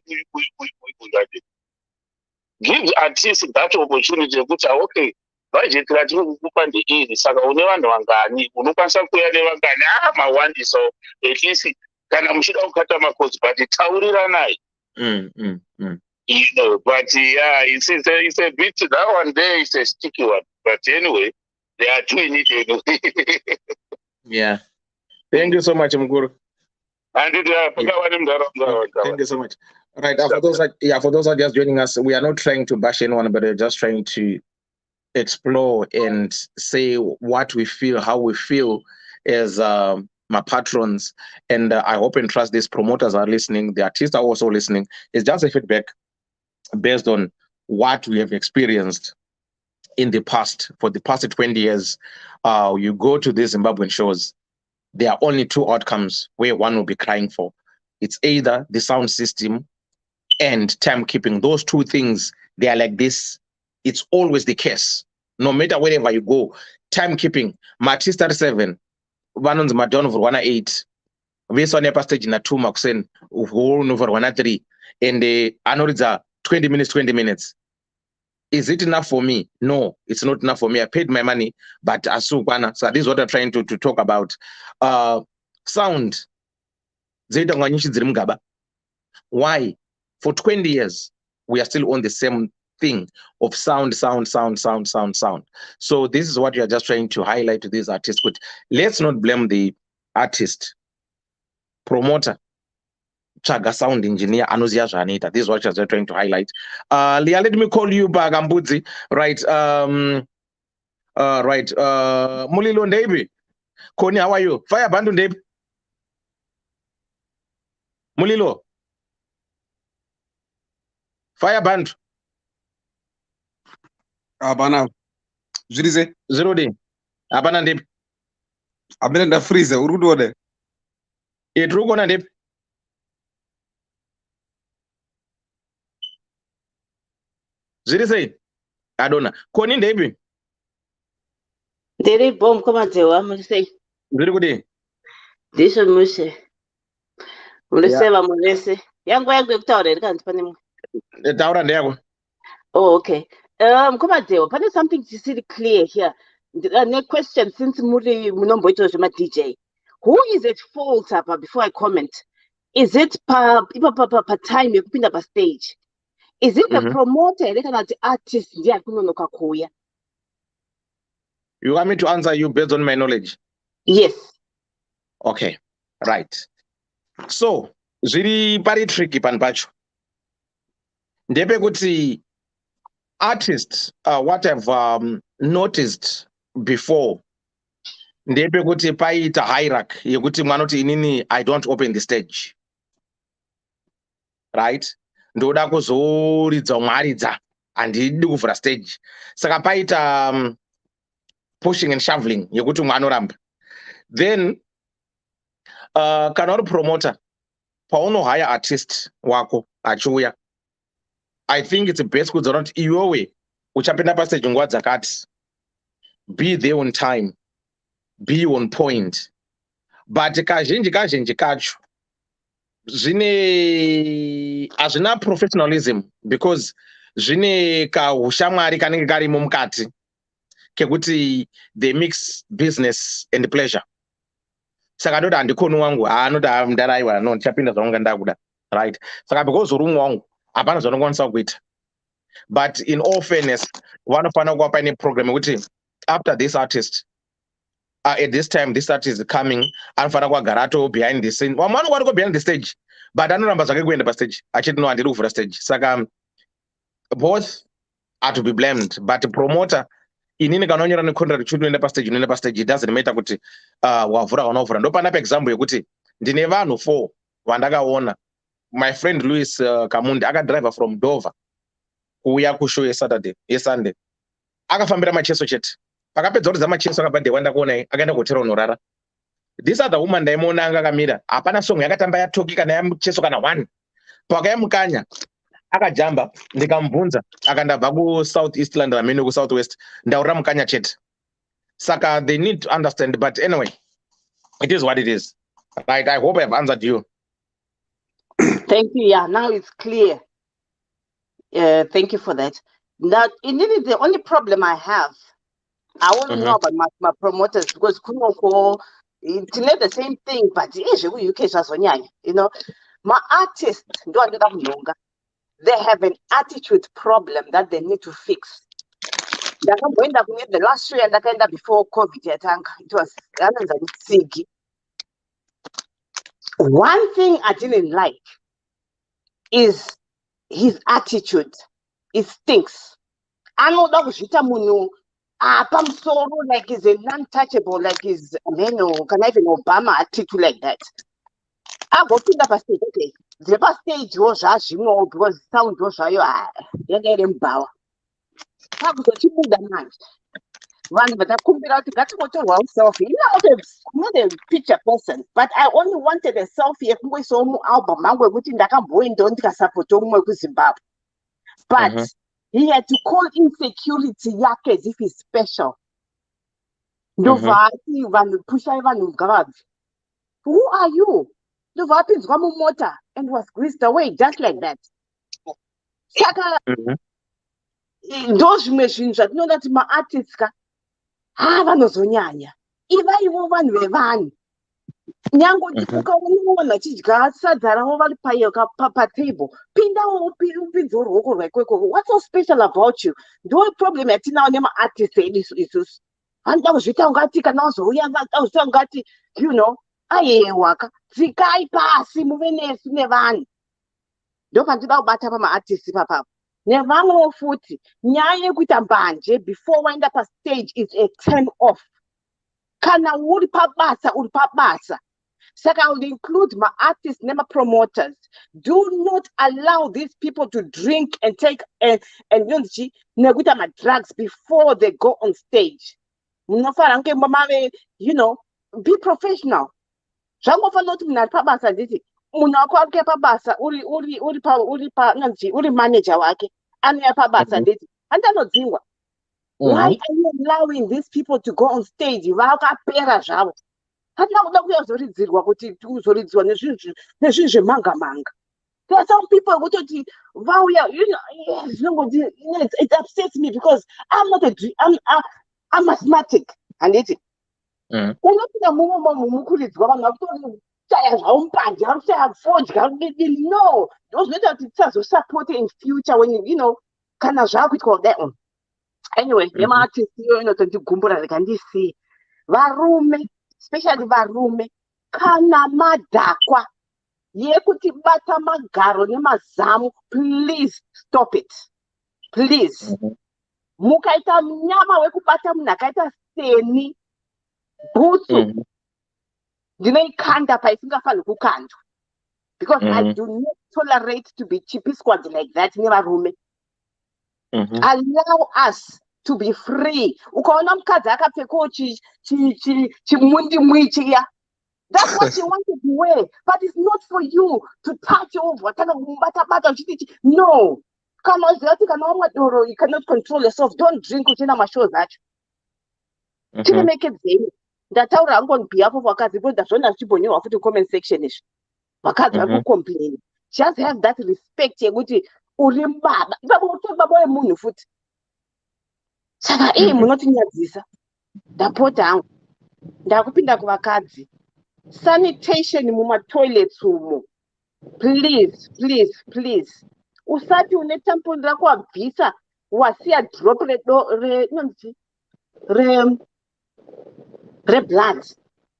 give artists that opportunity yekuti okay, budget ratiri kukupa ndeiri, saka une vanhu vangani, unokwanisa kuuya nevangani, mawandisa, at least kana muchida kukata makosi, but tauriranai. You know, but yeah, it's a bit, that one there is a sticky one. But anyway, they are doing it anyway. Yeah. Thank you so much, Mguru. And thank you so much. Right, for those who are just joining us, we are not trying to bash anyone, but we're just trying to explore and say what we feel, how we feel as my patrons. And I hope and trust these promoters are listening, the artists are also listening. It's just a feedback based on what we have experienced in the past. For the past 20 years, you go to these Zimbabwean shows, there are only 2 outcomes where one will be crying for. It's either the sound system and timekeeping. Those 2 things, they are like this. It's always the case. No matter wherever you go, timekeeping. Match 37, one on the Madon over 108. This one upper stage in a 2 Maxen, whole over 103. And I know it's 20 minutes. Is it enough for me? No, it's not enough for me. I paid my money, but asukwana. So this is what I'm trying to talk about. Sound. Why? For 20 years, we are still on the same thing of sound. So this is what we are just trying to highlight to these artists. But let's not blame the artist, promoter, chaga sound engineer, anoziya zvaanoita. This is what we are just trying to highlight. Leah, let me call you back, Ambudzi. Right. Mulilo Ndebi. Koni, how are you? Fire Bandu Ndebi. Mulilo. Fire Band. Abana. Zirize. 0 day. Abana Ndebi. Abena da freeze. Urudo de. Etrugo na Ndebi. Zirize. Adona. Koni Ndebi. Ndiri bom kumadzewa murisei. Zviri kudi? Ndisho mushe. Muriseva murese. Yangu yekutaura iri kanzi pane mumwe. Taura ndeyako. Oh, okay. Kumadzewa, pane something chisiri clear here. Ne question since muri munomboita zvema DJ. Who is at fault apa before I comment? Is it pa time yekupinda pa stage? Is it the promoter ere kana the artist ndiye akunonoka kuuya? You want me to answer you based on my knowledge? Yes. Okay, right. So, zviri pari tricky panpacho. Ndepe kuti artists, what I've noticed before, ndepe kuti paita hierarchy yekuti mwanoti inini I don't open the stage. Right? Ndoda kuzoridza mwaridza handidi kuvhura stage. Saka paita pushing and shoveling yekuti mwanoramba. Then kana uri promoter pauno hire artist wako achiuya I think it's best kuti not iwewe uchapinda pastage nguva dzakati. Be there on time. Be on point. But kazhinji kacho hazvina professionalism because zvine kahushamwari kanenge karimo mukati kekuti they mix business and pleasure. Saka ndoti handikoni wangu anoti ndaraiwa no ndichapinda zvaunga ndakuda, right? Saka because uri umwe wangu hapana zvaunokwanisa kuita. But in all fairness, vanofanira kuva paine program yekuti after this artist, at this time this artist is coming, anofanira kugara ato behind the scene. Vamwe vanokwanisa go behind the stage, but anoramba zvake kuenda pastage achiti no handiri kuvhura stage. Saka both are to be blamed, but promoter inini kana wanyora necontract kuti unoenda pastage, it doesn't matter kuti wavhura kana wavhura. Ndopanda paexample yekuti ndine vanhu 4 vandakaona. My friend Louis Kamundi akadriver from Dover kuuya kushow yeSunday, akafambira macheso chete. Pakapedza kuti macheso akabva ndewanda kuona akaenda kuhotera unorara. This other woman ndaimuona anga akamira, hapana song yakatamba yatoki kana yamucheso kana 1. Pakayamukanya akajamba, ndikamubvunza akandabva kuSouth East London amene kuSouth West, ndaurira mukanya chete. Saka they need to understand, but anyway, it is what it is. Right, I hope I've answered you. Thank you. Yeah, now it's clear. Thank you for that. Now, indeed, the only problem I have, I want to know about my promoters because it's not the same thing, but you know, my artists they have an attitude problem that they need to fix. The last year and before COVID, it was sick. One thing I didn't like is his attitude. It stinks. I know that was like he's an untouchable, like he's can even Obama attitude like that. I go to the stage, okay. The stage was as you know, because sound was you get him power. I go to the man. One, but I couldn't be out to get what one selfie. Not a picture person, but I only wanted a selfie with some album. I was waiting that I'm going to support Zimbabwe. But he had to call insecurity yake as if he's special. Who are you? And was greased away just like that. Those machines that know that my artists vanozonyanya iva ivo vanhu vevani nyangoti ukaona chidya sadza ravo vari patable pindawo upinze ruoko rwakweko. What's so special about you? Ndo problem yatinawo nemaartist edu isusu vanoda kuzviita ungati kana wazouya vaita ungati you know ayewaka dzikai pasi muve nesu nevanhu. Ndo pandinoda kubata pamaartist papapo nevamwewo futi nyaya yekuita mbanje before waenda pastage is a turn off. Kana uri pabasa. Saka I will include my artists and my promoters. Do not allow these people to drink and take and drugs before they go on stage. You know, be professional. Munhu wako ake pabasa uri manager wake anoya pabasa ndeti handanodzingwa. Why are you allowing these people to go on stage? Vakapera zvavo handina kuda kuyazoridzirwa kuti uzoridzwa nezvinhu zvemanga. There are some people who vauya, you know, it upsets me because I'm asthmatic handiti unopinda mumukuridzwa vanhu vakutori no, those little teachers support in future when you know kana zvakuitwa that one. Anyway, artists inotontigumbura rekandisi varume, especially varume kana madhakwa yekuti bata magaro nemazamu, please stop it, please. Mukaita mnyama wekubata munhu akaita seni bhutsu ndinoikanda paisingafani kukandwa because I do not tolerate to be chipisquad like that nevarume. Allow us to be free. Ukaona mukadzi akapfekawo chimundimwi chiya, that's what you want to wear, but it's not for you to touch over. No, Kama ziyati kana wamadoro, you cannot control yourself. Don't drink uchina mashows acho. Chine make it zeni. Ndataura hangu on behalf of wakazi, but ndazvona zvichibonyewa futi comment section izvi. Wakazi vari complain. Just have that respect yekuti uri baba. Baba wemunhu futi. Saka munotinyadzisa. Ndapota hangu. Ndakupinda kuvakadzi. Sanitation mumatoilets umo. Please, please, please. Usati une tampon rako wabvisa wasiya drop reblood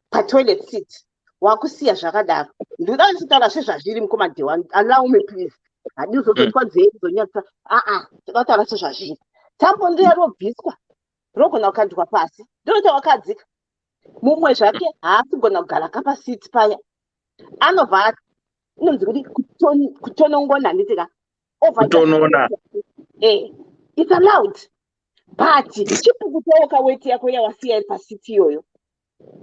patoilet seat wakusiya zvakadaro. Ndinoda kutaura sezvazviri mukomadhewa. Allow me please. Handizototwa nzeve dzonyatsa. Ndakataura sezvazviri. Tampon riya robviswa rogona kukandwa pasi. Ndinoti wakadzika. Mumwe zvake haasingona kugara kapasiti paya. Anobva inonzi kuti kutonongona nditika. Kutonona. It's allowed. But chipukutoka weti yako yawasiya pasiti iyoyo.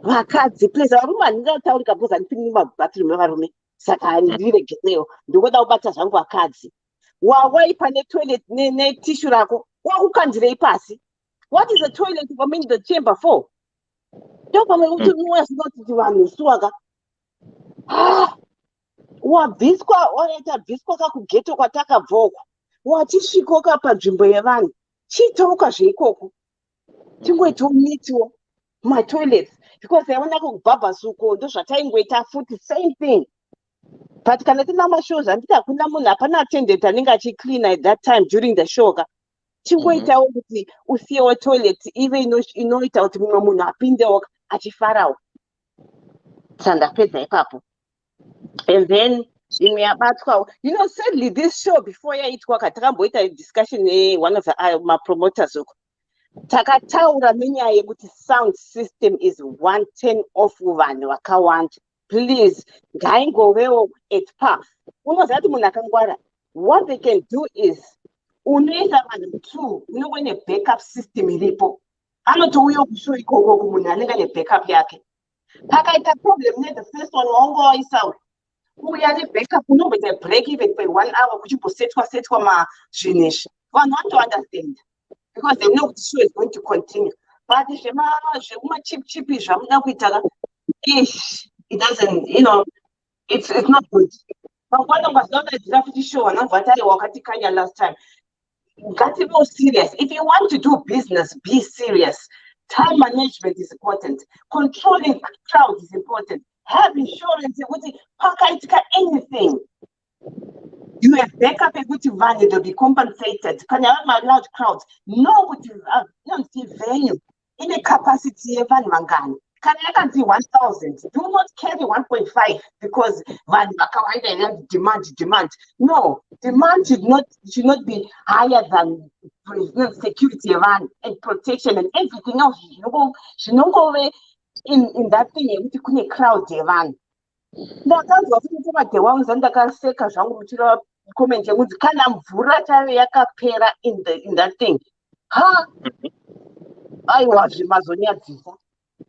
Vakadzi please varume handingataurika because handipindi mumabathroom evarume. Saka handiregereyo. Ndingoda kubata zvangu vakadzi. Wawaipa netoilet netishu rako. Wakukandirei pasi. What is a toilet for me in the chamber for? Ndopamwe kuti mwasinoti vanhu suwaka. Wabviswa wakaita bviswa kakugeto kwatakabvoko. Wachisvikoka panzvimbo yevanhu. Chitauka zveikoko. Tingoitawo mitiwo matoilets because yaona kubhabhasuko ndozvataingoita futi same thing. But kana tina mashows handiti hakuna munhu hapana attendant anenge achicleana at that time during the show ka. Chingoitawo kuti usiyewo toilet ive inoita kuti mumwe munhu apindewo achifarawo. Sandapedza ipapo. And then imwe yabatwawo. Sadly this show before yaitwa takamboita a discussion one of my promoters uko. Takataura nenyaya yekuti sound system is one turn off vanhu vakawanda. Please, ngaingovewo at par. Unoziva kuti munhu akangwara. What they can do is unoisa vanhu two, unenge ne backup system iripo. Anotouya kushow ikoko kumunhu anenge ne backup yake. Pakaita problem the first one waungoisawo. Uya ne backup unomboita break even for 1 hour kuchimbosetwa mazvinhu izvi. Vanhu want to understand because they know the show is going to continue. But zvekuma chip zvamuda kuita it doesn't, it's not good. Mangwana ngazodadzira futi show vanobva wakatikanya last time. Got to be serious. If you want to do business, be serious. Time management is important. Controlling crowds is important. Have insurance, anything. You have backup equity, they'll be compensated. Can you have large crowds? No, venue in a capacity of Mangani. Can see 1,000. Do not carry 1.5 because demand. No, demand should not be higher than security and protection and everything else. Should not go away in that thing with a crowd. Ndakaseka zvangu muchira comment yekuti kana mvura chaiyo yakapera in that thing. Aiwa zvimazonyadzisa.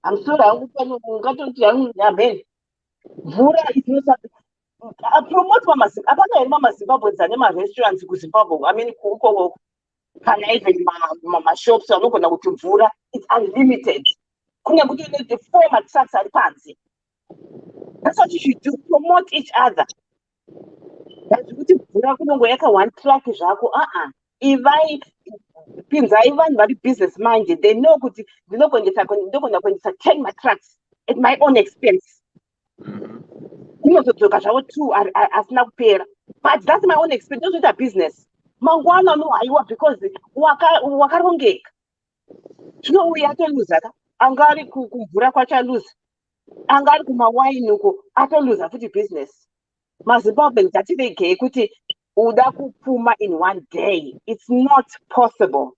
I'm sorry, mvura inosati promote Zimbabweans ane restaurants kuZimbabwe. I mean kana even shops anogona kuti mvura it's unlimited. Kune kuti the format trucks ari panze. That's what you should do. Promote each other. That's what you do. One track zvako. Pinzai vanhu vari business minded. They know kuti ndinogona kuendesa 10 matracks at my own expense. Kunozodzoka zvavo 2 asina kupera. But that's my own expense. Those are business. Mangwana no haiwa because wakarongeka. Zvinouya atoluza ka. Angari kumvura kwachaluza. Angari kumawaini uko atoluza futi business. MaZimbabweans ngatirege kuti uda kupfuma in one day. It's not possible.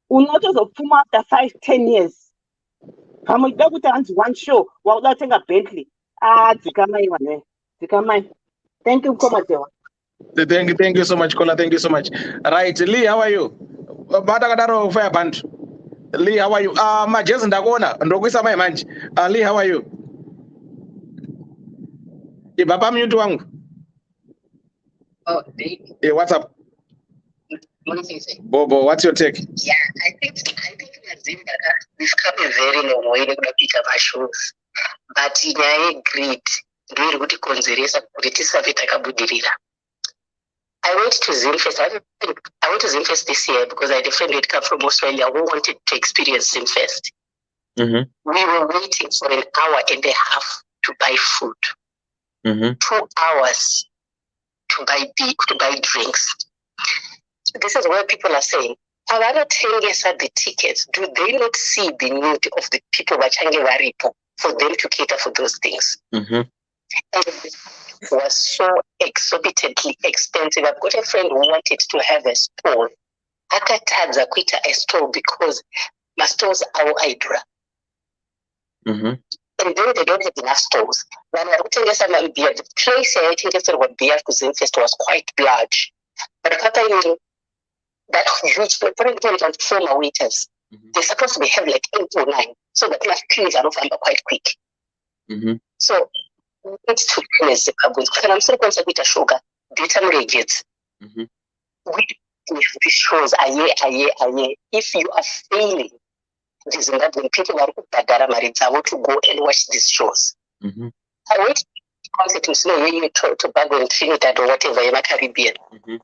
Unotozopfuma after 5-10 years. Kama uda kuti hanzi one show wauda kutenga Bentley. Dzikamai wane. Dzikamai. Thank you Komatewa. Thank you so much Kola. Thank you so much. Right, Lee, how are you? Batakadaro fire band. Lee, how are you? Majezi ndakuona ndokuisa mai manje. Lee, how are you? Baba mute wangu. Oh, Lee. Hey, what's up? Bobo, what's your take? Yeah, I think we've come a very long way to pick up our shoes. But I agreed. I went to Zinfest. I went to Zinfest this year because I had a friend who had come from Australia who wanted to experience Zinfest. Mm-hmm. We were waiting for an hour and a half to buy food. Mm-hmm. 2 hours to buy drinks. This is where people are saying, I want to tell us at the tickets. Do they not see the need of the people for them to cater for those things? Mm-hmm. And it was so exorbitantly expensive. I've got a friend who wanted to have a stall. Akatadza kuita a stall because my stores are Hydra. Mm-hmm. And then they don't have enough stores. When I looked at the place I think what beer Zinfest was quite large. But that huge, for example, former waiters, they're supposed to be have like 8 or 9, so that my queues are not quite quick. Mm-hmm. So it's to place Zimbabwe. And I'm still going to get sugar, data regulates. Mm-hmm. We have these shows, if you are failing the Zimbabwean people are to go and watch these shows. Mm-hmm. I wait to slow you to Tobago and Trinidad or whatever in the Caribbean. Mm-hmm.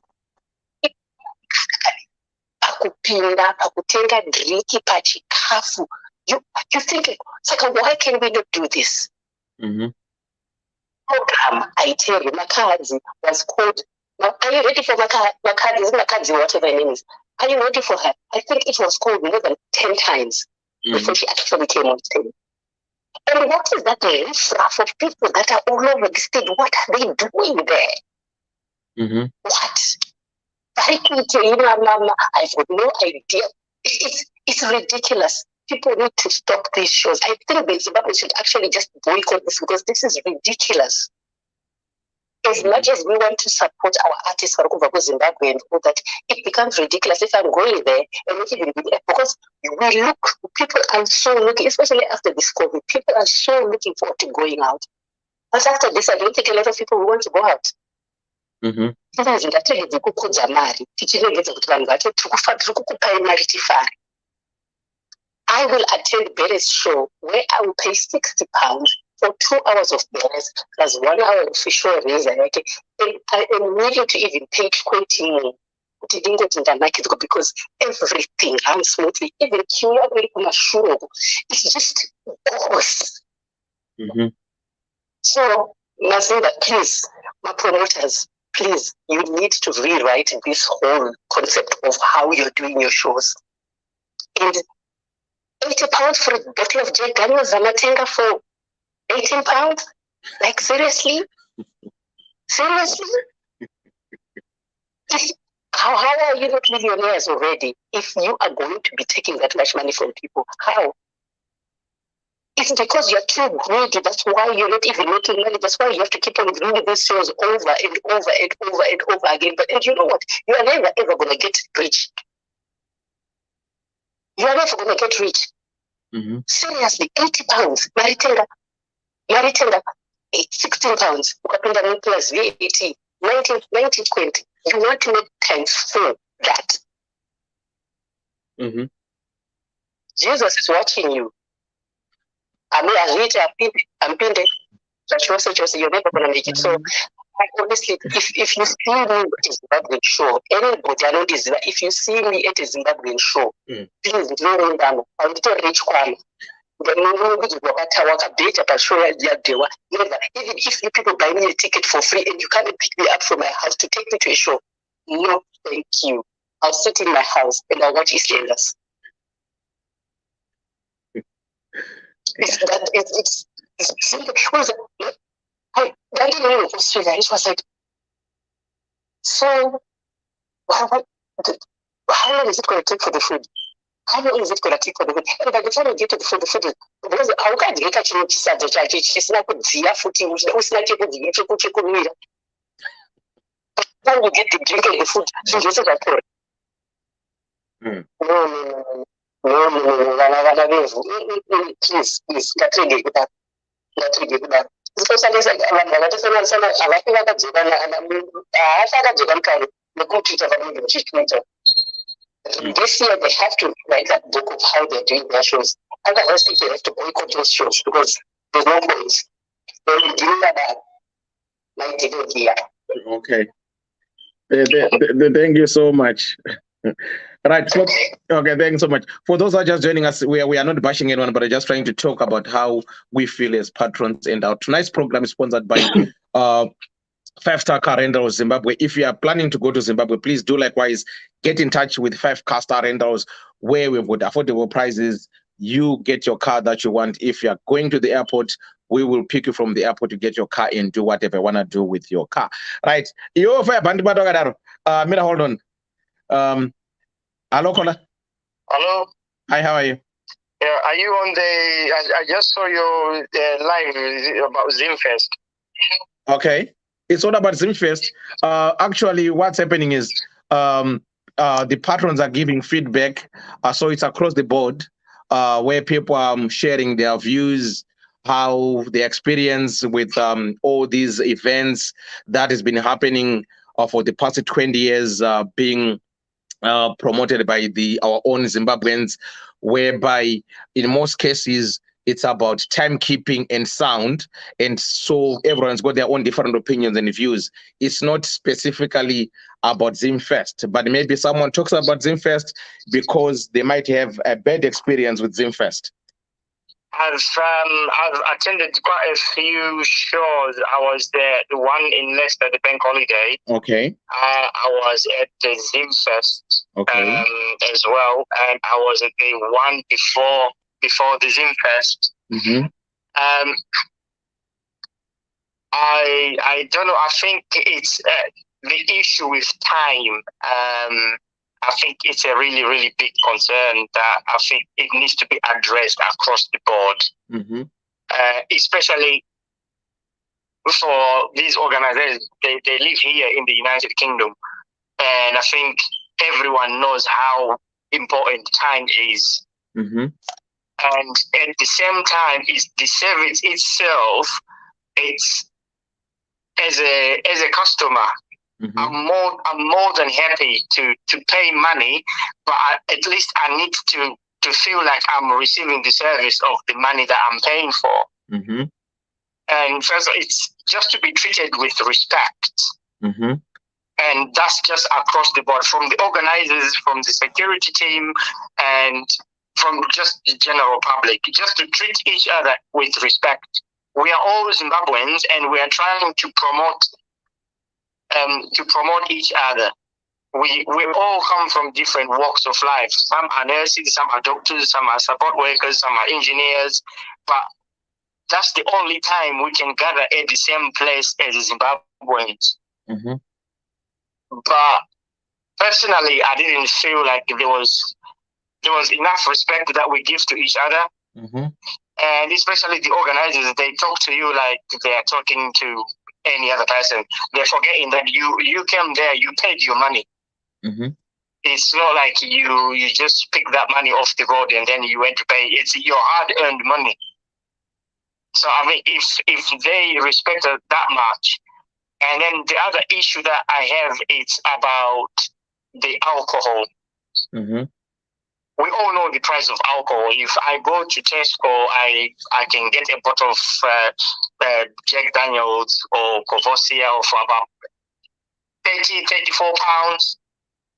Pakupinda, pakutenga driki, pachikafu. You think, so why can we not do this? Mm-hmm. Program, I tell you, Makazi was called. Are you ready for Makazi, whatever her name is? Are you ready for her? I think it was called more than 10 times before she actually came on stage. And what is that riffraff of people that are all over the stage? What are they doing there? Mm-hmm. What? I've got no idea. It's ridiculous. People need to stop these shows. I think the Zimbabwe should actually just boycott this because this is ridiculous. As much as we want to support our artists for Zimbabwe and all that, it becomes ridiculous if I'm going there and making it because people are so looking, especially after this COVID, people are so looking forward to going out. But after this, I don't think a lot of people will want to go out. Mm-hmm. I will attend Beres show where I will pay £60 for 2 hours of Beres plus 1 hour of official reason. And I am willing to even pay 20 more. Because everything runs smoothly. Even it's just gross. Mm-hmm. So, Mazinda, please, my promoters, please, you need to rewrite this whole concept of how you're doing your shows. And £80 for a bottle of Jack Daniels Zamatenga for £18? Like, seriously? Seriously? How are you not millionaires already if you are going to be taking that much money from people? How? It's because you're too greedy. That's why you're not even making money. That's why you have to keep on doing these shows over and over and over and over again. And you know what? You are never ever going to get rich. You are never going to get rich. Mm-hmm. Seriously, £80. Maritenga, £16. Ukapinda plus VAT, 1920. You want to make times 4 that. Mm-hmm. Jesus is watching you. I mean, as rich I'm being there. You're never going to make it. So, honestly, if you see me at a Zimbabwean show, anybody I know this, if you see me at a Zimbabwean show, please don't down. I'm little rich one. Even if you people buy me a ticket for free and you can't pick me up from my house to take me to a show, no, thank you. I'll sit in my house and I'll watch EastEnders. It's simple. I didn't know it was Australia. It was like, so how long is it going to take for the food? How long is it going to take for the food? And by the time you get to the food is because how can you get a child? She's not good. Zia footing, which was not able to get a good. Then you get the drink and the food. So this is a problem. No. Please, that's really good. Especially like This year they have to write that book of how they're doing their shows. Otherwise, people have to boycott those shows because there's no point. They will do that like they do here. Okay. Thank you so much. Right. So, okay, thanks so much. For those who are just joining us, we are not bashing anyone, but just trying to talk about how we feel as patrons. And our tonight's program is sponsored by 5-Star Car Rentals Zimbabwe. If you are planning to go to Zimbabwe, please do likewise get in touch with 5-Star Rentals, where we've got affordable prices. You get your car that you want. If you are going to the airport, we will pick you from the airport to get your car and do whatever you want to do with your car. Right. Hold on. Hello, caller. Hello. Hi, how are you? Yeah, are you on the? I just saw your live about Zimfest. Okay, it's all about Zimfest. Actually, what's happening is the patrons are giving feedback. So it's across the board where people are sharing their views, how the experience with all these events that has been happening for the past 20 years being promoted by our own Zimbabweans, whereby in most cases it's about timekeeping and sound, and so everyone's got their own different opinions and views. It's not specifically about Zimfest, but maybe someone talks about Zimfest because they might have a bad experience with Zimfest. I've attended quite a few shows. I was there, the one in Leicester, the bank holiday. Okay. I was at the Zimfest as well, and I was at the one before the Zimfest. Mm-hmm. I don't know. I think it's the issue with time. I think it's a really, really big concern that I think it needs to be addressed across the board, mm-hmm. Especially for these organizations. They live here in the United Kingdom, and I think everyone knows how important time is. Mm-hmm. And at the same time, it's the service itself. It's as a customer. Mm-hmm. I'm more than happy to pay money, but at least I need to feel like I'm receiving the service of the money that I'm paying for. Mm-hmm. And first, it's just to be treated with respect. Mm-hmm. And that's just across the board, from the organizers, from the security team, and from just the general public, just to treat each other with respect. We are all Zimbabweans, and we are trying to promote each other. We all come from different walks of life. Some are nurses, some are doctors, some are support workers, some are engineers. But that's the only time we can gather at the same place as Zimbabweans. Mm-hmm. But personally, I didn't feel like there was enough respect that we give to each other. Mm-hmm. And especially the organizers, they talk to you like they are talking to any other person. They're forgetting that you came there, you paid your money. Mm-hmm. It's not like you just pick that money off the road and then you went to pay. It's your hard-earned money. So I mean, if they respect it that much, and then the other issue that I have is about the alcohol. Mm-hmm. We all know the price of alcohol. If I go to Tesco, I can get a bottle of Jack Daniels or Courvoisier for about 30, 34 pounds.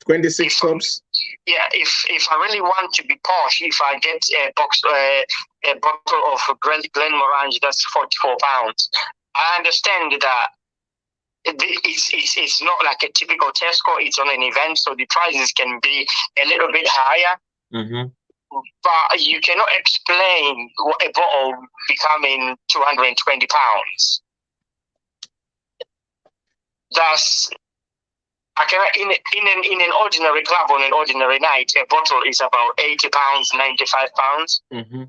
26 tops. Yeah, if I really want to be posh, if I get a bottle of Glenmorangie, that's 44 pounds. I understand that it's not like a typical Tesco. It's on an event, so the prices can be a little bit higher. Mm-hmm. But you cannot explain a bottle becoming 220 pounds. That's I cannot in an ordinary club on an ordinary night, a bottle is about 80 pounds, 95 pounds. Mm-hmm.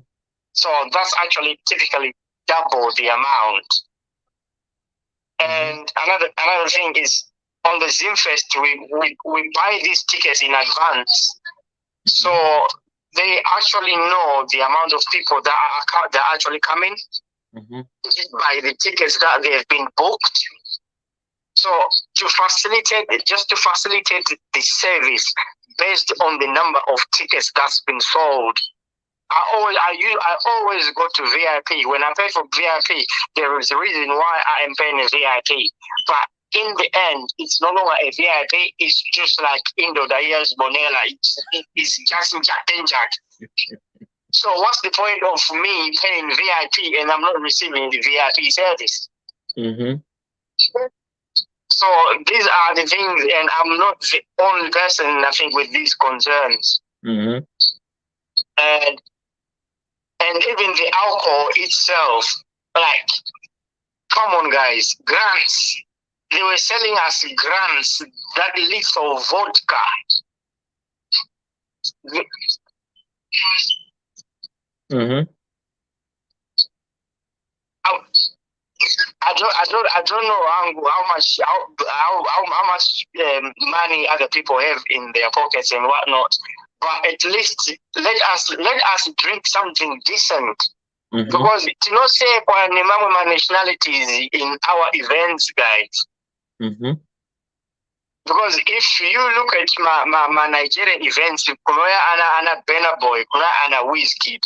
So that's actually typically double the amount. And another thing is on the Zimfest, we buy these tickets in advance. So they actually know the amount of people that are actually coming by the tickets that they have been booked. So to facilitate the service, based on the number of tickets that's been sold. I always go to VIP. When I pay for VIP, there is a reason why I am paying a VIP. But in the end, it's no longer a VIP. It's just like Indo Dayas Bonella. It's just Jack. So what's the point of me paying VIP and I'm not receiving the VIP service? Mm-hmm. So these are the things, and I'm not the only person, I think, with these concerns. Mm-hmm. And even the alcohol itself, like, come on, guys, grants. They were selling us grants, that lethal vodka. Mm-hmm. I don't know how much money other people have in their pockets and whatnot, but at least let us drink something decent. Mm-hmm. Because to not say my nationalities in our events, guys. Mm-hmm. Because if you look at my Nigerian events, Kunoya Ana Benna Boy, Kunoya Ana Whiskey,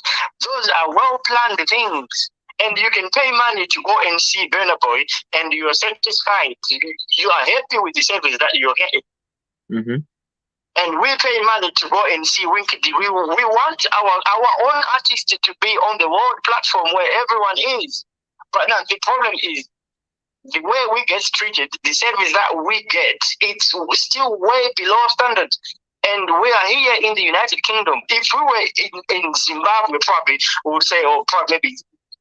those are well planned things. And you can pay money to go and see Burna Boy, and you are satisfied. You are happy with the service that you're getting. Mm-hmm. And we pay money to go and see Winky D. We want our own artists to be on the world platform where everyone is. But now the problem is the way we get treated, the service that we get, it's still way below standard. And we are here in the United Kingdom. If we were in Zimbabwe, probably we would say, oh, probably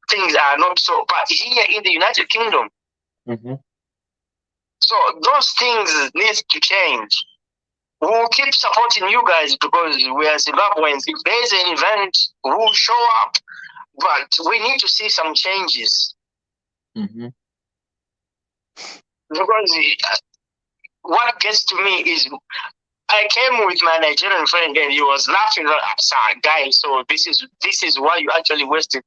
things are not so, but here in the United Kingdom. Mm-hmm. So those things need to change. We'll keep supporting you guys because we are Zimbabweans. If there's an event, we'll show up, but we need to see some changes. Mm-hmm. Because what gets to me is I came with my Nigerian friend and he was laughing at guys. So this is why you actually wasted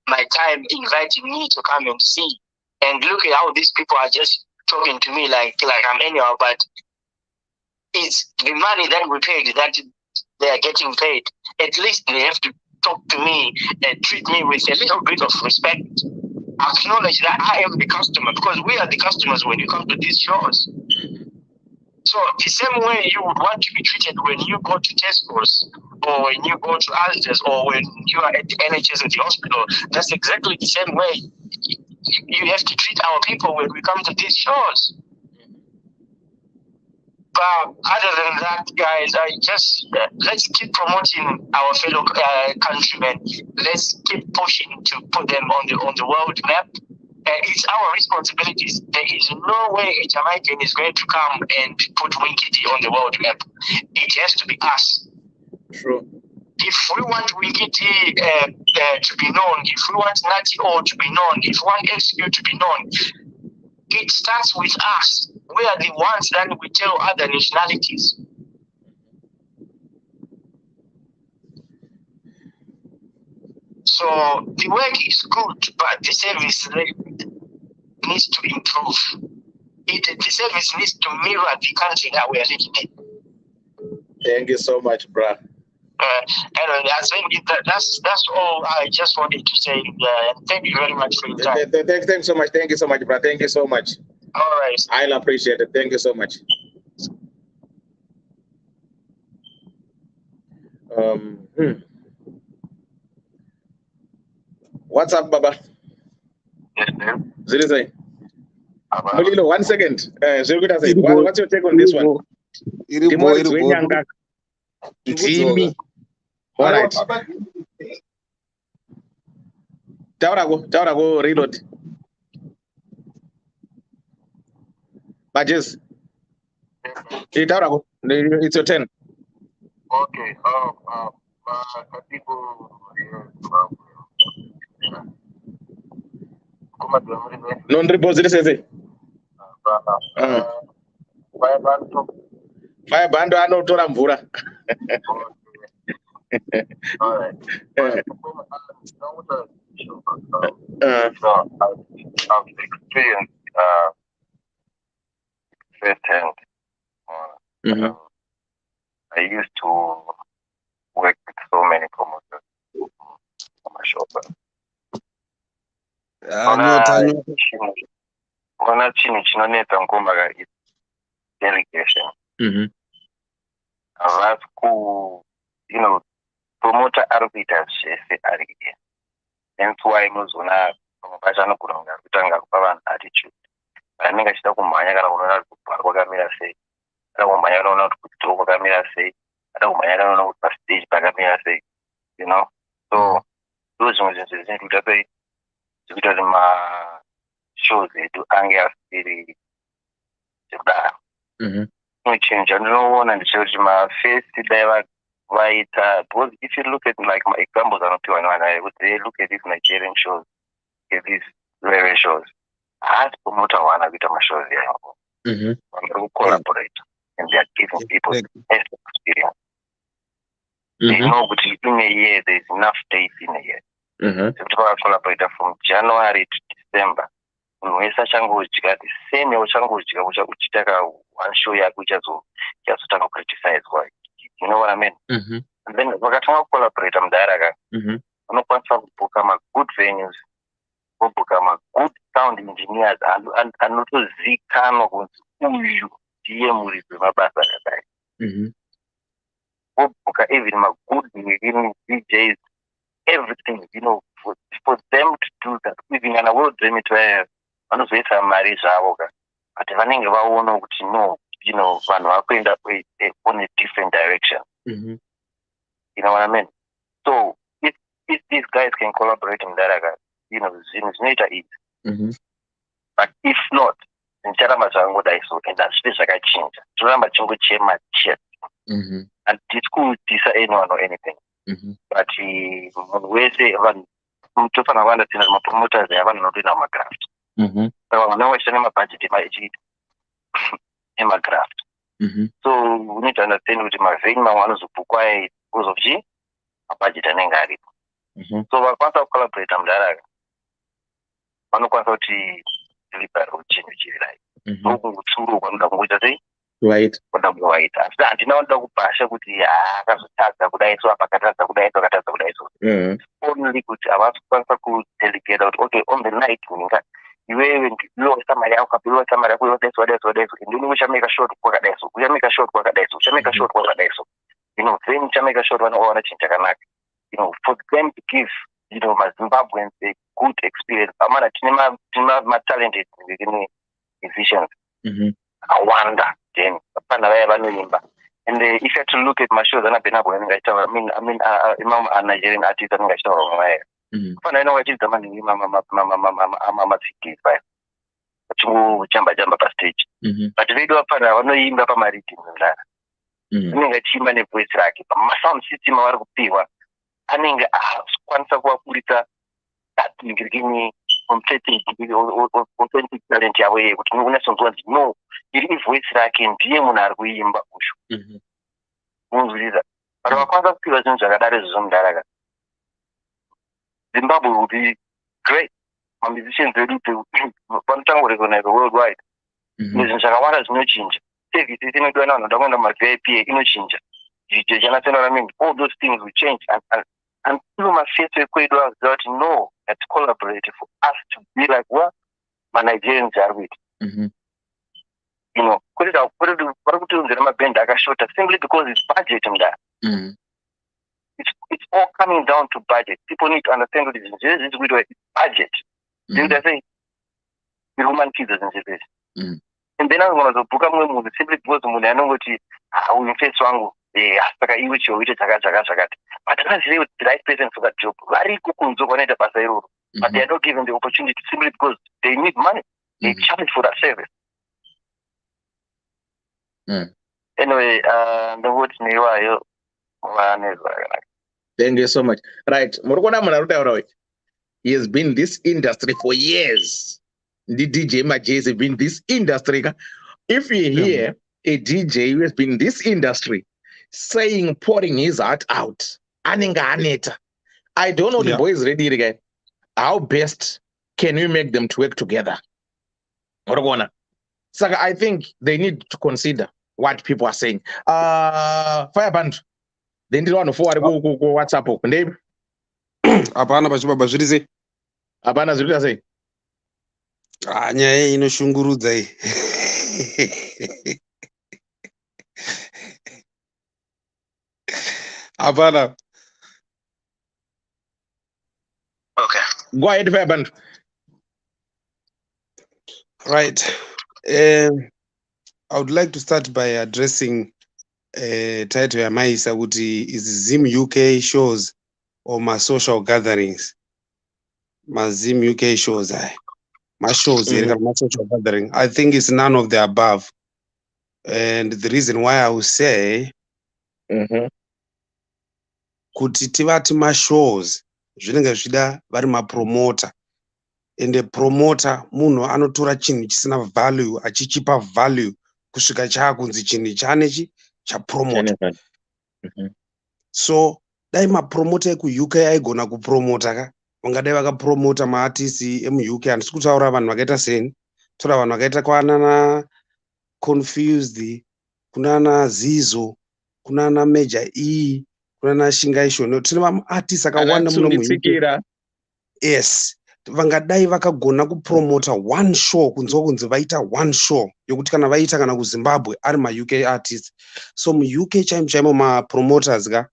my time inviting me to come and see. And look at how these people are just talking to me like I'm anyhow. But it's the money that we paid that they are getting paid. At least they have to talk to me and treat me with a little bit of respect. Acknowledge that I am the customer, because we are the customers when you come to these shows. So the same way you would want to be treated when you go to Tesco's or when you go to Aldi's or when you are at the NHS at the hospital, that's exactly the same way you have to treat our people when we come to these shows. But other than that, guys, let's keep promoting our fellow countrymen. Let's keep pushing to put them on the world map. It's our responsibilities. There is no way a Jamaican is going to come and put Winky D on the world map. It has to be us. True. If we want Winky D to be known, if we want Natty O to be known, if we want XQ to be known, it starts with us. We are the ones that we tell other nationalities. So the work is good, but the service needs to improve. The service needs to mirror the country that we are living in. Thank you so much, bro. And I think that's all I just wanted to say. And thank you very much for your time. Thanks so much. Thank you so much, bro. Thank you so much. All right. I'll appreciate it. Thank you so much. What's up, Baba? Yes, sir. Zirizai. Mulilo, 1 second. What's your take on this one? Jimmy. All right. Taurago, reload. Bajes. Taurago, it's your turn. Okay. Non repose says Fire band ano tora mvura. All right. I've experienced firsthand. I used shopa. Nyota. Ona chinhu chinonetsa ngoma is delegation. Havasi promota ari kuita zvese ari here. Hence why muzoona pamwe pacho anogona kunge kutanga kupa vanhu attitude. Vanenge achida kumhanya kana unoona kuti kubhara kwakamira sei. Kana kumhanya kana unoona kuti kudhiro kwakamira sei. Kana kumhanya kana unoona kuti pastage pakamira sei. So those zvimwe zvinhu zvizhinji kuita sei zvekuita kuti mashows edu ange asiri zvekudaro. Chinochinja ndinoona ndechekuti mafesti dai vaita, because if you look at like my examples anopiwa nevanhu kuti they look at these Nigerian shows, at these radio shows, haasi promota waana kuita mashows yayo. Vanhu vari collaborate and they are giving people best experience. They know kuti in a year there is enough days in a year. Zvekuti vakacollaborate from January to December. Munhu wese achangodya the same uchangodya uchita one show yako uchazotanga kucriticizwa. You know what I mean? And then vakatanga collaborate mudairaka vanokwanisa kubhuka good venues, kubhuka good sound engineers anotozikanwa kunzi uyu ndiye muridzi wemabasa akadai. Kubhuka even good DJs, everything, for them to do that. Even kana world remit vanozoisa mari zvavo but vanenge vaona kuti no, vanhu vakuenda on a different direction. You know what I mean? So if these guys can collaborate in that, zvinhu zvinoita easy. But if not, ncharamba zvangodai so, and hazvipi zvakachinja. Zvoramba chingochema chete. And it's cool to say anyone or anything. But munhu wese vanhu tofanira kuandatsina kuti mapromoters avanhu vanotoita magraft. Saka vana vachita nemabhajeti emagraft. So we need to understand kuti mavenue mamwe anozobhukwa because of mabhajeti anenge aripo. So vakwanisa kucollaborate mudaraka vanokwanisa kuti deliver chinhu chiri right. Ndokungotsuro kwanoda kungoita sei? Right. Kuda kuwaita. Asi handina wanoda kupasha kuti akazotadza kudai so apakatadza kudai so akatadza kudai so. Only kuti havasi kukwanisa kudelegate kuti okay on the night iwewe ndilowesa mari yako kapilowesa mari yako yodai so ndini uchameka short kwakadai so uchameka short kwakadai so uchameka short kwakadai so then uchameka short vanoona chinhu chakanaka for them to give maZimbabweans a good experience. Amana tine ma-talented musicians awanda then apana vaya vanoimba. And if you have to look at my shows anabve nabo anenge achitaura a Nigerian artist anenge achitaura vamwe vaya fana ino vachidza maningi mamatsikisi paya vachingojamba pastage. But vedu vapana vanoimba pamaridhings ndara anenge achiimba nevoice rake pamasound system avari kupiwa anenge akwanisa kuvaburitsa that authentic talent yavo iye kuti unatsonzwa kuti no iri ivoice rake ndiye munhu ari kuimba ushu. Munzwiriza but vakwanisa kupiwa zvinhu zvakadaro izvozvo mudaraka Zimbabwe will be great. Musicians vedu vanotanga kurecognize worldwide. Zvinhu zvakawanda zvinochinja. Services inodiwa nevanhu vanoda kuenda mavip inochinja. All those things will change and people must face ekwedu vaziva kuti no, let's collaborate for us to be like what my Nigerians are with. Vari kutionzera mabhendi akashota simply because it's budget mudara. It's all coming down to budget. People need to understand what it is. It's budget. They say the Roman kids are in and then I'm going to book up simply because I know what you face wrong. Saka iwe choite chakati. But that's really the right person for that job. Vari kukunzo kwanaita basa iroro. But they are not given the opportunity simply because they need money. They charge for that service. Anyway, the words niwayo thank you so much. Right. He has been in this industry for years. The DJ Majez has been in this industry. If you hear a DJ who has been in this industry saying, pouring his heart out, I don't know the boys ready again. How best can we make them to work together? So I think they need to consider what people are saying. Fireband. They didn't want to forward go WhatsApp. Hapana pachibaba zviri sei? Hapana zviri sei? Nyaya inoshungurudza iyi. Hapana. Okay. Go ahead, Fairbank. Right. I would like to start by addressing title ya Maisa kuti is Zim UK shows or my social gatherings. My Zim UK shows my shows here, my social gathering. I think it's none of the above. And the reason why I will say kuti tivati ma shows zvinenge zvida vari mapromota, ende promota munhu anotora chinhu chisina value achichipa value kusvika chaakunzi chinhu chanechi chapromota. So dai mapromota eku UK aigona kupromota ka vangadai vakapromota maartists emu UK. Handisi kutaura vanhu vakaita seni, taura vanhu vakaita kwanana Confused, kunana Zizo, kunana Major E, kunana Shingaisho. Tine maartists akawanda muno mu UK. Yes, vangadai vakagona kupromota one show, kunzwa kunzi vaita one show yokuti kana vaita kana kuZimbabwe ari ma UK artists. So mu UK chaimo ma promoters ka,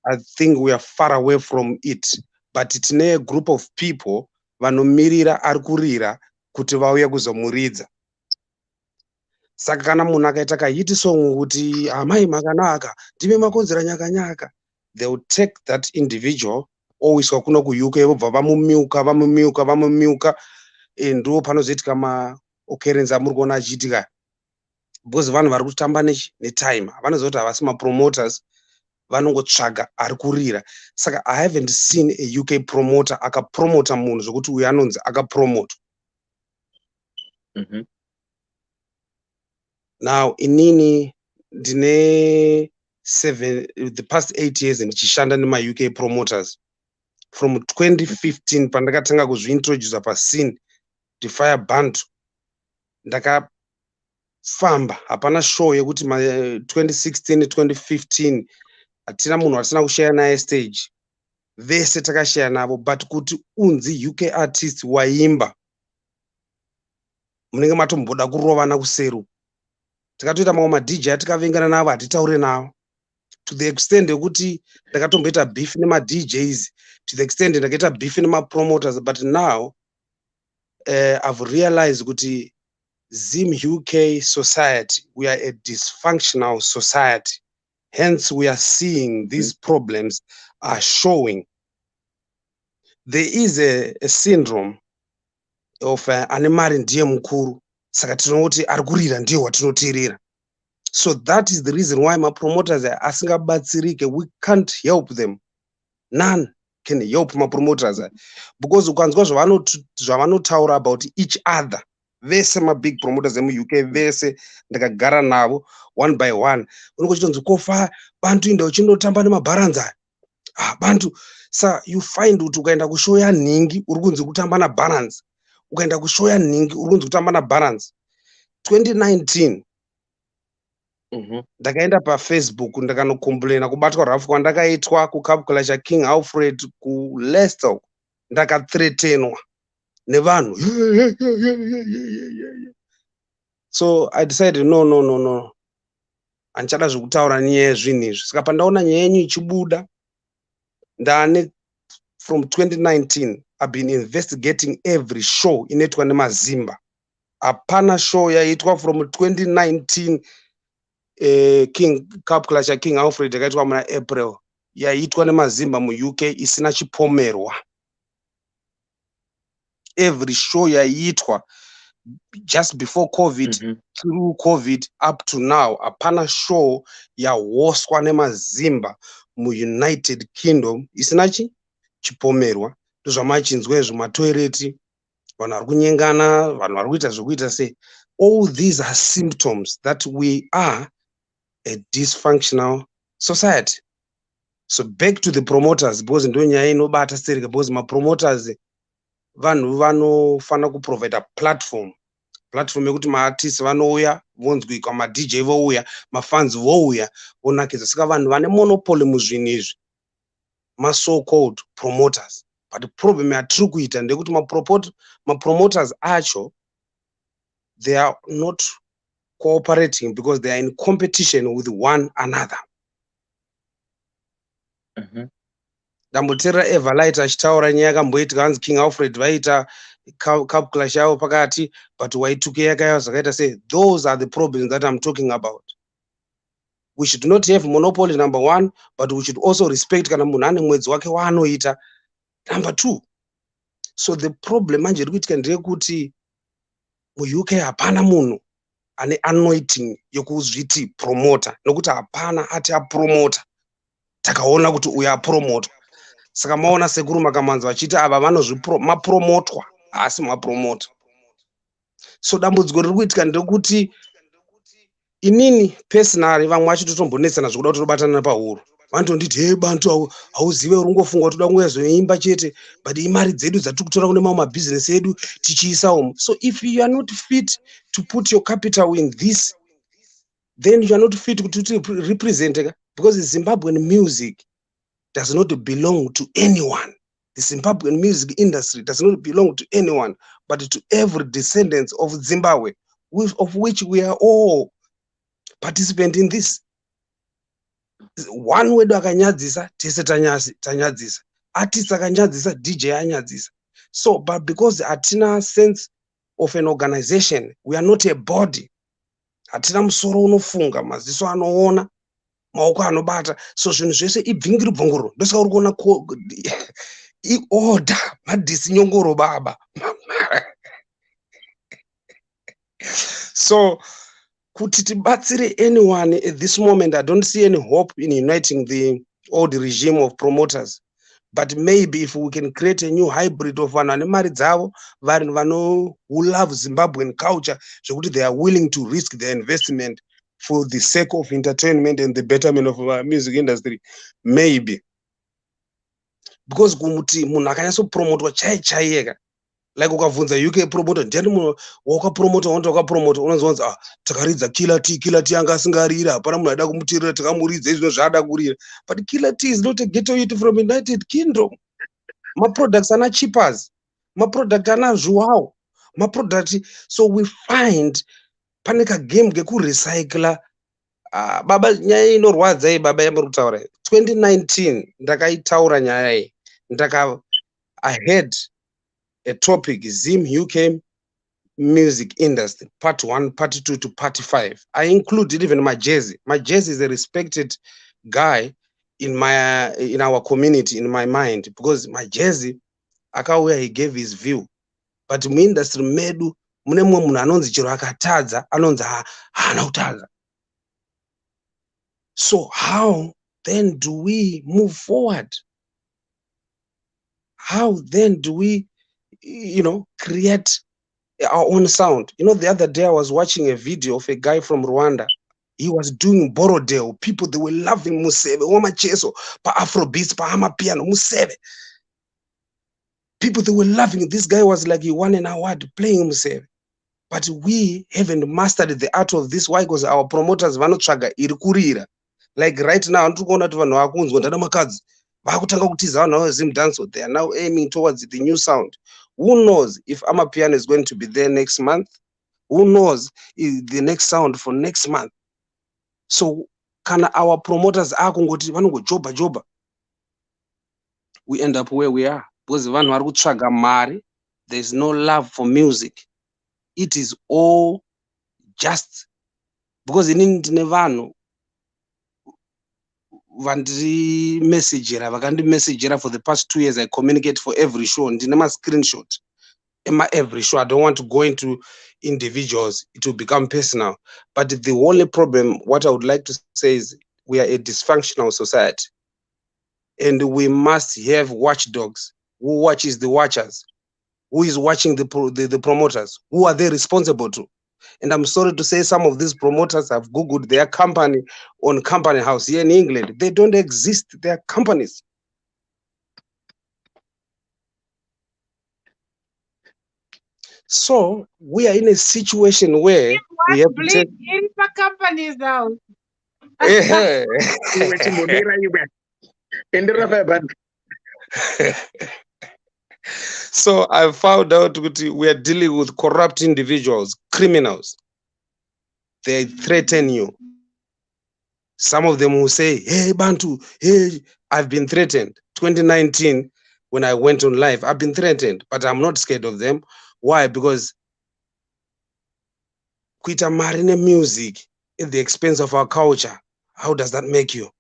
I think we are far away from it, but tine a group of people vanomirira ari kurira kuti vauye kuzomuridza. Saka kana munhu akaita kahit song kuti amai makanaka ndime makonzera nyaka, they will take that individual oiswa kuno ku UK vobva vamumiuka ndo panozoitika ma occurrence amuri kuona achiitika, because vanhu vari kutamba netime vanozoti havasi mapromoters, vanongotsvaga ari kurira. Saka I haven't seen a UK promoter akapromota munhu zvokuti uyu anonzi akapromota. Now inini ndine the past 8 years ndichishanda nema UK promoters. From 2015 pandakatanga kuzviintroduce pascene Defire Bantu, ndakafamba. Hapana show yekuti 2016 2015 hatina munhu hatina kushare naye stage, vese takashare navo, but kuti unzi UK artist waimba munenge matomboda kurovana kuseru. Takatoita mamwe madj atikavengana navo hatitaure navo, to the extent yekuti ndakatomboita beef nemadjs, to the extent ndakaita beef nemapromoters. But now I've realized kuti Zim UK society, we are a dysfunctional society. Hence we are seeing these problems are showing. There is a syndrome of animari ndiye mukuru, saka tinoti ari kurira ndiye watinoteerera. So that is the reason why my promoters asingabatsirike. We can't help them. None can help my promoters, because ukanzwa zvavanotaura about each other, vese ma big promoters emu UK vese ndakagara navo one by one, unongochitonzi kofa Bantu inda uchindotamba nemabaranza Bantu. Sa you find kuti ukaenda kushow yaNhingi uri kunzi kutamba na balance, ukaenda kushow yaNhingi uri kunzi kutamba na balance. 2019 ndakaenda paFacebook ndakanokomplaina kubatwa rafu kwandakaitwa kukapukula chaKing Alfred kuLeicester, ndakathreatenwa nevanhu. So I decided no, handichada zvekutaura nyaya yezvinhu izvi. Saka pandaona nyaya yenyu ichibuda, ndane from 2019 I've been investigating every show inoitwa nemazimba. Hapana show yaitwa from 2019 King Cup Clash King Alfred yakaitwa muna April yaitwa nemazimba mu UK isina chipomerwa. Every show yaitwa just before COVID, through COVID, up to now, hapana show yahoswa nemazimba mu United Kingdom isina chipomerwa. Ndozvamachinzwa zvematoireti, vanhu vari kunyengana, vanhu vari kuita zvekuita sei. All these are symptoms that we are a dysfunctional society. So back to the promoters, because ndo nyaya inobata seri, because mapromoters vanhu vanofana kuprovide a platform yekuti maartists vanouya vonzwikwa, madj vouya, mafans vouya vonakidza. Saka vanhu vane monopoly muzvinhu izvi so-called promoters. But the problem is true kuita ndekuti ma promoters acho, they are not cooperating because they are in competition with one another. Ndambotera Everlight achitaura nyaya yakamboitika hanzi King Alfred vaita cup clash yavo pakati, but Y2K yakaiva zvakaita sei. Those are the problems that I'm talking about. We should not have monopoly, number one, but we should also respect kana munhu ane mwedzi wake waanoita, number two. So the problem manje iri kuitika ndeyekuti mu-UK hapana munhu ane anointing yekuzviti promoter, nokuti hapana ati apromota. Takaona kuti uyu apromotwa. Saka maona sekuru makamanzi vachiti ava mapromotwa asi mapromota. So dambudziko riri kuitika ndekuti inini personally vamwe vacho totombonetsana zvokuda kuti tobatana pahuro. Vanotonditi hey bantu hauzive uri ngofunga toda kungozoimba chete, but imari dzedu dzatiri kutora kune mamwe mabhizinesi edu tichiisa umu. So if you are not fit to put your capital in this, then you are not fit to represent, because the Zimbabwean music does not belong to anyone. The Zimbabwean music industry does not belong to anyone, but to every descendant of Zimbabwe, of which we are all participant in this. One wedu akanyadzisa tese tanyadzisa, artist akanyadzisa DJ anyadzisa. So but because hatina sense of an organization, we are not a body. Hatina musoro unofunga, maziso anoona, maoko anobata. So zvinhu zvese ibvingiri bvongoro. Ndosaka uri kuona order madhisi nyongoro baba. So kuti tibatsire anyone at this moment, I don't see any hope in uniting the old regime of promoters. But maybe if we can create a new hybrid of vanhu ane mari dzavo, vanhu who love Zimbabwean culture, zvokuti they are willing to risk their investment for the sake of entertainment and the betterment of our music industry, maybe. Because kumuti munhu akanyatsopromotwa chaieka, like ukabvunza UK promoter, ndiani munhu wakapromota wanda wakapromota, unonzwanzi takaridza Killer T anga asingarira, hapana munhu aida kumutirira, takamuridza izvo zvaada kurira. But Killer T is not a ghetto youth from United Kingdom. My products are not cheapers. My product are not Joao. My product. So we find panika game geku recycler. Baba nyaya inorwadza iyi baba yamuri kutaura. 2019 ndakaitaura nyaya iyi. I had a topic, Zim UK music industry, part 1, part 2 to part 5. I included even my Jazzy. My Jazzy is a respected guy in our community, in my mind, because my Jazzy, akauya, he gave his view. But mu industry medu mune mumwe munhu anonzi chero akatadza anonzi haana kutadza. So how then do we move forward? How then do we, create our own sound? The other day I was watching a video of a guy from Rwanda. He was doing Borodale. People, they were loving Museve. Wamacheso, pa Afrobeats, pa Amapiano, Museve. People, they were loving. This guy was like, he won an award playing Museve. But we haven't mastered the art of this. Why? Because our promoters vanotsvaga iri kurira. Like right now, they are now aiming towards the new sound. Who knows if Amapiano is going to be there next month? Who knows the next sound for next month? So can our promoters joba? We end up where we are because there's no love for music. It is all just because in Indinevano Vandi messagera for the past 2 years. I communicate for every show and my screenshot. Every show. I don't want to go into individuals. It will become personal. But the only problem, what I would like to say is we are a dysfunctional society. And we must have watchdogs. Who watches the watchers? Who is watching the promoters? Who are they responsible to? And I'm sorry to say some of these promoters have Googled their company on Company House here in England. They don't exist. They are companies. So we are in a situation where we have to take companies now. So I found out that we are dealing with corrupt individuals, criminals. They threaten you. Some of them will say, hey, Bantu, hey, I've been threatened. 2019, when I went on live, I've been threatened, but I'm not scared of them. Why? Because kuita marine music at the expense of our culture. How does that make you?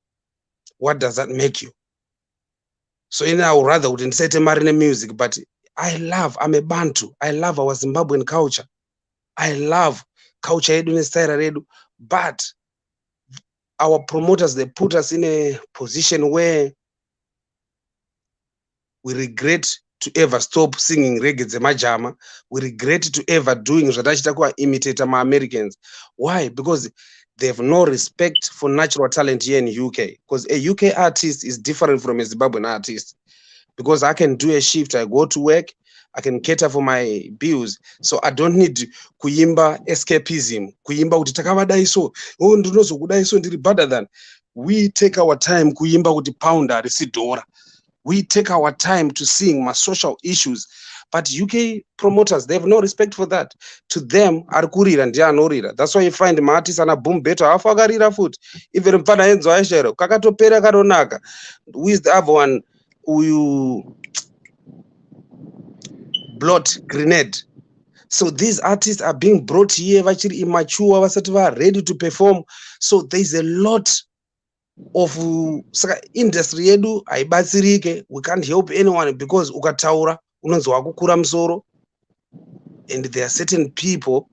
What does that make you? So I would rather wouldn't say marine music, but I'm a Bantu. I love our Zimbabwean culture. I love culture yedu nestyle redu, but our promoters, they put us in a position where we regret to ever stop singing reggae dzemajama. We regret to ever doing zvatachita kuvaimitate ma-Americans. Why? Because they have no respect for natural talent here in UK. Because a UK artist is different from a Zimbabwean artist. Because I can do a shift, I go to work, I can cater for my bills. So I don't need kuimba escapism. Kuimba kuti takavadai so, oh ndinozokudai so ndiri better than. We take our time kuimba kuti pound risidhora. We take our time to sing my social issues. But UK promoters, they have no respect for that. To them, arikurira ndiye anorira. That's why you find my artists ana boom better afu akarira foot. Even mpana enzo aishero kakatopera karonaka. Who is the other one? You blot grenade. So these artists are being brought here actually immature, ready to perform. So there's a lot of industry yedu haibatsirike. We can't help anyone because ukataura unonzi wakukura musoro, and there are certain people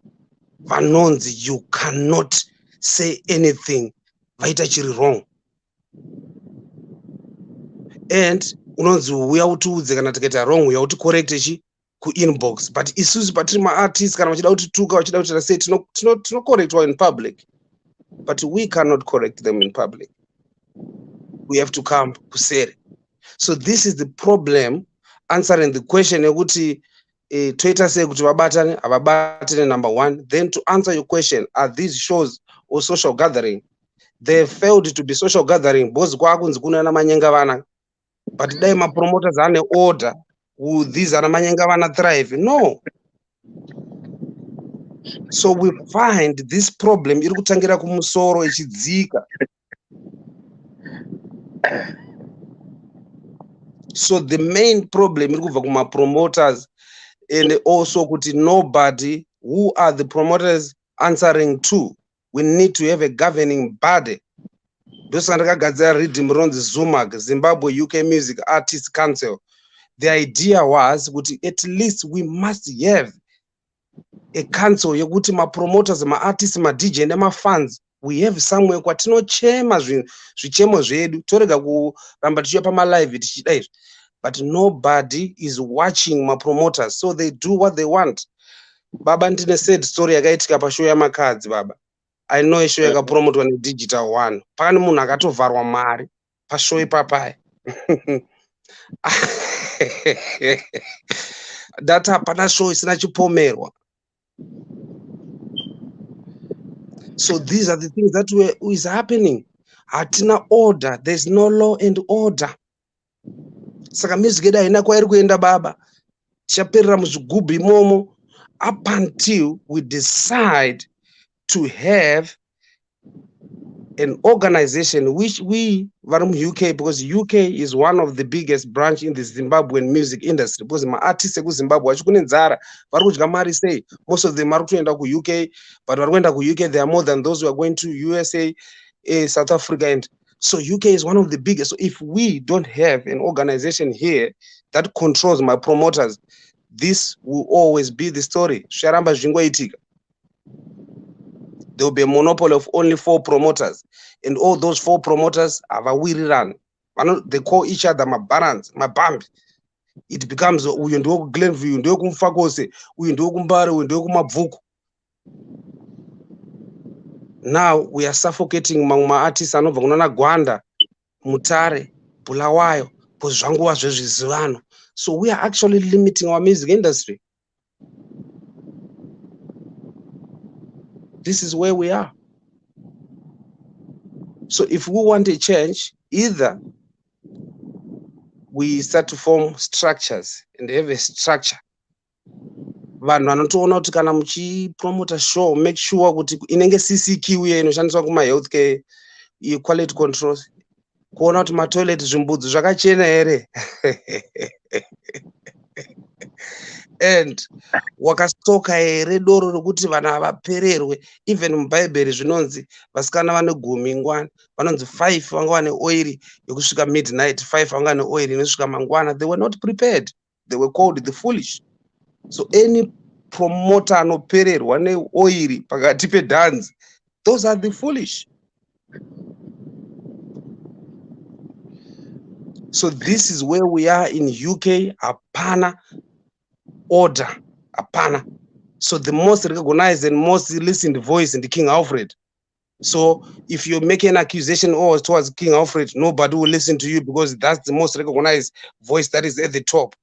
vanonzi you cannot say anything vaita chiri wrong, and unonzi uya utiudze kana tikaita wrong uya uti correct chi ku inbox. But isusu patiri ma-artists kana vachida kutituka vachida kuti say tino correctwa in public, but we cannot correct them in public. We have to come kusere. So this is the problem. Answering the question yekuti toita sei kuti vabatane havabatane, number one. Then to answer your question, are these shows or social gathering? They failed to be social gathering because kwakunzi kuna na manyenga vana. But dai ma promoters ane order, these are manyenga vana thrive. No. So we find this problem iri kutangira kumusoro ichidzika. So the main problem iri kubva kuma promoters, and also kuti nobody, who are the promoters answering to? We need to have a governing body. Ndosandakagadzira rhythm ronzi ZUMAC, Zimbabwe UK Music Artists Council. The idea was kuti at least we must have a council yekuti ma promoters, ma artists, ma DJ nema fans, we have somewhere kwatinochema zvichemo zvedu torega kuramba tichiya pama live tichida izvi. But nobody is watching my promoters, so they do what they want. Baba ndine said story yakaitika pashow yamakadzi baba. I know a show yakapromotwa neDigital One. Pane munhu akatovharwa mari pashow ipapaya. That hapana show isina chipomerwa. So these are the things that is happening. Hatina order, there's no law and order. Saka music yedu haina kwairi kuenda baba. Tichaperera muzvigubhu imomo up until we decide to have an organization which we vari UK, because UK is one of the biggest branch in the Zimbabwean music industry, because my artists ekuZimbabwe vachi kune nzara vari kudya mari sei. Most of them vari kutoenda ku UK, but vari kuenda ku UK they are more than those who are going to USA, South Africa, and so UK is one of the biggest. So if we don't have an organization here that controls my promoters, this will always be the story. Sharamba zvingoitika. There will be a monopoly of only 4 promoters, and all those 4 promoters have a weary run. They call each other my barons, my bambi. It becomes uyu ndio Glenview, uyu ndio kumfakose, uyu ndio kumbare, uyu ndio kumabvuku. Now we are suffocating my artists anobva kunana Gwanda, Mutare, Bulawayo, pozvanguva zvezvizivano. So we are actually limiting our music industry. This is where we are. So if we want a change, either we start to form structures and have a structure. Vanhu vanotoona kuti kana muchipromota show, make sure kuti inenge CCQ uye inoshandiswa kuma-healthcare quality controls, kuona kuti matoilet zvimbudzi zvakachena here and wakastoka here doro rokuti vanhu havapererwe. Even mubhaibheri zvinonzi vasikana vane 10 ngwana, vanonzi 5 vanga vane oiri yokusvika midnight, 5 vanga vane oiri inosvika mangwana. They were not prepared. They were called the foolish. So any promoter anopererwa neoiri pakati pedhanzi, those are the foolish. So this is where we are in UK. Hapana order, hapana. So the most recognized and most listened voice in the King Alfred. So if you make an accusation towards King Alfred, nobody will listen to you because that's the most recognized voice that is at the top.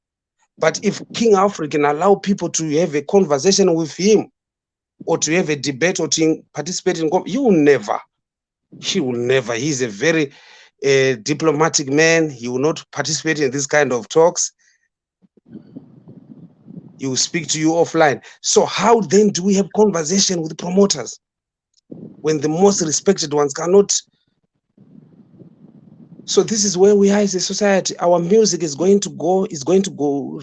But if King Alfred can allow people to have a conversation with him, or to have a debate, or to participate in, he will never. He's a very diplomatic man. He will not participate in this kind of talks. He will speak to you offline. So how then do we have conversation with promoters when the most respected ones cannot? So this is where we are as a society. Our music is going to go,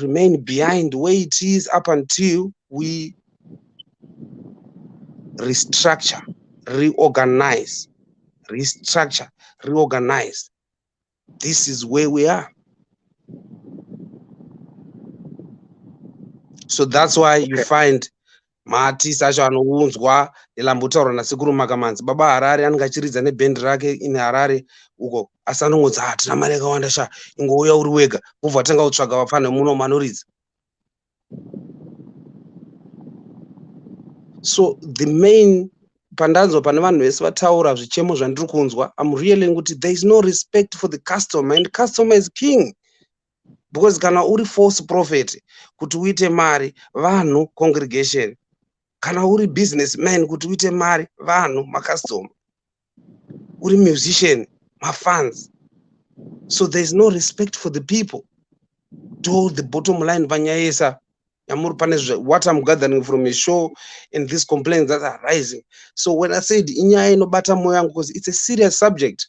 remain behind where it is up until we restructure, reorganize. This is where we are. So that's why you find maartist acho anounzwa elambotaura nasekuru Makamanzi. Baba Harare anenge achiridza nebhendi rake in Harare uko, asi anongodza hatina mari yakawanda sha, ingouya uri wega, bvobva tanga kutsvaga vafana muno manoridza. So the main pandanzo pane vanhu vese vataura zvichemo zvandiri kunzwa, I'm realizing kuti there is no respect for the customer, and customer is king. Because kana uri false prophet kuti uite mari, vanhu congregation. Kana uri businessman kuti uite mari, vanhu macustomer. Uri musician, mafans. So there is no respect for the people. To the bottom line, vanyayesa. What I'm gathering from a show and these complaints that are rising. So when I said inyaya inobata moyo wangu, because it's a serious subject.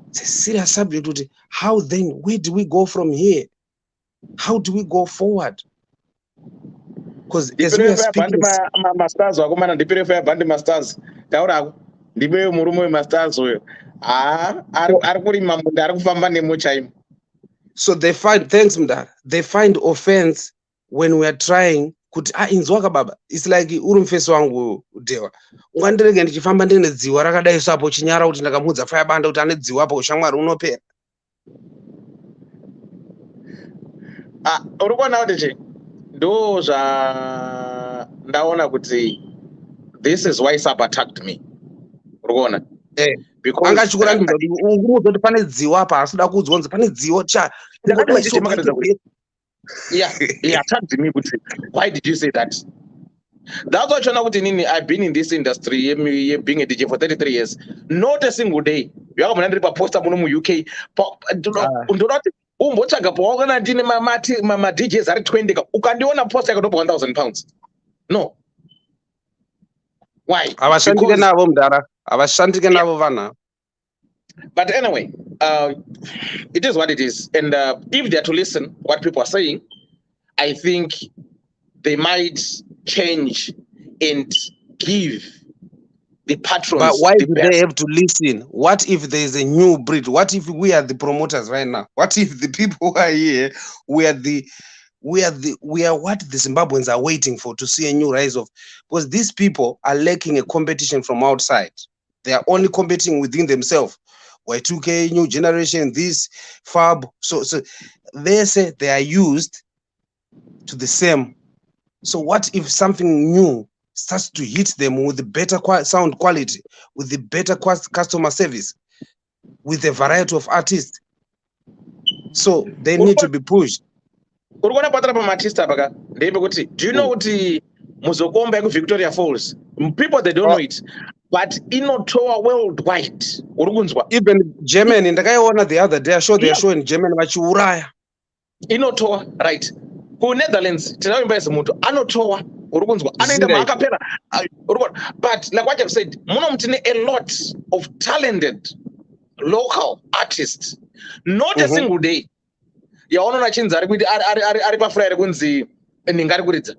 It's a serious subject. How then, where do we go from here? How do we go forward? Because as we are speaking, masters wakomana ndipire fa band masters taura ndibe murume masters oyo ari kurima munda ari kufamba nemochaimo. So they find, thanks Mdara, they find offense when we are trying kuti inzwaka baba. It's like uri mufesi wangu Dewa, ungandirege ndichifamba ndine dziwa rakadai sapo chinyara kuti ndakamudza fire banda kuti ane dziwa apo ushamwari unopera. Uri kuona kuti ndo ndaona kuti this is why Sab attacked me. Uri kuona? Because angachikura kuti ungumudza kuti pane dziwa apa, asida kuudzwa kuti pane dziwa cha. Yeah, he attacked me. Why did you say that? That's what I've been in this industry, being a DJ for 33 years. Not a single day. You have a poster in UK. My DJs are 20. You can do a poster at £1,000. No. Why? But anyway, it is what it is. And if they're to listen what people are saying, I think they might change and give the patrons. But why do they have to listen? What if there is a new breed? What if we are the promoters right now? What if the people who are here, we are what the Zimbabweans are waiting for, to see a new rise of? Because these people are lacking a competition from outside. They are only competing within themselves. Y2K, new generation, this fab. So they say they are used to the same. So what if something new starts to hit them with the better sound quality, with the better customer service, with a variety of artists? So they need to be pushed. Do you know what Muzokomba Victoria Falls? People, they don't know it. but inotoa worldwide. Even Germany, ndakaiona the other day, they are showing Germany vachiuraya. Inotoa, right? Ku Netherlands, tinaimba ese muntu anotoa. Anoenda maakapera. But like what I've said, a lot of talented local artists. Not a single day. Yaona chinzi ari pafura kunzi ningari kuridza.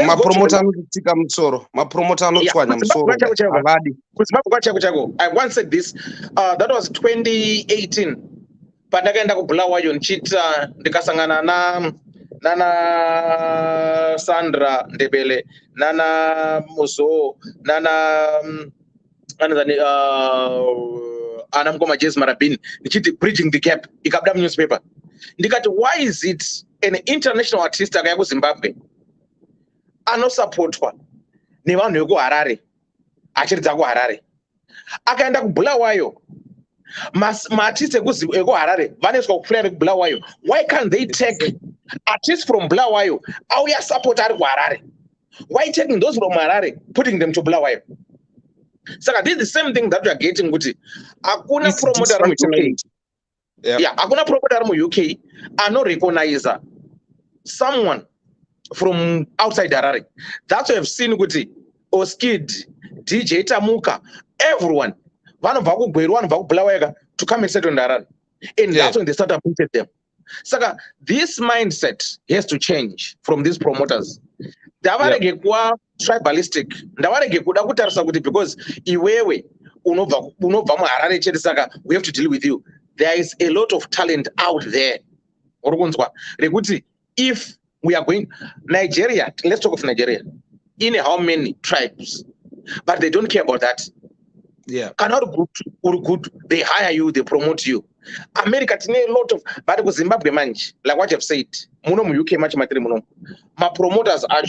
Mapromota anotika musoro, mapromota anotswanya musoro. I once said this. That was 2018. Pandakaenda kubulawayo nchita ndikasangana nana Sandra Ndebele, nana Muso, nana Anamkoma James Marabin, nichiti bridging the gap. Ikabda newspaper. Ndikati, why is it an international artist akaya ku Zimbabwe anosupportwa nevanhu veku Harare achiridza ku Harare akaenda kubulawayo maartists eku Harare vanoiswa kufura kubulawayo? Why can't they take artists from Bulawayo auya support ari ku Harare? Why taking those from Harare putting them to Bulawayo? Saka this is the same thing that we are getting kuti akuna promoter mu UK. Yeah, akuna promoter mu UK recognize someone from outside Harare. That's why I've seen kuti Oskid, DJ Tamuka, everyone vanobva kugweru vanobva kubulawayo to come and settle in Harare. And that's when they start appointing them. Saka this mindset has to change from these promoters. Ndavarege kuva tribalistic. Ndavarege kuda kutarisa kuti because iwewe unobva muHarare chete saka we have to deal with you. There is a lot of talent out there. Rekuti if we are going Nigeria, let's talk of Nigeria. In how many tribes? But they don't care about that. Yeah. Cannot good. They hire you, they promote you. America tine a lot of, but with Zimbabwe manage, like what I've said, muno mu UK much materi muno. My promoters are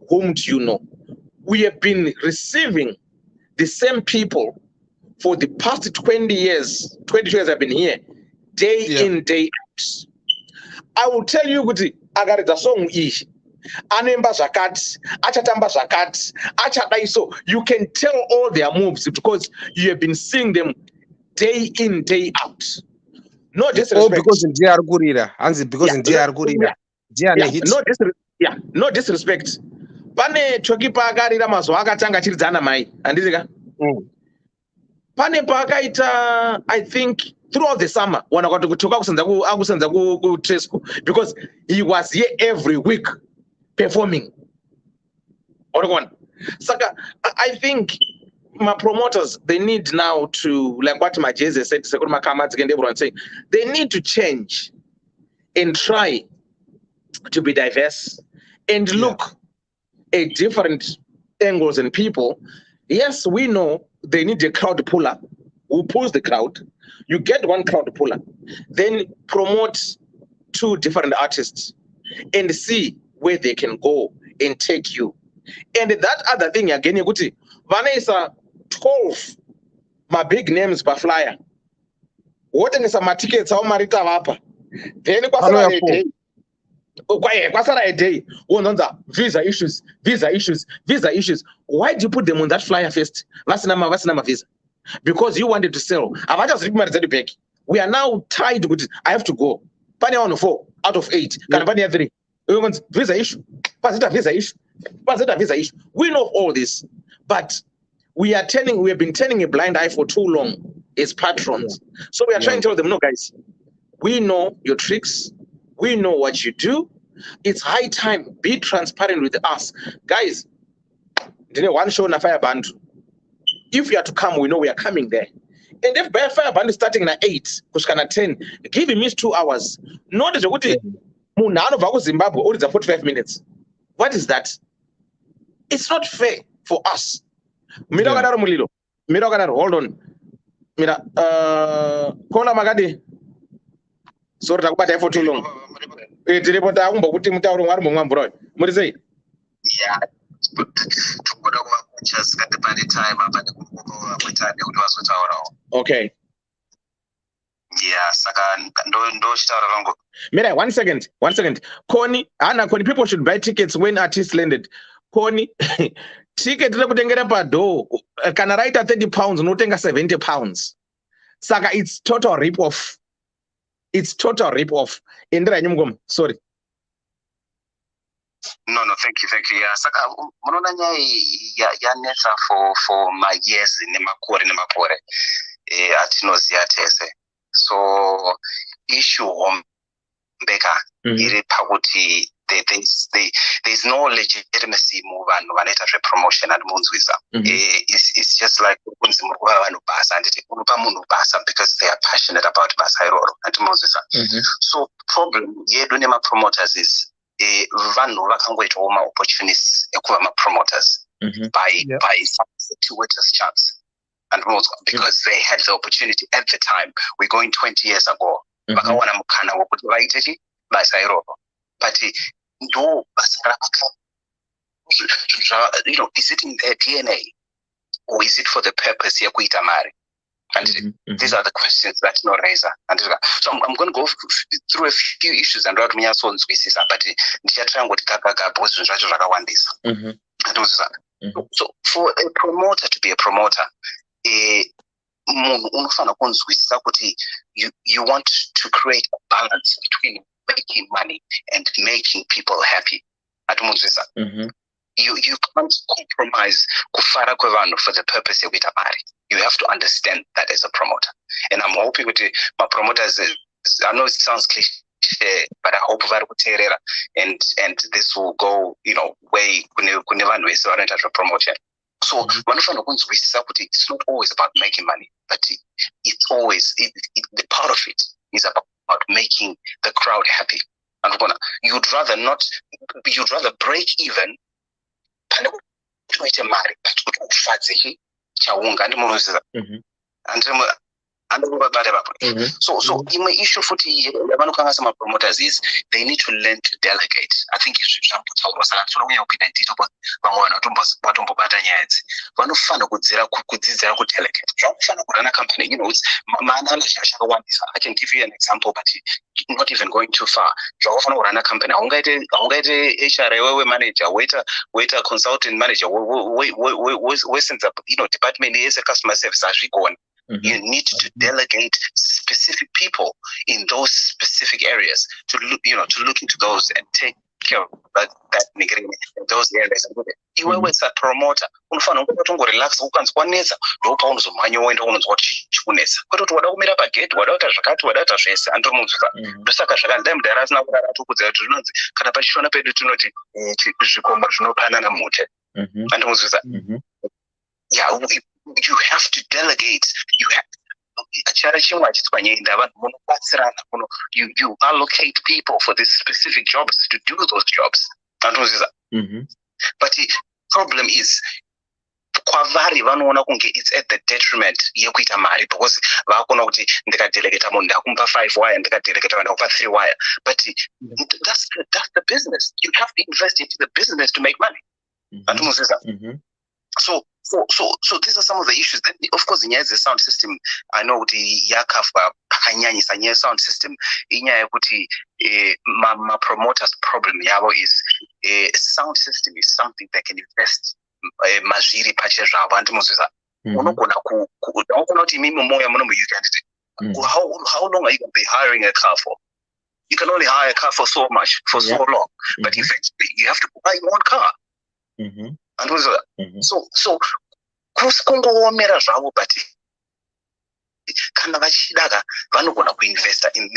whom do you know? We have been receiving the same people for the past 20 years. 22 years I've been here, day in, day out. I will tell you, I got a song ish. Anemba zakati, achatamba zakati, achadaiso. You can tell all their moves because you have been seeing them day in, day out. No disrespect. Because in DR Gurira, Anzi, because in DR Gurira, no disrespect. Pane choki pagarira mazo akatanga chiridzana mai. Andizika? Pane pakaita, I think throughout the summer when I got to talk ku Tresco because he was here every week performing. Saka, I think my promoters, they need now to, like what my Jesus said, everyone saying, they need to change and try to be diverse and look at different angles and people. Yes, we know they need a crowd puller who pulls the crowd. You get one crowd puller, then promote two different artists and see where they can go and take you. And that other thing again, Vanessa 12 my big names per flyer. What is my tickets? How marita vapa? Then a day. Visa issues. Why do you put them on that flyer first? What's number visa? Because you wanted to sell. I've just back. We are now tied with it. I have to go. Pani on 4 out of 8. Pani 3. Visa issue. Visa issue. We know all this, but we have been turning a blind eye for too long as patrons. So we are trying to tell them, no, guys, we know your tricks. We know what you do. It's high time. Be transparent with us. Guys, one show na fire band. If you are to come, we know we are coming there. And if by fire band is starting at 8, kushkana 10, give him 2 hours. Not that Zimbabwe or it's 45 minutes. What is that? It's not fair for us. Hold on. Kola Magadi. Sorry, takubata for too long. Tiripota akumba kuti mutauro mwari momwambura. Muri sei? Yeah. Just got the body time up and the okay. Yeah, saka ndo chitaura rangu. Mira, one second. Koni, people should buy tickets when artists landed. koni ticket rekutengera padoo kana raita 30 pounds unotenga 70 pounds saka it's total rip off. It's total rip off. Indira nyumgom, sorry. No, thank you. Yeah, saka munona nyaya ya nesa for my years nemakore atinoziya tese. So issue hombeka iri pakuti there's no legitimacy mu vanhu vanoita zvepromotion and munzwisa. It's just like kunzi muri kuva vanhu basa anditi unopa munhu basa because they are passionate about basa iroro andimunzwisa. So problem yedu nemapromoters is vanhu vakangoitawo ma-opportunities ekuva ma-promoters by some fortuitous chance. And because they had the opportunity at the time. We're going 20 years ago. Vakawana mukana wokuti vaite basa iroro. But no, is it in their DNA or is it for the purpose yekuita mari? And these are the questions that no raiser. And so I'm going to go through a few issues and but so for a promoter to be a promoter, you want to create a balance between making money and making people happy. You can't compromise kufara kwevanu for the purpose of itamari. You have to understand that as a promoter. And I'm hoping with my promoters, I know it sounds cliche, but I hope that and this will go, way promotion. So it's not always about making money, but it's always the part of it is about making the crowd happy. And you'd rather break even so my issue for the promoters is they need to learn to delegate. I think you should company, I can give you an example, but not even going too far. Run a company, HR manager, waiter, consultant manager, department is a customer service as we go on. You need to delegate specific people in those specific areas to look into those and take care of that those areas. You always a promoter. Relax. You have to delegate. You allocate people for these specific jobs to do those jobs. But the problem is it's at the detriment yekuita mari because vakona kuti ndikadelegata munhu ndakumpa 5 wire ndikadelegata ndakupa 3 wire, but that's the business. You have to invest into the business to make money. So these are some of the issues. Then, of course, in the sound system, I know the Yakafka Pakanyani sound system. In my promoter's problem is a sound system is something that can invest Majiri Pacha Rabantuza. How long are you going to be hiring a car for? You can only hire a car for so much, for so long. But eventually, you have to buy your own car. And so kusingomera zvavo, but kana vachidaga vanogona kuinvesta in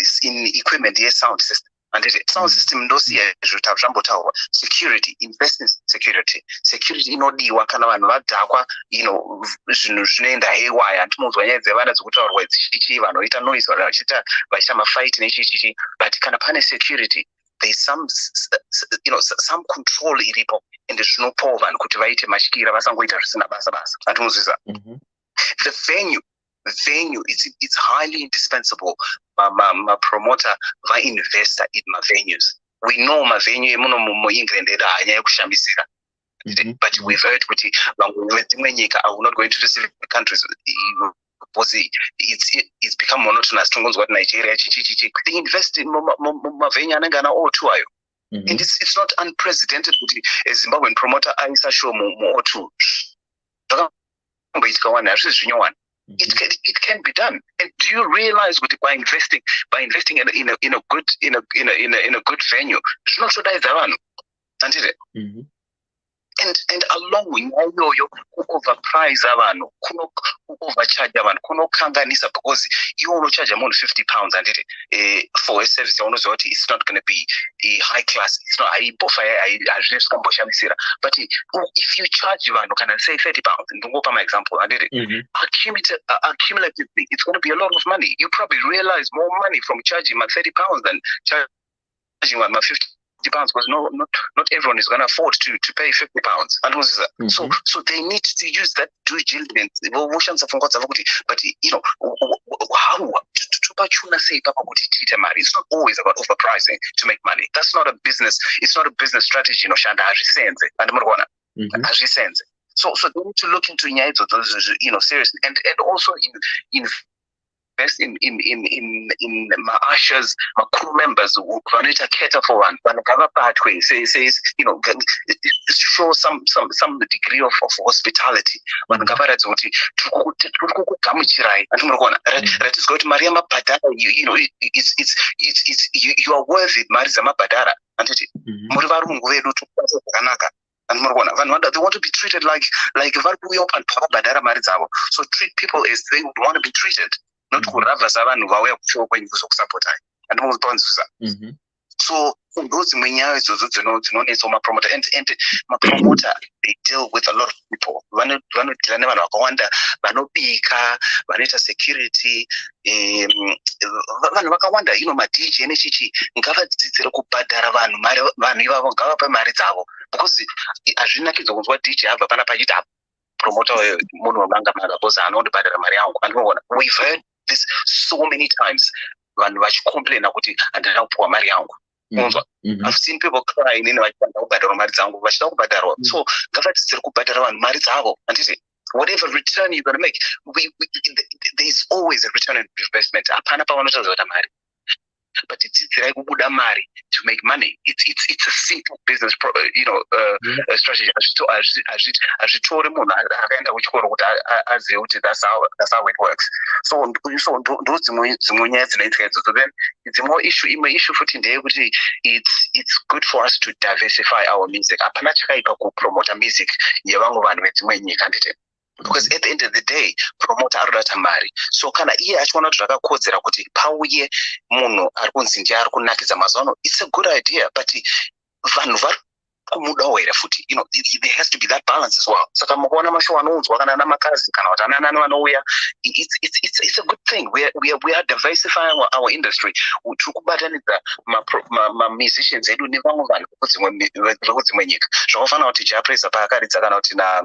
equipment yesound system. And sound system ndosiya zvambotaurwa. Security, invest in security inodiwa kana vanhu vadhakwa, zvinhu zvinoenda haywire. Andimunzwa nyaya dzevana dzekutaurwa ichichi vanoita noise vachiita mafight nechichichi, but kana pane security there's some control iripo ende zvinopawo vanhu kuti vaite matyira vasangoita zvisina basa. The venue it's highly indispensable. My promoter va investor in my venues. We know my venue emuno mu England hanya yekushambisira, but we've heard kuti vamwe nyika are not going to specific countries because it's become monotonous. Tongonzwa kuti Nigeria chichi they invest in my venue anenge ana O2 ayo. And it's not unprecedented kuti a Zimbabwean promoter aisa show more to it can be done. And do you realize that by investing in a good venue, it's not so that and along with yo overprice abantu overcharge abantu kunokanganisa because you only charge amount £50 and for a service it's not going to be a high class, it's not but if you charge abantu can I say £30 and go by my example and accumulatively it's going to be a lot of money. You probably realize more money from charging my £30 than charging my £50 because not everyone is going to afford to pay £50. And so they need to use that due diligence. But how it's not always about overpricing to make money. That's not a business. It's not a business strategy. So they need to look into seriously and also invest in my ushers, my crew members who vanita cater for one, pathway says show some degree of hospitality. When government let us go to Maria Padara, you are worthy Maria Padara and they want to be treated like so treat people as they would want to be treated. Not and so those my promoter and my promoter they deal with a lot of people. Security my DJ because promoter we've heard this so many times when we complain about it and now poor Mariango. I've seen people crying in so whatever return you're going to make, there's always a return on investment. But it's to make money. It's a simple business, strategy. That's how it works. So those so then it's more issue for today. It's good for us to diversify our music. Promote music. Because at the end of the day, promoter mari. So kana iye achona zvakakodzera kuti pauye munhu ari kunzinja ari kunakidza mazono. It's a good idea, but vanhu vari kumudawo futi. There has to be that balance as well. Saka mukaona mashow anounzwa kana namakazi kana kuti anani vanouya, it's a good thing. We are diversifying our industry. Tikubatanidza ma musicians edu nevamwe vanhu vekudzimwe nyika. Zvakafanana kuti Japresa paakaridza kana kuti na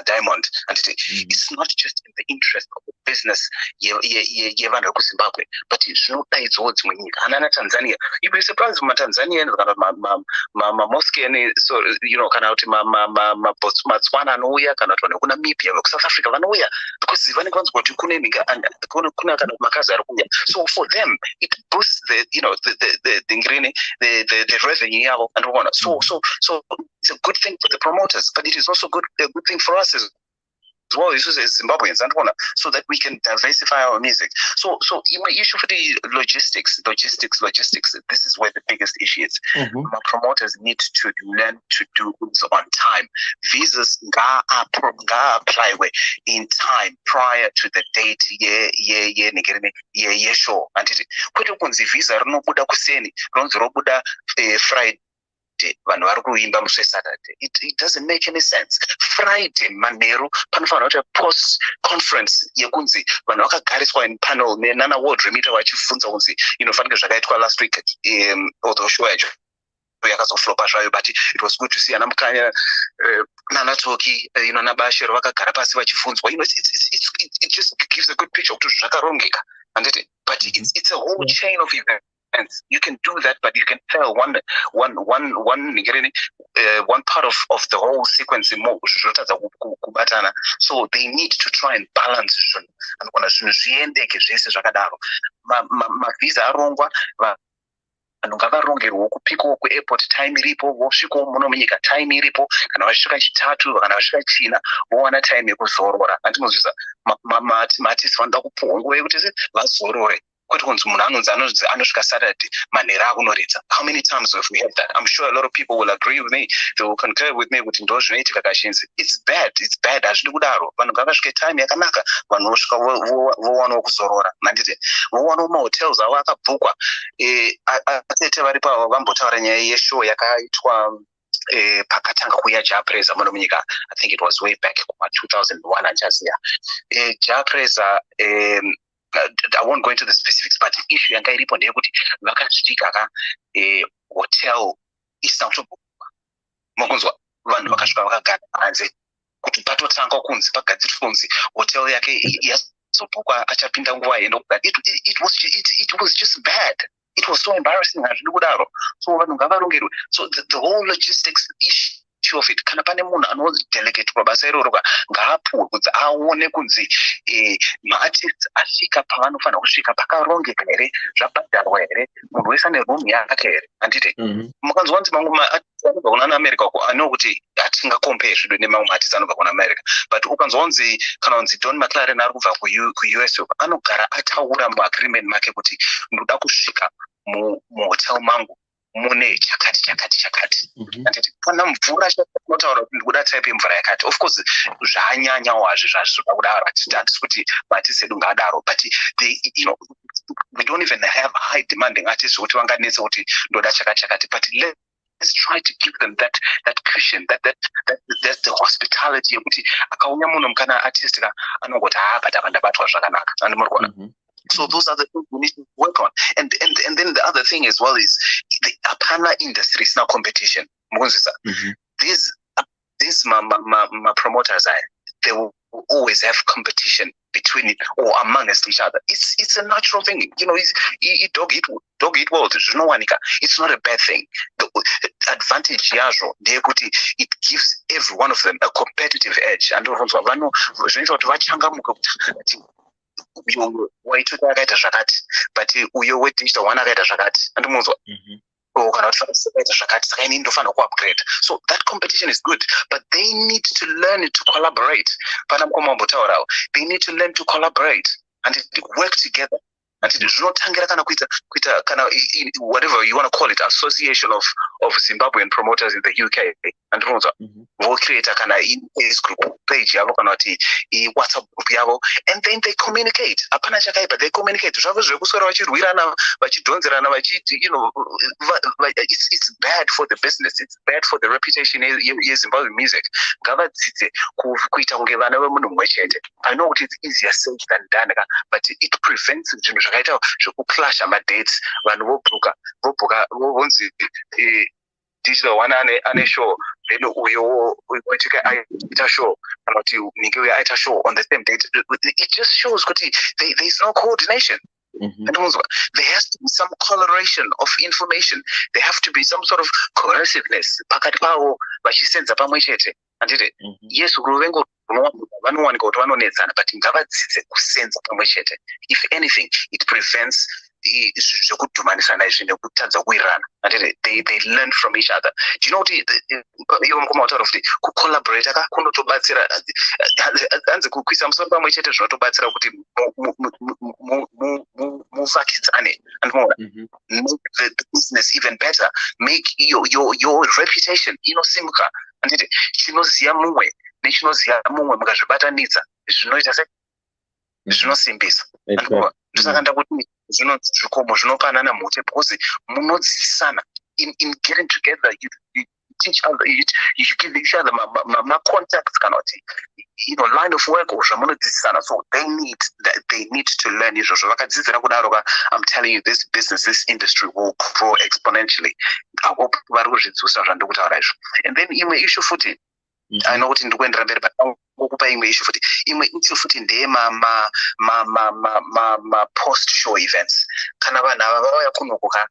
Diamond and it's not just in the interest of the business yevanhu vekuZimbabwe but zvinodaidzawo dzimwe nyika ana Tanzania. You'd be surprised Tanzania kana mosque so kana kuti Botswana anouya kana kuti kuna Namibia South Africa vanouya because vanenge vanzwa kuti kuna kana makazi ari kuuya. So for them it boosts the revenue yavo and so it's a good thing for the promoters, but it is also a good thing for us as well, as Zimbabweans, so that we can diversify our music. So issue for the logistics. This is where the biggest issue is. Our promoters need to learn to do things on time. Visas apply in time prior to the date. Show. And visa rinobuda kuseni, robuda Friday. It doesn't make any sense. Friday manero panofana kuti post conference yekunzi vanhu vakagariswa in panel nenana ward remita vachifunza kunzi inofanira zvakaitwa last week although show yacho yakazoflopa zvayo, but it was good to see ana Mukanya nana Toki nabashero vakagara pasi vachifunzwa. It just gives a good picture kuti zvakarongeka and but it's a whole chain of events. You can do that, but you can tell one part of the whole sequence. So they need to try and balance it. And visa arongwa vanhu ngavarongerwo kupikawo kuairport time iripo, vosvikawo muno munyika time iripo, kana vasvika chitatu kana vasvika china vowana time yekuzorora. Andinozvisa maartists vanoda kupuhwa nguva yekuti vazorore, kwete kunzi munhu anonzi anosvika Saturday manhero akunoridza. How many times have we had that? I'm sure a lot of people will agree with me, they will concur with me kuti ndo zvinoitika kazhinji. It's bad, hazvidi kudaro. Vanhu ngavasvike time yakanaka, vanhu vosvika vowanawo kuzorora. Manditi vowanawo mahotels avo akabhukwa. Atete varipo avo vambotaura nyaya yeshow yakaitwa pakatanga kuya Japreza muno munyika. I think it was way back kuma 2001 anchaziya. Japreza I won't go into the specifics, but the issue yanga iripo ndeyekuti vakasvika hotel isina kutobhukwa. Mukunzwa vanhu vakasvika vakagara panze kuti patotanga kunzi pagadzirwe kunzi hotel yake yazobhukwa achapinda nguva yenda. It was just bad. It was so embarrassing. Hazvidi kudaro. So vanhu ngavarongerwe. So the whole logistics issue of it, kana pane munhu anodelegate pabasa iroro ngaapuhwe kunzi aone kunzi maartists asvika pavanofanira kusvika pakarongeka here, zvabhadharwa here, munhu wese ane room yake here. Handiti mukanzwa kunzi mamwe maartists anobva kuna America uko ano kuti hatingakompare zvido nemamwe maartists anobva kuna America, but ukanzwa kunzi kana kunzi Don McLaren ari kubva kuUS uko anogara ataura muagreement make kuti ndoda kusvika muhotel mangu mune chakati. Anditi kana mvura chinotaura kuti ndikuda type yemvura yakati. Of course zvanyanyawo hazvo zvazvoda kudaro, hatisi kuti maartists edu ngadaro, but they, we don't even have high demanding artists kuti vanganetse kuti ndoda chakati, but let's try to give them that cushion, that's the hospitality yekuti akauya muno mukana artist anongoti but akandabatwa zvakanaka. Andimurikuona. So those are the things we need to work on. And then the other thing as well is the apana industry is now competition. These promoters, they will always have competition between it or amongst each other. It's a natural thing. Dog eat world. It's not a bad thing. The advantage yazvo ndeyekuti it gives every one of them a competitive edge. And uyo waitota akaita zvakati, but uyo wedigital one akaita zvakati. Andimunzwa kana kuti akaita zvakati, saka ini ndofanira kuupgrade. So that competition is good, but they need to learn to collaborate. Pana mukoma mbotaurawo, they need to learn to collaborate and work together. And zvinotangira kana kuita kana whatever you want to call it, association of Zimbabwean promoters in the UK. And we'll create a kind of Facebook page yavo kana kuti WhatsApp group yavo, and then they communicate. Apana chakaipa, they communicate. Zvavo zvekuswera vachirwirana vachidhonzerana it's bad for the business. It's bad for the reputation Zimbabwean music. Ngavadzidze kuita kunge vana vemunhu mumwe chete. I know it's easier said than done, but it prevents zvinhu zvakaita zvekuklasha madates. Vanhu vobhuka vonzi digital one ane show, then uyo waitika aita show kana kuti ninge uyo aita show on the same date. It just shows kuti there's no coordination. There has to be some coloration of information. There have to be some sort of cohesiveness pakati pavo vachisenza pamwe chete. Anditi yes, kuruvengo vanowanika kuti vanonetsana, but ngavadzidze kusenza pamwe chete. If anything, it prevents zvekudhumanisana izvi nekutadza kuwirirana. They learn from each other. Do you know what iwo mukoma utaura kuti kucollaborate kunotobatsira, hanzi kukwisa musoro pamwe chete zvinotobatsira kuti muvakidzane. Make the business even better, make your reputation inosimuka. Anditi chinoziya mumwe nechinoziya mumwe mukazvibatanidza zvinoita sei? Zvinosimbisa. Ndosaka kuti zvikomo zvinopanana mhute because munodzidzisana in getting together. You teach other, you give each other contacts, line of work or zvamunodzidzisana. So they need to learn izvozvo. Vakadzidzira kudaro, I'm telling you, this business, this industry will grow exponentially. I hope vari kuzvidzusa zvandikutaura izvo. And then imwe issue futi, I know kuti ndikuendera mberi, but ngokupa imwe issue futi. Imwe issue futi ndeye ma post show events. Kana vanhu ava vauya kunokuka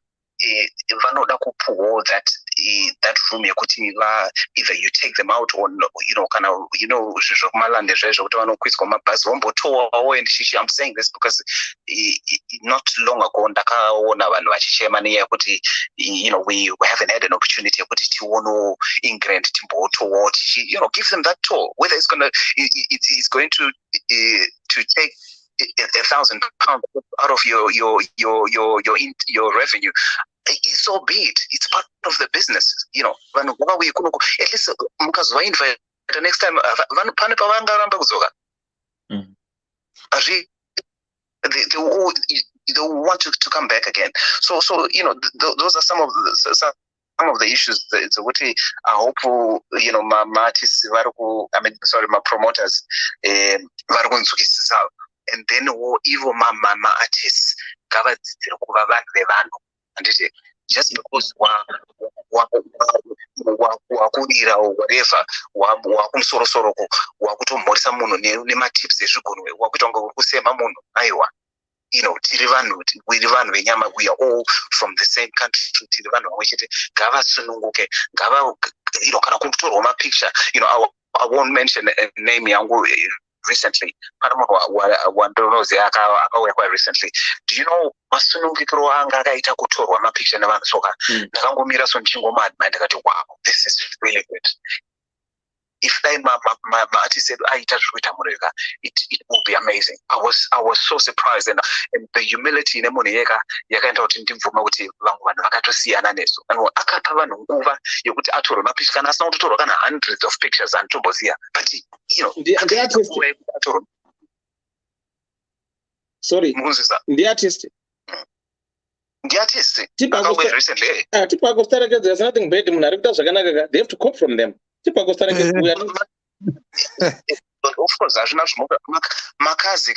vanoda kupuhwa that that room yekuti either you take them out or kana zvokumalande zvaizvo kuti vanokwidza mabhazi vombotowawo. And I'm saying this because not long ago ndakaona vanhu vachichema nenyaya yekuti we haven't had an opportunity yekuti tiono England timbotowawo give them that tour, whether it's going to take £1,000 out of your revenue. So be it. It's part of the business. At least mukazova invite the next time pane pavangaramba kuzoka. They want to come back again. So those are some of the issues. It's what I hope my artists my promoters and then even my artists covered and just because wakurira or whatever wakumsorosoroko wakutomhorisa munhu nematips ezvigunwe wakuita kunge uri kusema munhu aiwa tiri vanhu venyama, we are all from the same country, tiri vanhu vamwe chete, ngavasununguke kana kutorwa mapicture. I won't mention a name yangu recently. Wandonozi akauya kwa recently. Do you know masunungikiro anga akaita kutorwa mapicture nevanhu soka ndakangomira so ndichingomad ndakati wow, this is really good. If my artist said aita zvikuita mureka, it would be amazing. I was so surprised, and the humility nemunhu yakaenda kuti ndimvuma kuti vamwe vanhu vakatosiyana nesu. Akapa vanhu nguva yekuti atorwe mapicture kana asina kutotorwa kana hundreds of pictures anotomboziya, but sorry, the artist. The artist. There's nothing bad. They have to cope from them. Of course, makazi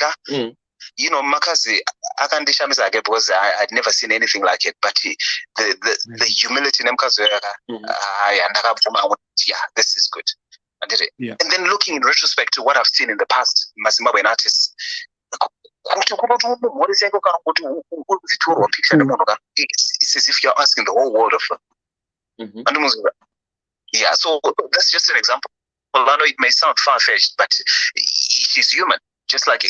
makazi akandishamisa because I'd never seen anything like it, but the humility nemkazi yeah, this is good. I did it. Yeah. And then looking in retrospect to what I've seen in the past, Zimbabwean artists, it's as if you're asking the whole world of them. Yeah, so that's just an example. Well, I know it may sound far-fetched, but she's human. Just like so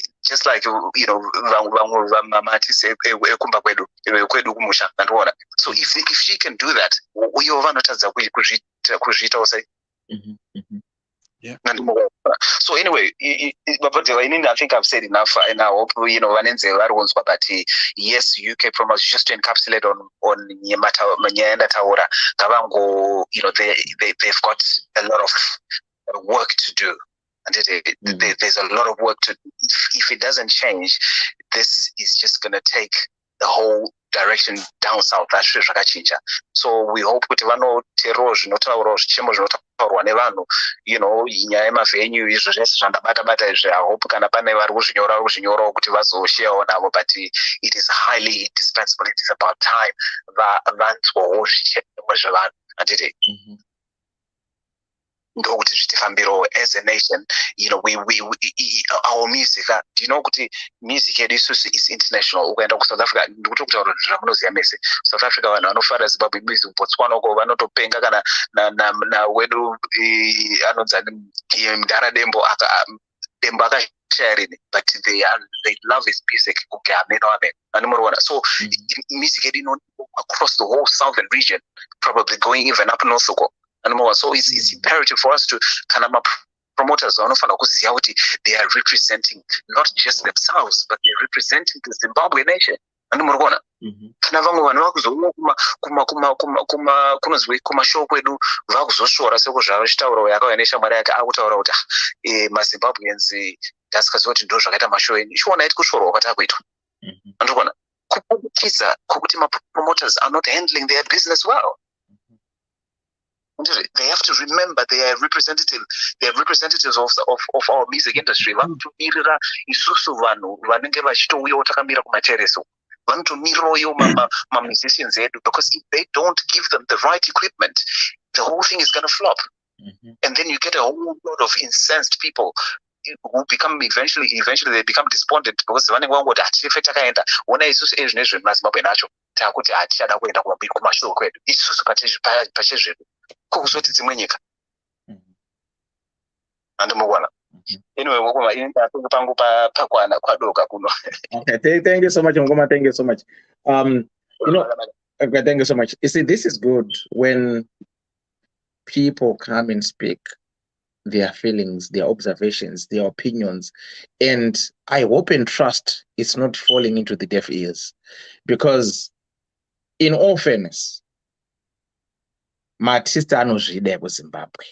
if she can do that, yeah. So anyway, I think I've said enough, and I hope but yes, UK promos just to encapsulate on Nyenda Taura Kavango. They've got a lot of work to do, and there's a lot of work to. If it doesn't change, this is just gonna take the whole direction down south. So we hope kuti vanotero zvinotaurwa zvichemo zvinotaurwa nevanhu, inyaya yemavenue izvo zvese zvandabata izvi, I hope kana pane vari kuzvinyorawo kuti vazosharewo navo, but it is highly indispensable. It is about time vanzwawo zvichemo zvevanhu, anditi ndokuti zvitifambiro as a nation. We our music, do you know kuti music yedu isusu is international. Ukaenda ku South Africa ndikutokutaura zvamunoziya mese, South Africa vanhu vanofara Zimbabwe music, Botswana uko vanotopenga kana na wedu anonza Mdara Dembo akashare, but they love his music. So music yedu across the whole southern region, probably going even up north uko. So it's imperative for us to promoters they are representing not just themselves, but they're representing the Zimbabwe nation. Kana vamwe vanhu vakuzoona kumashow kwedu vakuzosvora seko zvavachitaura yakauya neshamwari yake akutaura kuti maZimbabweans ndasikaziva kuti ndo zvakaita mashow eni ichiona iti kusvorwa kwati akuitwa. Andikona kupukidza kwokuti promoters are not handling their business well. They have to remember they are representatives of our music industry. Vanotomirira isusu vanhu vanenge vachitouyawo takamira kumatereso. Vanotomirawo musicians edu, because if they don't give them the right equipment, the whole thing is going to flop. And then you get a whole lot of incensed people, who become eventually they become despondent because vanenge vangoti hatife takaenda ona isusu ezvinezvi mazimbabwe nacho takuti hatichada kuenda kumashure kwedu isusu pachezvedu kokuzoti dzimwe nyika andimukwana. Anyway, pangu pakwana kwadoka kuno. Okay, thank you so much, Ngoma. Thank you so much. Okay, thank you so much. You see, this is good when people come and speak their feelings, their observations, their opinions, and I hope and trust it's not falling into the deaf ears, because in all fairness, maartista anozvida kuZimbabwe.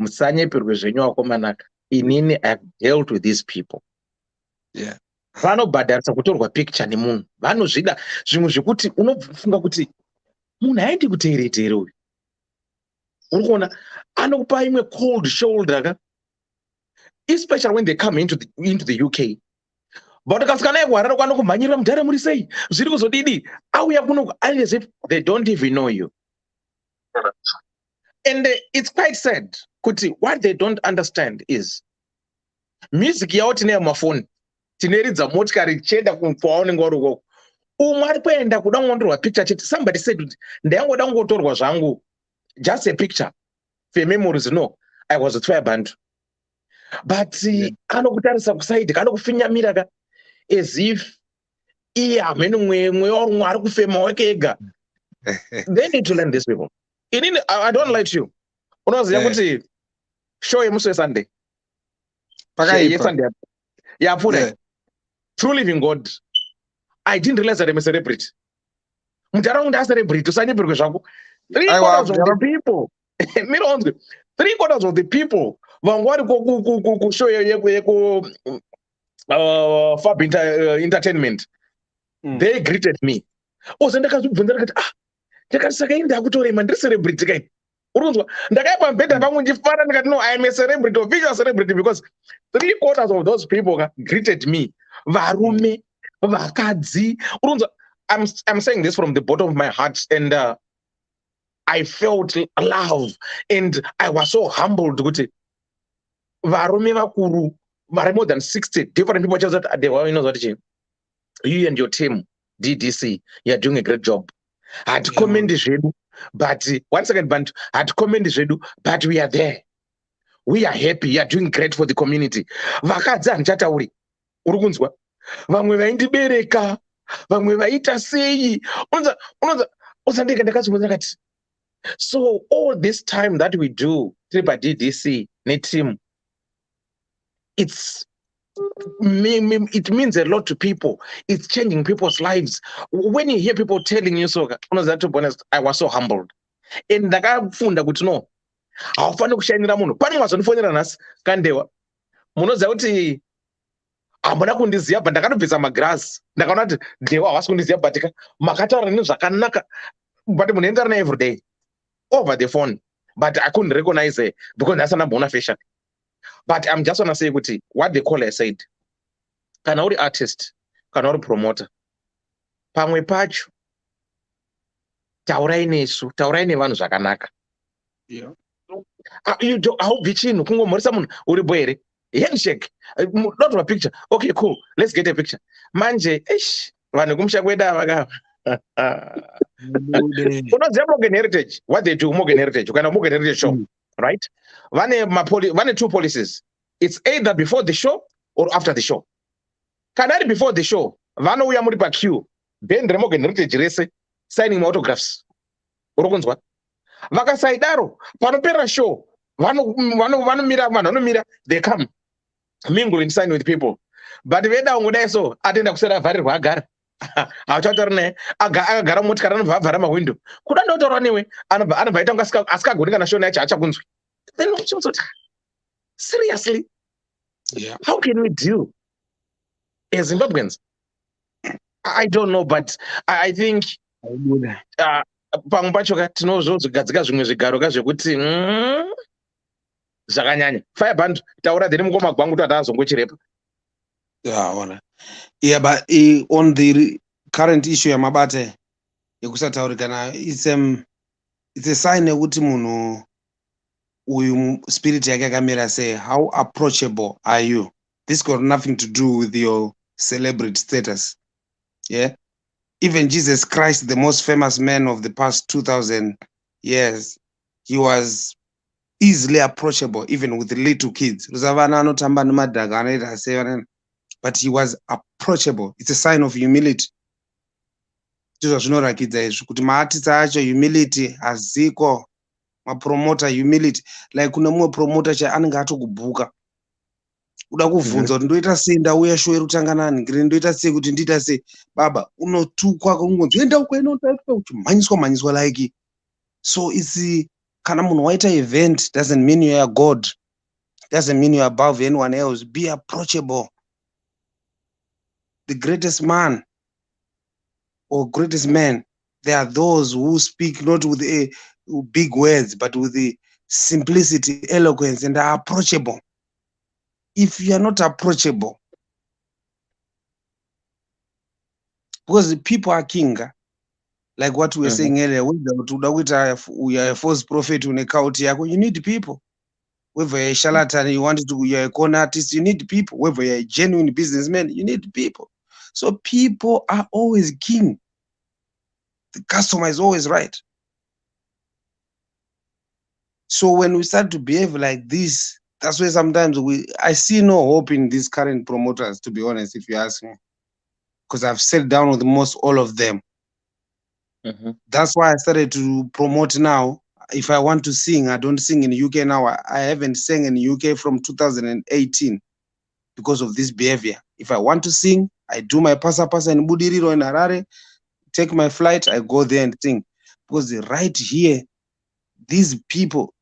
Musanyeperwe zvenyu wakomanaka. Inini I've dealt with these people. Yeah. Vanobhadharisa kutorwa picture nemunhu. Vanozvida zvimwe zvekuti unofunga kuti munhu haendi kuteeretere uyu. Unokuona anokupa imwe cold shoulder, especially when they come into the UK. But ukasvika naye kuHarare kwanokumhanyirira mudhara muri sei? Zviri kuzodidi? Auya kuno as if they don't even know you. And it's quite sad. Kuti what they don't understand is music yavo tine yamafoni, tineridza motikari chenda kwaunenge uri ukoko. Umwe ari kuenda kuda kungotorwa picture chete. Somebody said kuti ndayangoda kungotorwa zvangu just a picture for memories. No, I was a Twabantu. But anokutarisa kusaidi, anokufinyamira ka as if iye hamene mwe ari kufema wake ega. They need to learn these people. I don't like you. Unoziva kuti show yemusi weSunday. Yesunday. Yeah, put it. True living God. I didn't realize that I'm a celebrity. Muntaraunda celebrity. Usanyeperwe zvako. 3/4 of the people. 3/4 of the people. Vangwari ku show yeku Fab Entertainment. They greeted me. Ndakazvibvunza ndakati ndakati saka ini ndakutorema ndiri celebrity kai. Urunzwa ndakaipa mbedha pangu ndifara ndikati no, I am a celebrity, official celebrity, because 3/4 of those people greeted me. Varume, vakadzi. Urunzwa, I'm saying this from the bottom of my heart, and I felt love, and I was so humbled. Varume vakuru, more than 60 different people just said, you and your team, DDC, you're doing a great job. I'd commend you, but once again, I'd commend you, but we are there. We are happy. You are doing great for the community. Vakadza nchatauri. Urukunzwa. Vamwe vaindibereka. Vamwe vaita sei. Uzandika ndakazibvunza kati. So all this time that we do, Tripa DDC, ne team, it means a lot to people. It's changing people's lives. When you hear people telling you so, to be honest, I was so humbled. And ndakafunda kuti no, haufaniri kushainira munhu. Pane mwazonifonera nhasi Kandewa. Munoziva kuti hamuna kundiziva, but ndakanobvisa magirazi. Ndakaona kuti Dewa havasi kundiziva, but makataura neni zvakanaka. But munoendera naye every day over the phone. But I couldn't recognize her because that's not bona fashion. But I'm just want to say what the caller said. Kana uri artist, kana uri promoter. Pamwe pacho, taurai nesu, taurai nevanhu zvakanaka. Yeah. Haubvi chinhu kungomhoresa munhu uri bwere. Handshake. Not a picture. Okay, cool. Let's get a picture. Manje, vanhu kumusha kwedu ava. Unoziva Morgan Heritage, what they do, Morgan Heritage. You can have Morgan Heritage show, right? One two policies. It's either before the show or after the show. Kanari before the show, vano uya muri pa queue, then Morgan Heritage rese signing autographs. Urukunzwa? Vakasaidaro, panopera show, vano mira, they come, mingle and sign with people. But veda unguda so, atenda kusera vharirwa agara. Achatorne agara motikari anovhara mawindo. Kuda ndotorwa newe, anobvaita kunge asikagoni kana show yacho achakunzwi. Then seriously? Yeah. How can we deal as Zimbabweans? I don't know, but I think pamwe pacho tinozogadzika zvimwe zvigaro zvekuti zvakanyanya. Fireband taura dhiri mukoma gwangu kuti atazongochirepa. Yeah, but on the current issue yamabate yekusataurikana, it's a sign yekuti munhu spirit yake akamira say, how approachable are you? This got nothing to do with your celebrity status. Yeah. Even Jesus Christ, the most famous man of the past 2000 years, he was easily approachable, even with the little kids. But he was approachable. It's a sign of humility. Kuti maartist acho humility aziko, mapromoter humility. Like kuna mumwe promoter anenge atokubhuka. Uda kuvhunza kuti ndoita sei ndauya show yerutanganani, ngiri ndoita sei kuti ndiita sei. Baba unotukwa kungonzi enda ukwena uchimhanyiswa like. So it's kana munhu waita event doesn't mean you are God. Doesn't mean you are above anyone else. Be approachable. The greatest man or greatest man, there are those who speak not with big words, but with the simplicity, eloquence, and are approachable. If you are not approachable, because the people are king, like what we were saying earlier, we are a false prophet in a cult, you need people. Whether you're a charlatan, you're a con artist, you need people. Whether you're a genuine businessman, you need people. So people are always king. The customer is always right. So when we start to behave like this, that's why sometimes I see no hope in these current promoters, to be honest, if you ask me. Because I've sat down with most all of them. That's why I started to promote now. If I want to sing, I don't sing in the UK now. I haven't sang in the UK from 2018 because of this behavior. If I want to sing, I do my pasa in Budiriro in Harare, take my flight, I go there and sing. Because right here, these people,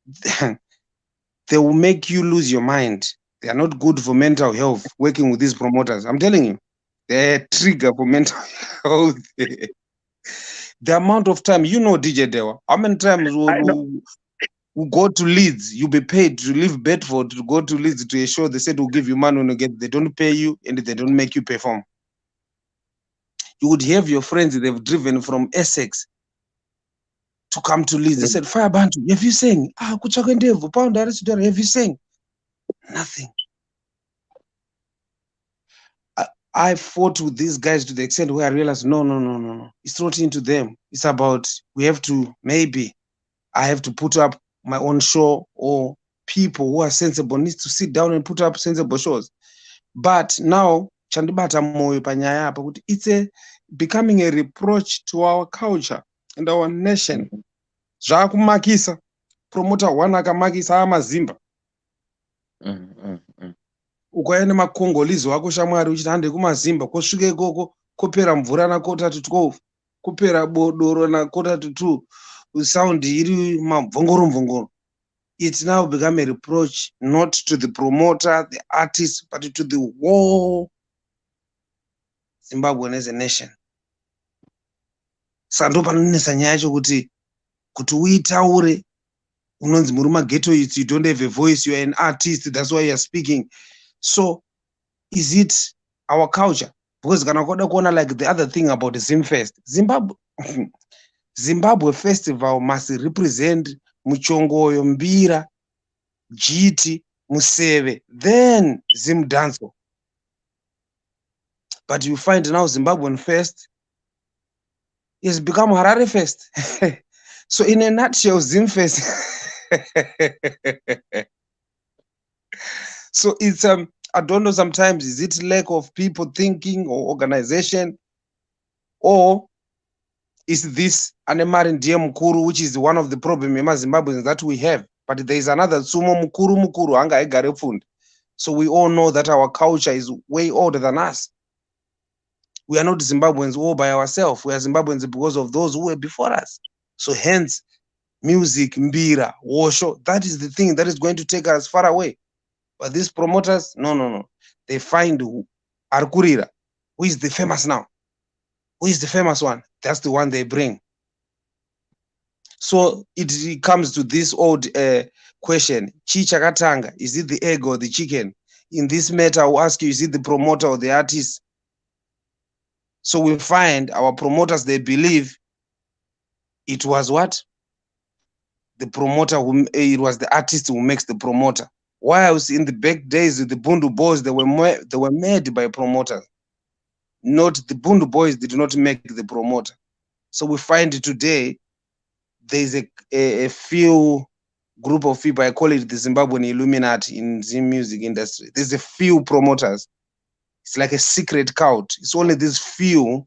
they will make you lose your mind. They are not good for mental health, working with these promoters. I'm telling you, they're a trigger for mental health. The amount of time, DJ Dewa, how many times we go to Leeds, you'll be paid to leave Bedford to go to Leeds to a show. They said we'll give you money when you get, they don't pay you and they don't make you perform. You would have your friends, they've driven from Essex to come to Leeds. They said, Fire Bantu, have you sang? Have you sang? Nothing. I fought with these guys to the extent where I realized, no. It's not into them. It's about, I have to put up my own show, or people who are sensible needs to sit down and put up sensible shows. But now, it's becoming a reproach to our culture and our nation. Zvakumakisa, promoter one akamakisa amazimba. Ukaenda makongolizo wako shamwari uchiti hande kumazimba kosvike ikoko kopera mvura nakota to 12 kopera bodoro nakota to 2 sound iri mabvongoro. It's now become a reproach not to the promoter, the artist, but to the whole Zimbabwe as a nation. Sando panonesa nyaya yacho kuti uitaure unonzi muri maghetto, you don't have a voice, you're an artist, that's why you're speaking. So is it our culture? Because like the other thing about the Zimfest, Zimbabwe festival must represent Muchongoyo, Mbira, Jiti, Museve, then Zim Danso. But you find now Zimbabwean Fest has become Harare Fest. So in a nutshell, Zimfest. So it's I don't know, sometimes is it lack of people thinking or organization, or is this Anemarin DM Mukuru, which is one of the problems in Zimbabweans that we have. But there is another Sumo Mukuru Anga Egarefund. So we all know that our culture is way older than us. We are not Zimbabweans all by ourselves. We are Zimbabweans because of those who were before us. So hence, music, Mbira, Wosho, that is the thing that is going to take us far away. But these promoters, no. They find Arkurira, who is the famous now. Who is the famous one? That's the one they bring. So it comes to this old question. Chichakatanga, is it the egg or the chicken? In this matter, I will ask you, is it the promoter or the artist? So we find our promoters, they believe it was what? the promoter it was the artist who makes the promoter. Whilst in the back days with the Bundu Boys, they were made by promoters. Not the Bundu Boys did not make the promoter. So we find today there's a few group of people, I call it the Zimbabwean Illuminati in the music industry. There's a few promoters. It's like a secret cult. It's only these few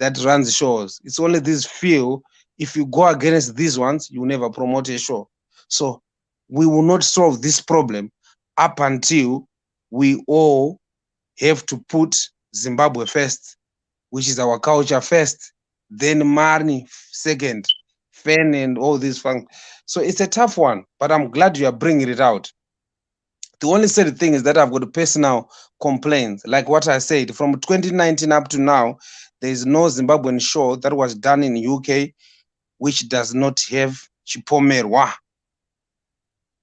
that runs shows. It's only these few. If you go against these ones, you never promote a show. So we will not solve this problem up until we all have to put Zimbabwe first, which is our culture first, then money second, fan and all these fun. So it's a tough one, but I'm glad you are bringing it out. The only sad thing is that I've got personal complaints. Like what I said, from 2019 up to now, there is no Zimbabwean show that was done in UK which does not have Chipomerwa.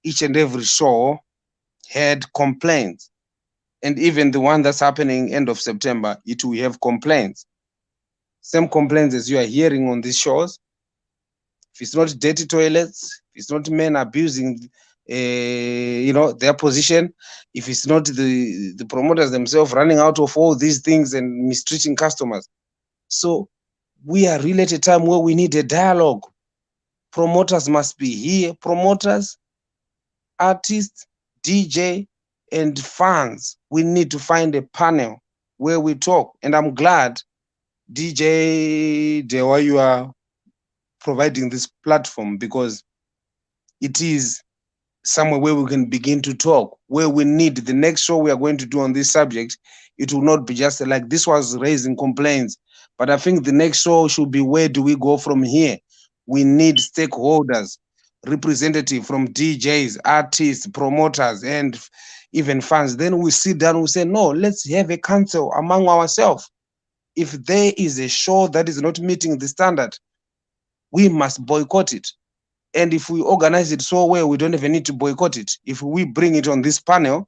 Each and every show had complaints. And even the one that's happening end of September, it will have complaints. Same complaints as you are hearing on these shows. If it's not dirty toilets, if it's not men abusing their position, if it's not the promoters themselves running out of all these things and mistreating customers. So we are really at a time where we need a dialogue. Promoters must be here. Promoters, artists, DJ, and fans. We need to find a panel where we talk. And I'm glad, DJ Dewa, you are providing this platform, because it is somewhere where we can begin to talk, where we need the next show we are going to do on this subject. It will not be just like this was raising complaints, but I think the next show should be, where do we go from here? We need stakeholders, representative from DJs, artists, promoters, and even fans. Then we sit down, we say, no, let's have a council among ourselves. If there is a show that is not meeting the standard, we must boycott it. And if we organize it so well, we don't even need to boycott it. If we bring it on this panel,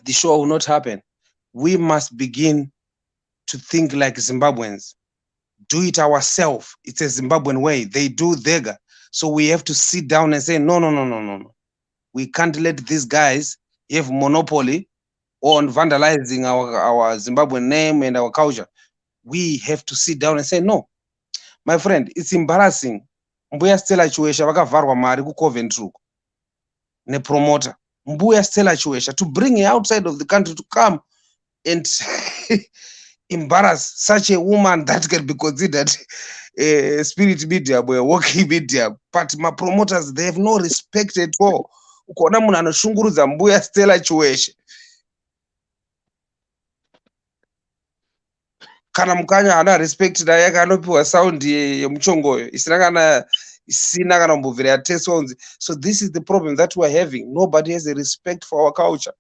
the show will not happen. We must begin to think like Zimbabweans. Do it ourselves. It's a Zimbabwean way. They do Thega. So we have to sit down and say, no. We can't let these guys have monopoly on vandalizing our Zimbabwean name and our culture. We have to sit down and say, no. My friend, it's embarrassing. Mbuya Stella Chiwesha vakavarwa mari kuCoventry nepromoter. Mbuya Stella Chiwesha to bring her outside of the country to come and embarrass such a woman that can be considered a spirit medium or a walking medium. But my promoters, they have no respect at all. Ukona munhu anoshungurudza Mbuya Stella Chiwesha. Kana mukanya hana respect naye akanopiwa sound yemuchongoyo isina kana mbobvera yatesonzi. So this is the problem that we're having. Nobody has a respect for our culture.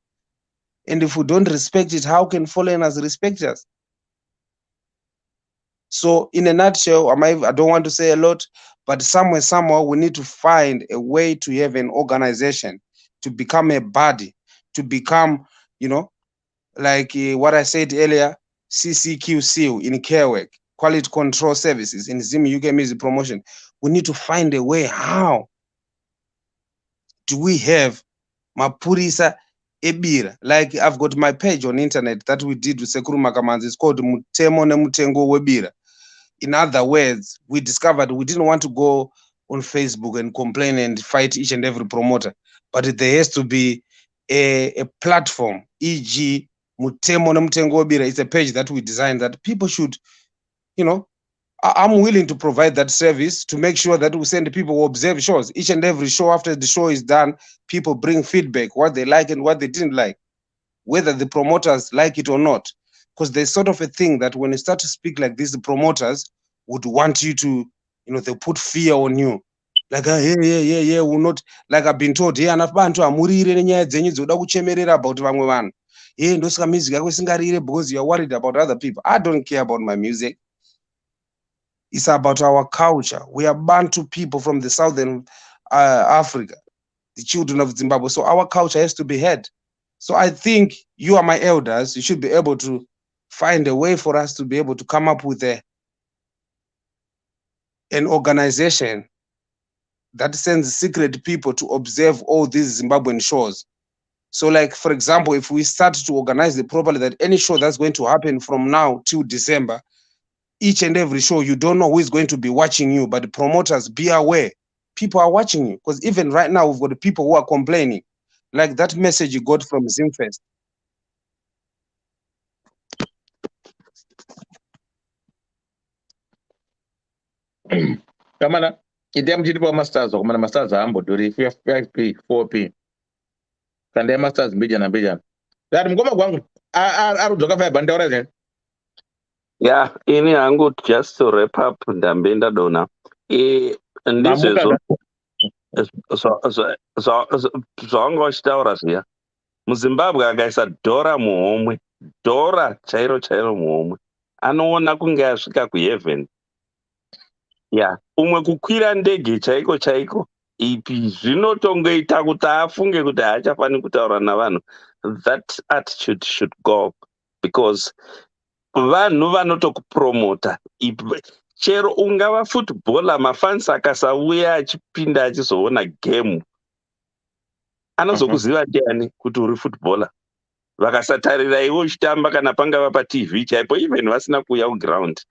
And if we don't respect it, how can foreigners respect us? So in a nutshell, I don't want to say a lot, but somehow we need to find a way to have an organization, to become a body, to become, like what I said earlier, CCQC in care work, quality control services in Zim UK music promotion. We need to find a way. How do we have Mapurisa Ebira? Like I've got my page on internet that we did with Sekuru Makamanzi. It's called Mutemo ne Mutengo Webira. In other words, we discovered we didn't want to go on Facebook and complain and fight each and every promoter, but there has to be a platform, e.g. Mutemo ne Mutengo Webira. It's a page that we designed that people should, I'm willing to provide that service to make sure that we send people who observe shows. Each and every show, after the show is done, people bring feedback, what they like and what they didn't like, whether the promoters like it or not. Because there's sort of a thing that when you start to speak like this, the promoters would want you to, they put fear on you. Like, yeah, we'll not, like I've been told, anabantu amurire nenyaya dzenyu dzoda kuchemerera about vamwe vanhu. Ndosika music yako isingarire because you're worried about other people. I don't care about my music. It's about our culture. We are Bantu people from the southern Africa, the children of Zimbabwe. So our culture has to be heard. So I think you are my elders. You should be able to find a way for us to be able to come up with an organization that sends secret people to observe all these Zimbabwean shows. So like, for example, if we start to organize it properly, that any show that's going to happen from now till December, each and every show, you don't know who is going to be watching you, but the promoters, be aware, people are watching you. Because even right now, we've got the people who are complaining, like that message you got from Zimfest. Kamana, idea mchiti pa masters, kumana masters ambo duri 5p, 4p. Kande masters mbijana. That mgoma kwangu, arudzoka 5 band Yeah, ini hangu just to wrap up ndambenda dona. Ndizvezvo zvawanga uchitaura zviya. MuZimbabwe akaisa dhora muhomwe, dhora chairo muhomwe, anoona kunge asvika kuheaven. Yeah, umwe kukwira ndege chaiko ipi zvinotongoita kuti afunge kuti haachafani kutaura navanhu. That attitude should go, because vanhu vanotokupromota. Chero ungava footballer, mafans akasauya achipinda achizoona game, anozokuziva ndiani kuti uri footballer? Vakasatarira iwe uchitamba kana pangava paTV chaipo, even vasina kuuya kuground.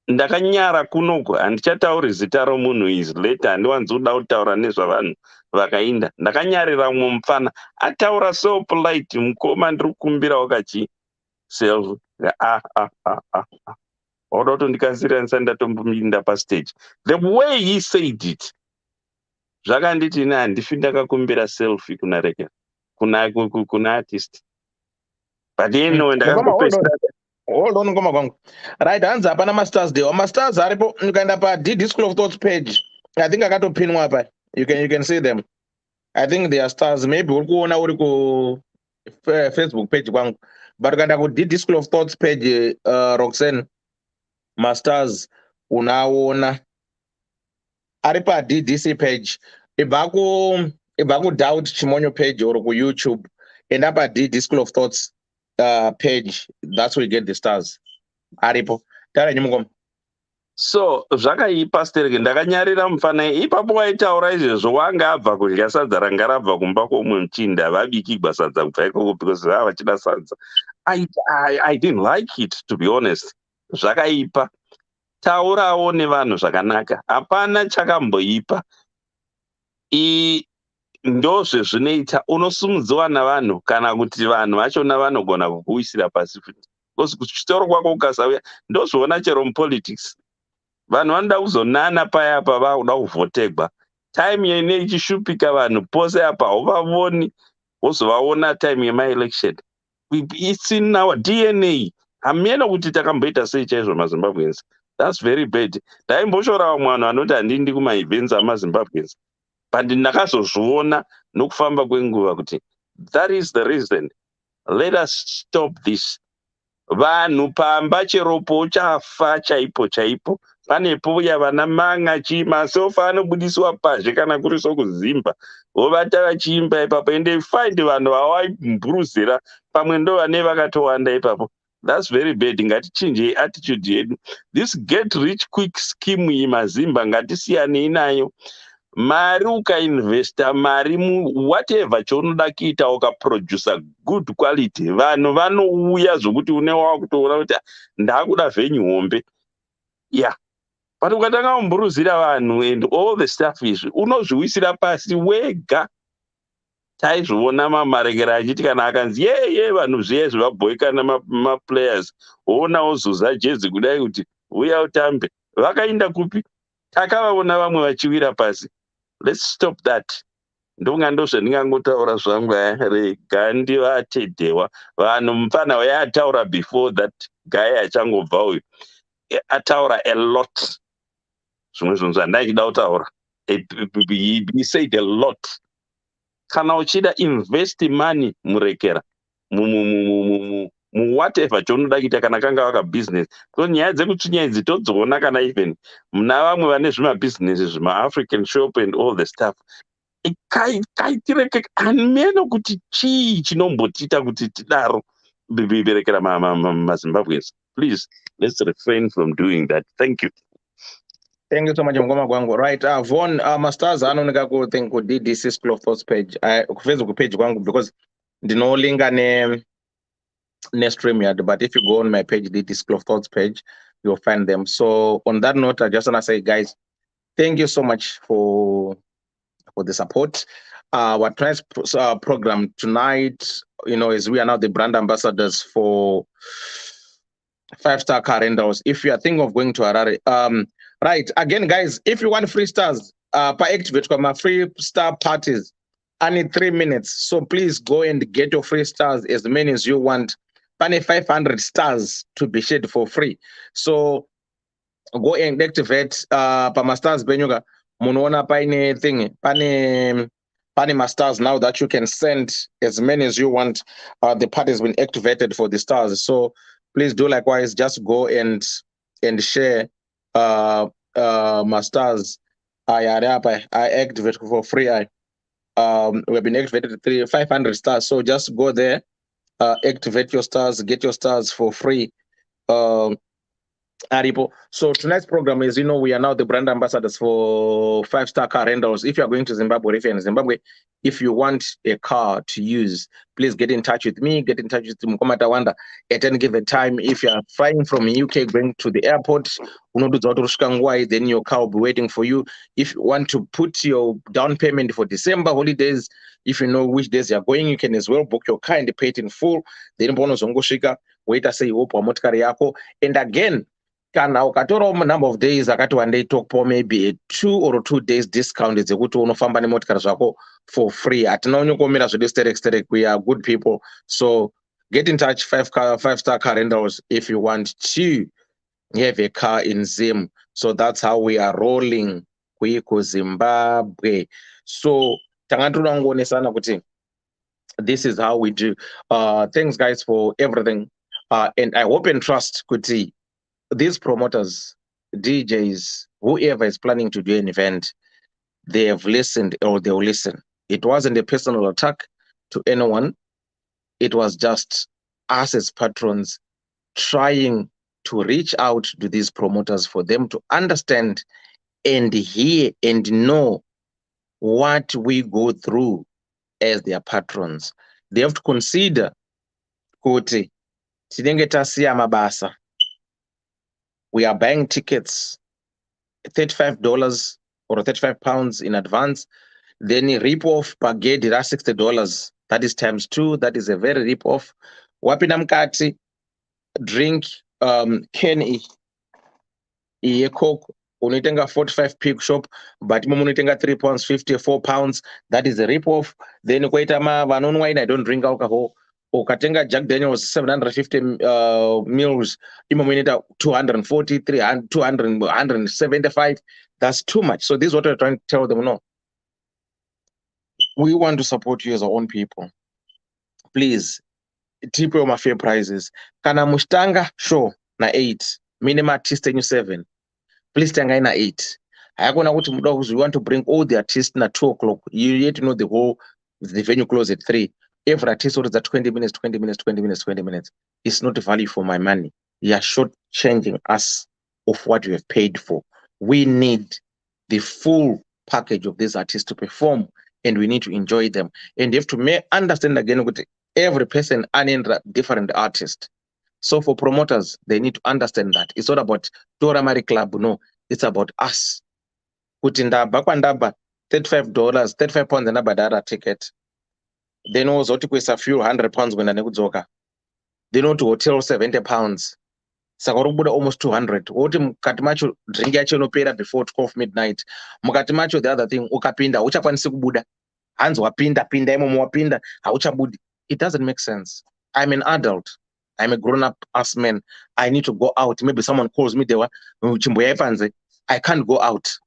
Ndakanyara kunoko, handichatauri zita romunhu is later, handiwanzoda kutaura nezvavanhu vakainda. Ndakanyarira mumwe mufana ataura so polite, mukoma ndiri kukumbira wakachi self. Oda kutondikasiranisa ndatombinda pastage. The way he said it, zvakanditi ine handifi ndakakumbira selfie kuna Rekera, kuna artist. But anyway, ndakangopesera. Hold on, ngoma kwangu. Right, hands up, ana stars day. Stars aripo, ukaenda pa Ddc Skool of Thoughts page. I think akatopinwa hapa. You can see them. I think they are stars. Maybe ulikuona uri ku Facebook page kwangu. But ukaenda ku Ddc Skool of Thoughts page, Roxanne, masters unaona. Aripa DDC page. Ibaku doubt chimonyo page or ku YouTube. And up at Ddc Skool of Thoughts page, that's where you get the stars. Aripo tara nyumugom. So zvakaipa stereke, ndakanyarira mufana ipapo waitaura izvezvo wanga abva kudya sadza ranga rabva kumba kwomwe muchinda, vabikigwa sadza kubva ikoko because vava vachida sadza. I didn't like it, to be honest. Zvakaipa. Taurawo nevanhu zvakanaka, hapana chakamboipa. Ndozve zvinoita unosimudziwa navanhu kana kuti vanhu vachona vanogona kukuisira pasi. Kuchitoro kwako ukasauya ndozvoona chero mupolitics. Vanhu vanoda kuzonana paya apa vakuda kuvhotegwa. Time yene ichishupika vanhu pose apa hauvavoni, wozovaona time yemaelection. It's in our DNA. Hamena kuti takamboita sei chaizvo maZimbabweans. That's very bad. Ndaimboshora mwana anoti handindi kuma-events amaZimbabweans. But ndakazozviona nokufamba kwenguva kuti that is the reason. Let us stop this. Vanhu pamba cheropo uchafa chaipo. Panepo vana manga masofa anobudiswa pazhe kana kuri sokuzimba. Vovata vachiimba ipapo ende find vanhu vavaimburuzira pamwe ndo vane vakatowanda ipapo. That's very bad. Ngatichinje attitude yedu. This get rich quick scheme yemazimba ngatisiyane inayo. Mari ukainvesta mari whatever chaunoda kuita ukaproducer good quality, vanhu vanouya zvokuti unewa kutoona kuti ndakuda venyu hombe. Yeah. But ukatanga kumburuzira vanhu and all the stuff izvi unozviwisira pasi wega. Taizviona mamarekera achiti kana akanzi ye vanhu zviye zvivabhoika namaplayers ona ozuza jezi kudai kuti uya utambe, vakainda kupi? Takavaona vamwe vachiwira pasi. Let's stop that. Ndonga ndozvendingangotaura zvangu, rega ndivatedhewa. Vanhu mufana wayataura before that guy achangobva uyu ataura a lot. Zvimwe zvinhu zvandaichida kutaura. He said a lot. Kana uchida invest money murekera whatever chaunoda kuita kana kanga waka business. So nyaya dzekutsvinya idzi todziona kana even muna vamwe vane zvima-business zvima-African shop and all the stuff. Kaitireke hameno kuti chii chinombotita kuti tidaro berekera maZimbabweans. Please, let's refrain from doing that. Thank you. Thank you so much, Mngoma Gwangu. Right, Von, masters, anonika ku think ku Ddc Skool of Thoughts page. Ku Facebook page Gwangu because no linga ne StreamYard, but if you go on my page, Ddc Skool of Thoughts page, you'll find them. So on that note, I just wanna say, guys, thank you so much for the support. Our program tonight, is we are now the brand ambassadors for 5-star car rentals. If you are thinking of going to Harare, right, again, guys, if you want free stars, per activate my free star parties, I need 3 minutes. So please go and get your free stars as many as you want. Pane 500 stars to be shared for free. So go and activate pa stars benyuga munoona paine thing pane masters now that you can send as many as you want. The part has been activated for the stars, so please do likewise. Just go and share masters. I activate for free. We've been activated 500 stars, so just go there, activate your stars, get your stars for free. Aripo. So tonight's program is, we are now the brand ambassadors for 5-star car rentals. If you are going to Zimbabwe, if you're in Zimbabwe, if you want a car to use, please get in touch with me, get in touch with Mukoma Tawanda at any given time. If you are flying from UK, going to the airport, then your car will be waiting for you. If you want to put your down payment for December holidays, if you know which days you're going, you can as well book your car and pay it in full. Then wait, I say, and again, kana ukatorawo number of days akati wandeitokupawo maybe a 2 or 2 days discount dzekuti unofamba nemotikari zvako for free. Hatina kunyanyokuomera zvedu sterek. We are good people. So get in touch, 5-star car rentals, if you want to have a car in Zim. So that's how we are rolling kuiko Zimbabwe. So tangatoda ngonesana kuti this is how we do. Thanks guys for everything. And I hope and trust kuti these promoters, DJs, whoever is planning to do an event, they have listened or they will listen. It wasn't a personal attack to anyone. It was just us as patrons trying to reach out to these promoters for them to understand and hear and know what we go through as their patrons. They have to consider kuti tinenge tasiya mabasa. We are buying tickets $35 or £35 in advance. Then rip off per gate $60. That is times 2. That is a very rip off. Wapinda mukati drink can ye coke unoitenga 45p shop, but imomo unoitenga £3.50, £4. That is a rip off. Then koita vanonwine, I don't drink alcohol. Ukatenga Jack Daniels 750 mils, imomo inoita 240, 300, 200, 175. That's too much. So this is what we're trying to tell them. No, we want to support you as our own people. Please, tip your fair prices. Kana mushtanga show na 8, minimum artist 7. Please tanga na 8. Hayakona kuti muda we want to bring all the artists na 2 o'clock. You need to know the venue close at 3. Every artist orders at 20 minutes, 20 minutes, 20 minutes, 20 minutes. It's not value for my money. You are short-changing us of what you have paid for. We need the full package of these artists to perform, and we need to enjoy them. And you have to understand again with every person and different artist. So for promoters, they need to understand that it's not about Dora Mari Club. No, it's about us. Kutindaba kwandaba $35, £35 and abadara ticket. Then also to a few £100 when I they know to hotel £70. Sakarubuda almost 200. Oti mukati macho drink yacho inopera before 12 midnight. Mukati macho the other thing ukapinda uchakwanisi kubuda. Hands wapinda imomo wapinda hauchabudi. It doesn't make sense. I'm an adult. I'm a grown-up ass man. I need to go out. Maybe someone calls me there. I can't go out.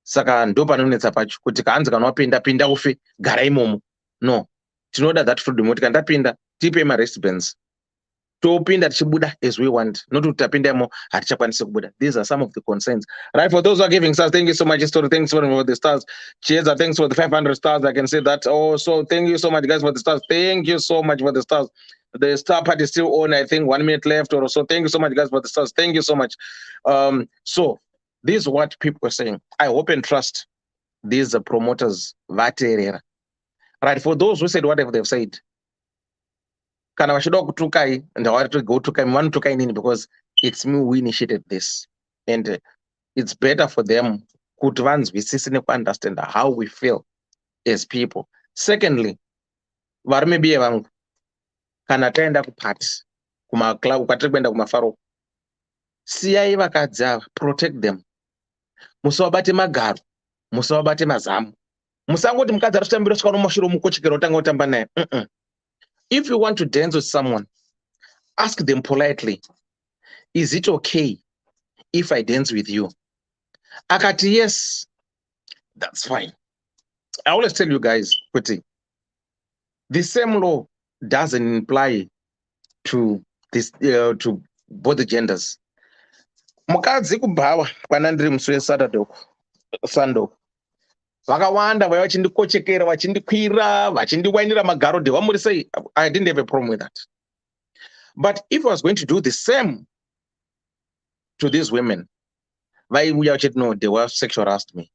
Saka ndo panonetsa pacho kuti kaanzi kanwapinda pinda ufe gara imomo. No. Tinoda that freedom kuti kandapinda tipe ma wristbands. Topinda tichibuda as we want. Not to tapindamo hatichakwanisi kubuda. These are some of the concerns. Right, for those who are giving stars, thank you so much. Story, thanks for the stars. Cheers, thanks for the 500 stars. I can say that. Oh, so thank you so much, guys, for the stars. Thank you so much for the stars. The star part is still on. I think 1 minute left or so. Thank you so much, guys, for the stars. Thank you so much. So this is what people are saying. I hope and trust these promoters, vaterera. Right, for those who said whatever they've said, kana vachida kutukai ndavari to go tukai vanotukai nini, because it's me who initiated this, and it's better for them kuti vanzwisise nekuunderstand how we feel as people. Secondly, varume biye vangu, kana taenda kupati kumaclub, kwatiri kuenda kumafaro, siyai vakadzi ava, protect them. Musavabate magaro, musavabate mazamu. Musangoti mukadzi ari kutambira kusvika nomushure mukochekera utanga kutamba naye. If you want to dance with someone, ask them politely, is it okay if I dance with you? Akati yes, that's fine. I always tell you guys, Kuti, the same law doesn't apply to this to both the genders. Mukadzi kubhawa kwana ndiri musure Saturday Sunday, vakawanda vaya vachindikochekera, vachindikwira, vachindiwainira magarodhe, vamuri say I didn't have a problem with that. But if I was going to do the same to these women, no, they were sexual harassed me.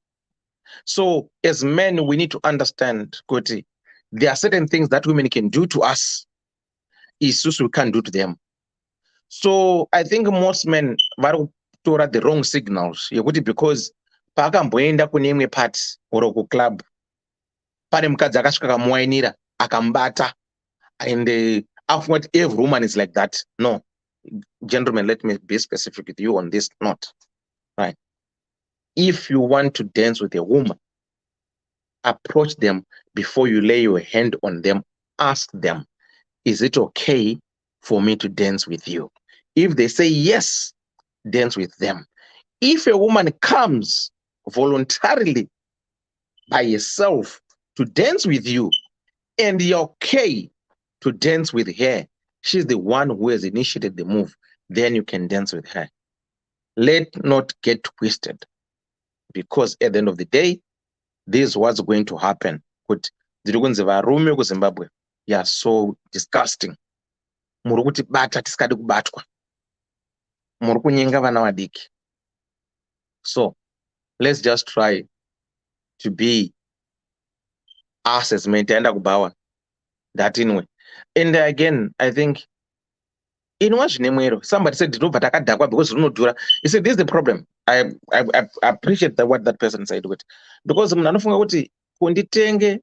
So as men, we need to understand, Kuti, there are certain things that women can do to us, issues we can't do to them. So I think most men vari kutora the wrong signals, because paakamboenda kune imwe party or kuclub, pane mukadzi akasvika akamuwainira akambata, and afunga every woman is like that. No, gentlemen, let me be specific with you on this note, right? If you want to dance with a woman, approach them before you lay your hand on them. Ask them, is it okay for me to dance with you? If they say yes, dance with them. If a woman comes voluntarily by herself to dance with you and you're okay to dance with her, she's the one who has initiated the move, then you can dance with her. Let not get twisted, because at the end of the day, this is what's going to happen. Kuti dziri kunzi varume kuZimbabwe, yeah, so disgusting. Muri kutibata tisikadi kubatwa, muri kunyenga vana vadiki. So let's just try to be us as men, taenda kubawa that anyway. And again, I think somebody said because he said this is the problem. I appreciate what that person said with, because kunditenge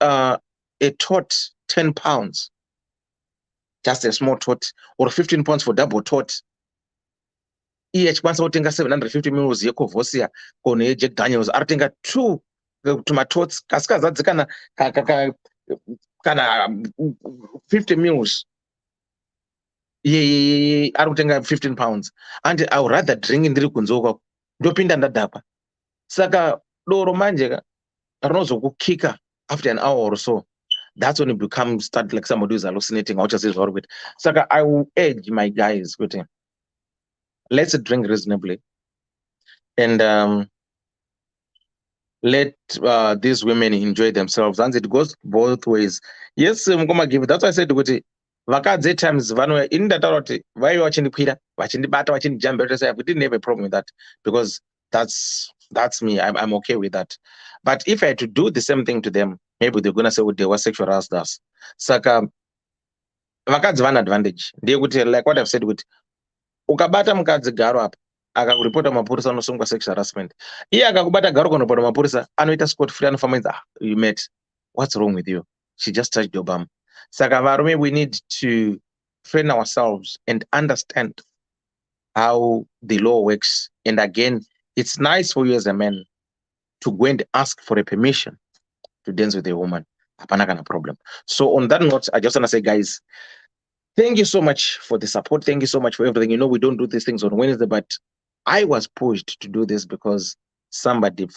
a tot 10 pounds, just a small tot, or 15 pounds for double tot. Each once out 750 mils yekovosia kone Jack Daniels artenga 2 to my tots kaskaza kana 50 mils. Yeah, I don't think I have 15 pounds. And I would rather drink in the kunzoka. Dopinda ndadapa. Saka doro manjega. Rozo kicker after an hour or so. That's when it becomes start like somebody who's hallucinating or just is orbit. Saka, I will urge my guys with him. Let's drink reasonably. And let these women enjoy themselves. And it goes both ways. Yes, I'm gonna give it. That's why I said to it. Vakadzi times vanouya ini ndataura kuti vaiva vachindikwira vachindibata vachindijamba. We didn't have a problem with that, because that's me. I'm okay with that. But if I had to do the same thing to them, maybe they're gonna say they were sexual harassed us. Saka vakadzi vane advantage ndeyekuti, like what I've said, kuti ukabata mukadzi garo apa akakuripota mapurisa unosungwa sexual harassment. Iye akakubata garo kunopota mapurisa anoita scot free, anofamba you met, what's wrong with you? She just touched your bum. Saka varume, we need to train ourselves and understand how the law works. And again, it's nice for you as a man to go and ask for a permission to dance with a woman. Hapana kana problem. So on that note, I just want to say, guys, thank you so much for the support. Thank you so much for everything. We don't do these things on Wednesday, but I was pushed to do this because somebody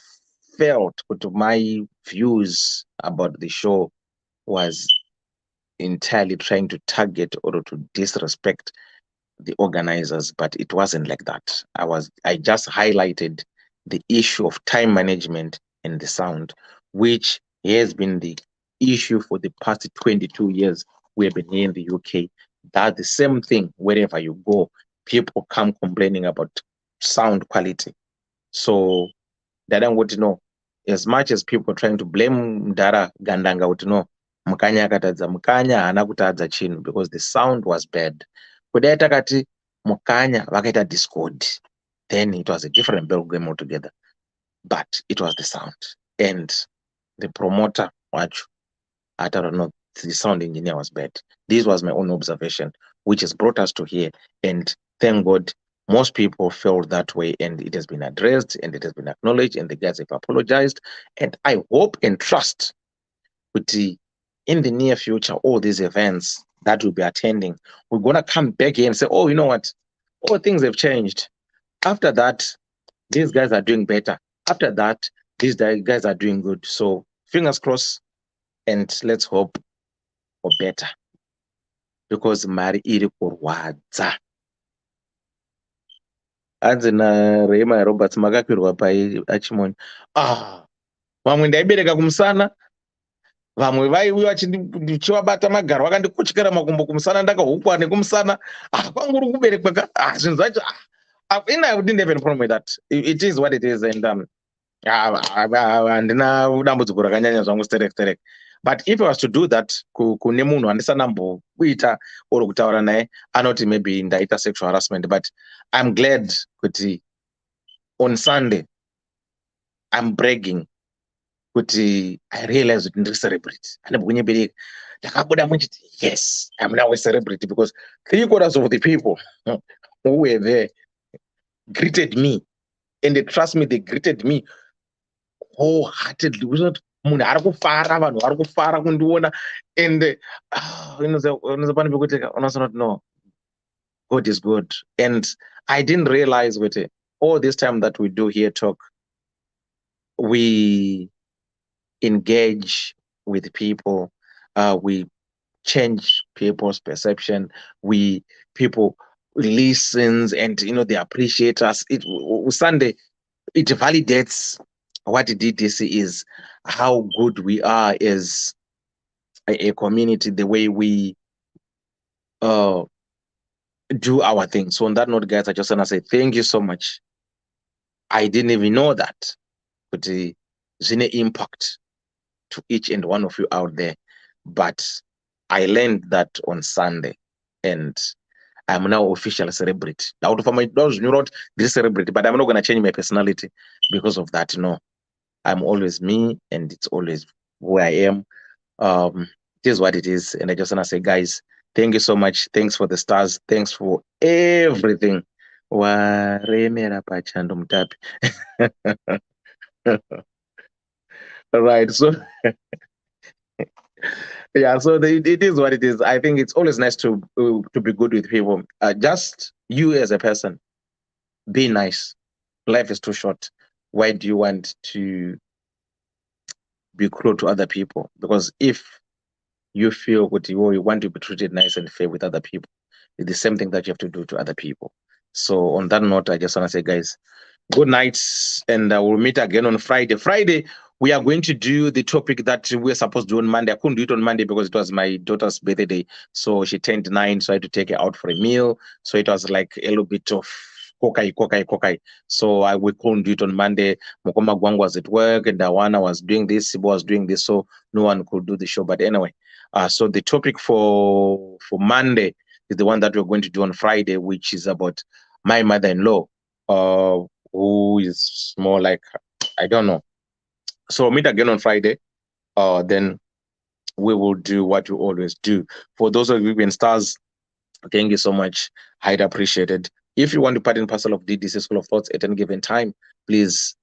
felt that my views about the show was entirely trying to target or to disrespect the organizers, but it wasn't like that. I just highlighted the issue of time management and the sound, which has been the issue for the past 22 years we have been here in the UK. That's the same thing wherever you go. People come complaining about sound quality. So they don't want to know. As much as people are trying to blame Dara Gandanga, would know Mukanya akatadza Mukanya haana kutadza chinhu because the sound was bad. Kudai takati Mukanya vakaita Discord, then it was a different ball game altogether. But it was the sound and the promoter wacho, I don't know, the sound engineer was bad. This was my own observation, which has brought us to here. And thank God, most people felt that way, and it has been addressed, and it has been acknowledged, and the guys have apologized. And I hope and trust that in the near future, all these events that we'll be attending, we're going to come back here and say, oh, you know what? All things have changed. After that, these guys are doing better. After that, these guys are doing good. So fingers crossed, and let's hope for better. Because mari iri kurwadza. Anzi naRehema Roberts makakwirwa pai achimoni. Vamwe ndaibereka kumusana, vamwe vaiuya ndichivabata magaro vakandikochekera makumbo kumusana, ndakahukwa nekumusana. Kwangu uri kuberekwa ka zvinhu zvacho. I didn't have any problem with that. It is what it is, and handina dambudziko rakanyanya zvangu sterek. But if I was to do that kune munhu handisanamboita or kutaura naye, anoti maybe ndaita sexual harassment. But I'm glad kuti on Sunday I'm bragging kuti I realized kuti ndiri celebrity. Handimbokunyebereka. Ndakabuda munchiti yes, I'm now a celebrity because 3/4 of the people who were there greeted me, and they trust me, they greeted me wholeheartedly. Munhu ari kufara, vanhu vari kufara kundiona, and no, God is good. And I didn't realize with it all this time that we do here talk, we engage with people, we change people's perception, people listens, and they appreciate us. Sunday, it validates what DDC is, how good we are as a community, the way we do our thing. So on that note, guys, I just want to say thank you so much. I didn't even know that, but there's an impact to each and one of you out there. But I learned that on Sunday, and I'm now official celebrity. Out of my doors, you wrote this celebrity, but I'm not going to change my personality because of that. No, I'm always me, and it's always who I am. It is what it is. And I just want to say, guys, thank you so much. Thanks for the stars. Thanks for everything. Waremera pachando mutapi. All right. So, yeah, so it is what it is. I think it's always nice to be good with people. Just you as a person, be nice. Life is too short. Why do you want to be cruel to other people? Because if you feel what you want to be treated nice and fair with other people, it's the same thing that you have to do to other people. So on that note, I just want to say, guys, good night, and we'll meet again on Friday. Friday, we are going to do the topic that we were supposed to do on Monday. I couldn't do it on Monday because it was my daughter's birthday. So she turned 9, so I had to take her out for a meal. So it was like a little bit of kokai. So we couldn't do it on Monday. Mokoma Gwang was at work, and Dawana was doing this, Sibo was doing this, so no one could do the show. But anyway, so the topic for Monday is the one that we're going to do on Friday, which is about my mother-in-law, who is more like, I don't know. So meet again on Friday. Then we will do what we always do. For those of you in stars, thank you so much. I'd appreciate it. If you want to part and parcel of Ddc Skool of Thoughts at any given time, please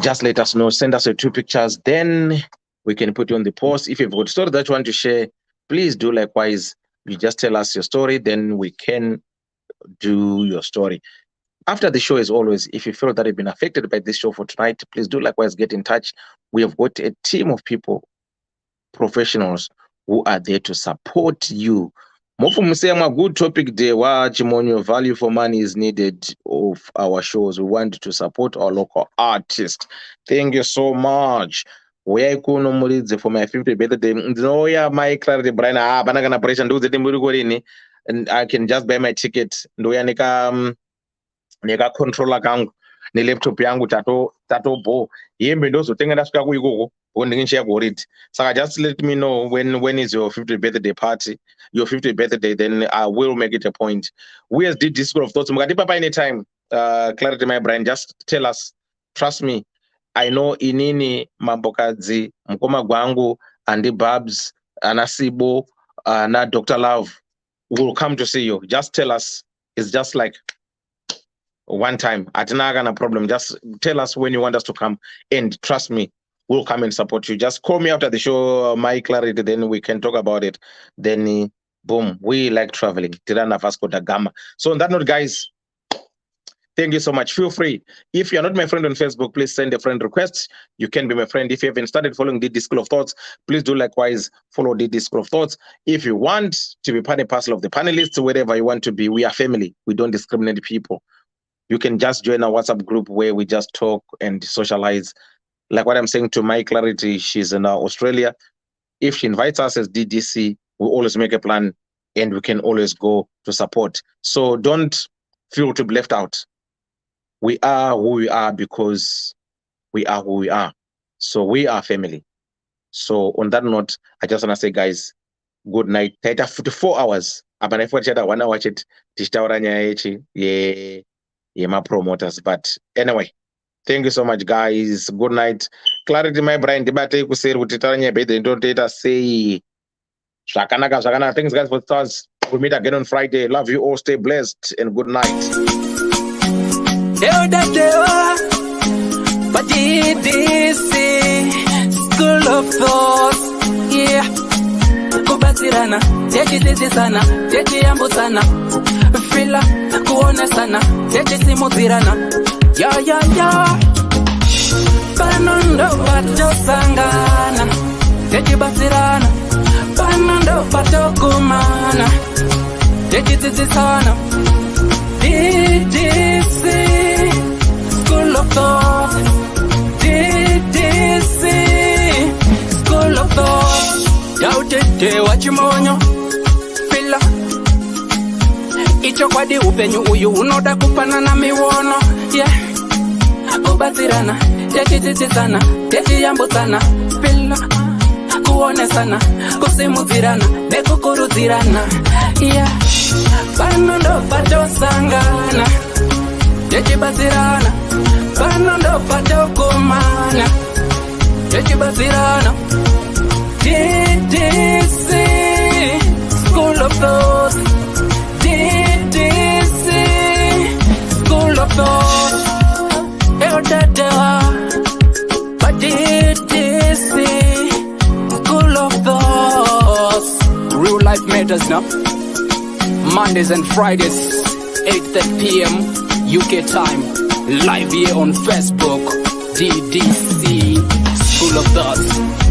just let us know. Send us your 2 pictures. Then we can put you on the post. If you've got a story that you want to share, please do likewise. You just tell us your story, then we can do your story. After the show, as always, if you feel that you've been affected by this show for tonight, please do likewise get in touch. We have got a team of people, professionals, who are there to support you. A good topic day, Chimonyo, value for money is needed of our shows. We want to support our local artists. Thank you so much. For my 50th birthday, my clarity Brian, and I can just buy my ticket. Neka controller kangu nelaptop yangu tato bo yembe ndozotenga ndasvika kuikoko ndinge worried. So just let me know when is your 50th birthday party, your 50th birthday, then I will make it a point. We as Ddc Skool of Thoughts, Papa anytime, Clarity my brain, just tell us, trust me. I know inini Mambokadzi, Mkoma Gwangu, Andy Babs, Anasibo, na Dr. Love will come to see you. Just tell us. It's just like one time. Atinagana problem. Just tell us when you want us to come, and trust me, we'll come and support you. Just call me after the show, my Clarity, then we can talk about it. Then boom, we like traveling. Tirana Vasco da Gama. So on that note, guys, thank you so much. Feel free. If you're not my friend on Facebook, please send a friend request. You can be my friend. If you haven't started following Ddc Skool of Thoughts, please do likewise follow Ddc Skool of Thoughts. If you want to be part and parcel of the panelists, wherever you want to be, we are family. We don't discriminate people. You can just join our WhatsApp group where we just talk and socialize. Like what I'm saying to my Clarity, she's in Australia. If she invites us as DDC, we always make a plan and we can always go to support. So don't feel to be left out. We are who we are because we are who we are. So we are family. So on that note, I just want to say, guys, good night. Taita 44 hours. Abana ifo chata 1 hour chat. Tishtauranya echi. Yeah, my promoters. But anyway, thank you so much, guys. Good night. Clarity, my brain. Debate kuseri utitaranya bede. Don't data say. Shakana. Thanks, guys, for stars. We'll meet again on Friday. Love you all. Stay blessed and good night. Ddc Skool of Thoughts, yeah. Kubatirana, techi sana, techi ambusana, fila kuona sana, techi simutirana, ya. Panondo pato sangana, techi batirana, panondo pato kumana, techi sana. Ddc Skool of Thoughts, Ddc Skool of Thoughts. Yautete wachimonyo fila icho kwadi upenyu uyu unoda kupanana miwono, yeah. Kubatirana, techi sana, techi yambutana, fila kuone sana, kusimutirana, nekukurutirana, yeah. Panondo pato sangana, techi batirana, panondo pato kumana, techi batirana. Ddc Skool of Thoughts, Ddc Skool of Thoughts. But Ddc Skool of Thoughts. Real life matters now. Mondays and Fridays, 8:30 p.m. UK time. Live here on Facebook. Ddc Skool of Thoughts.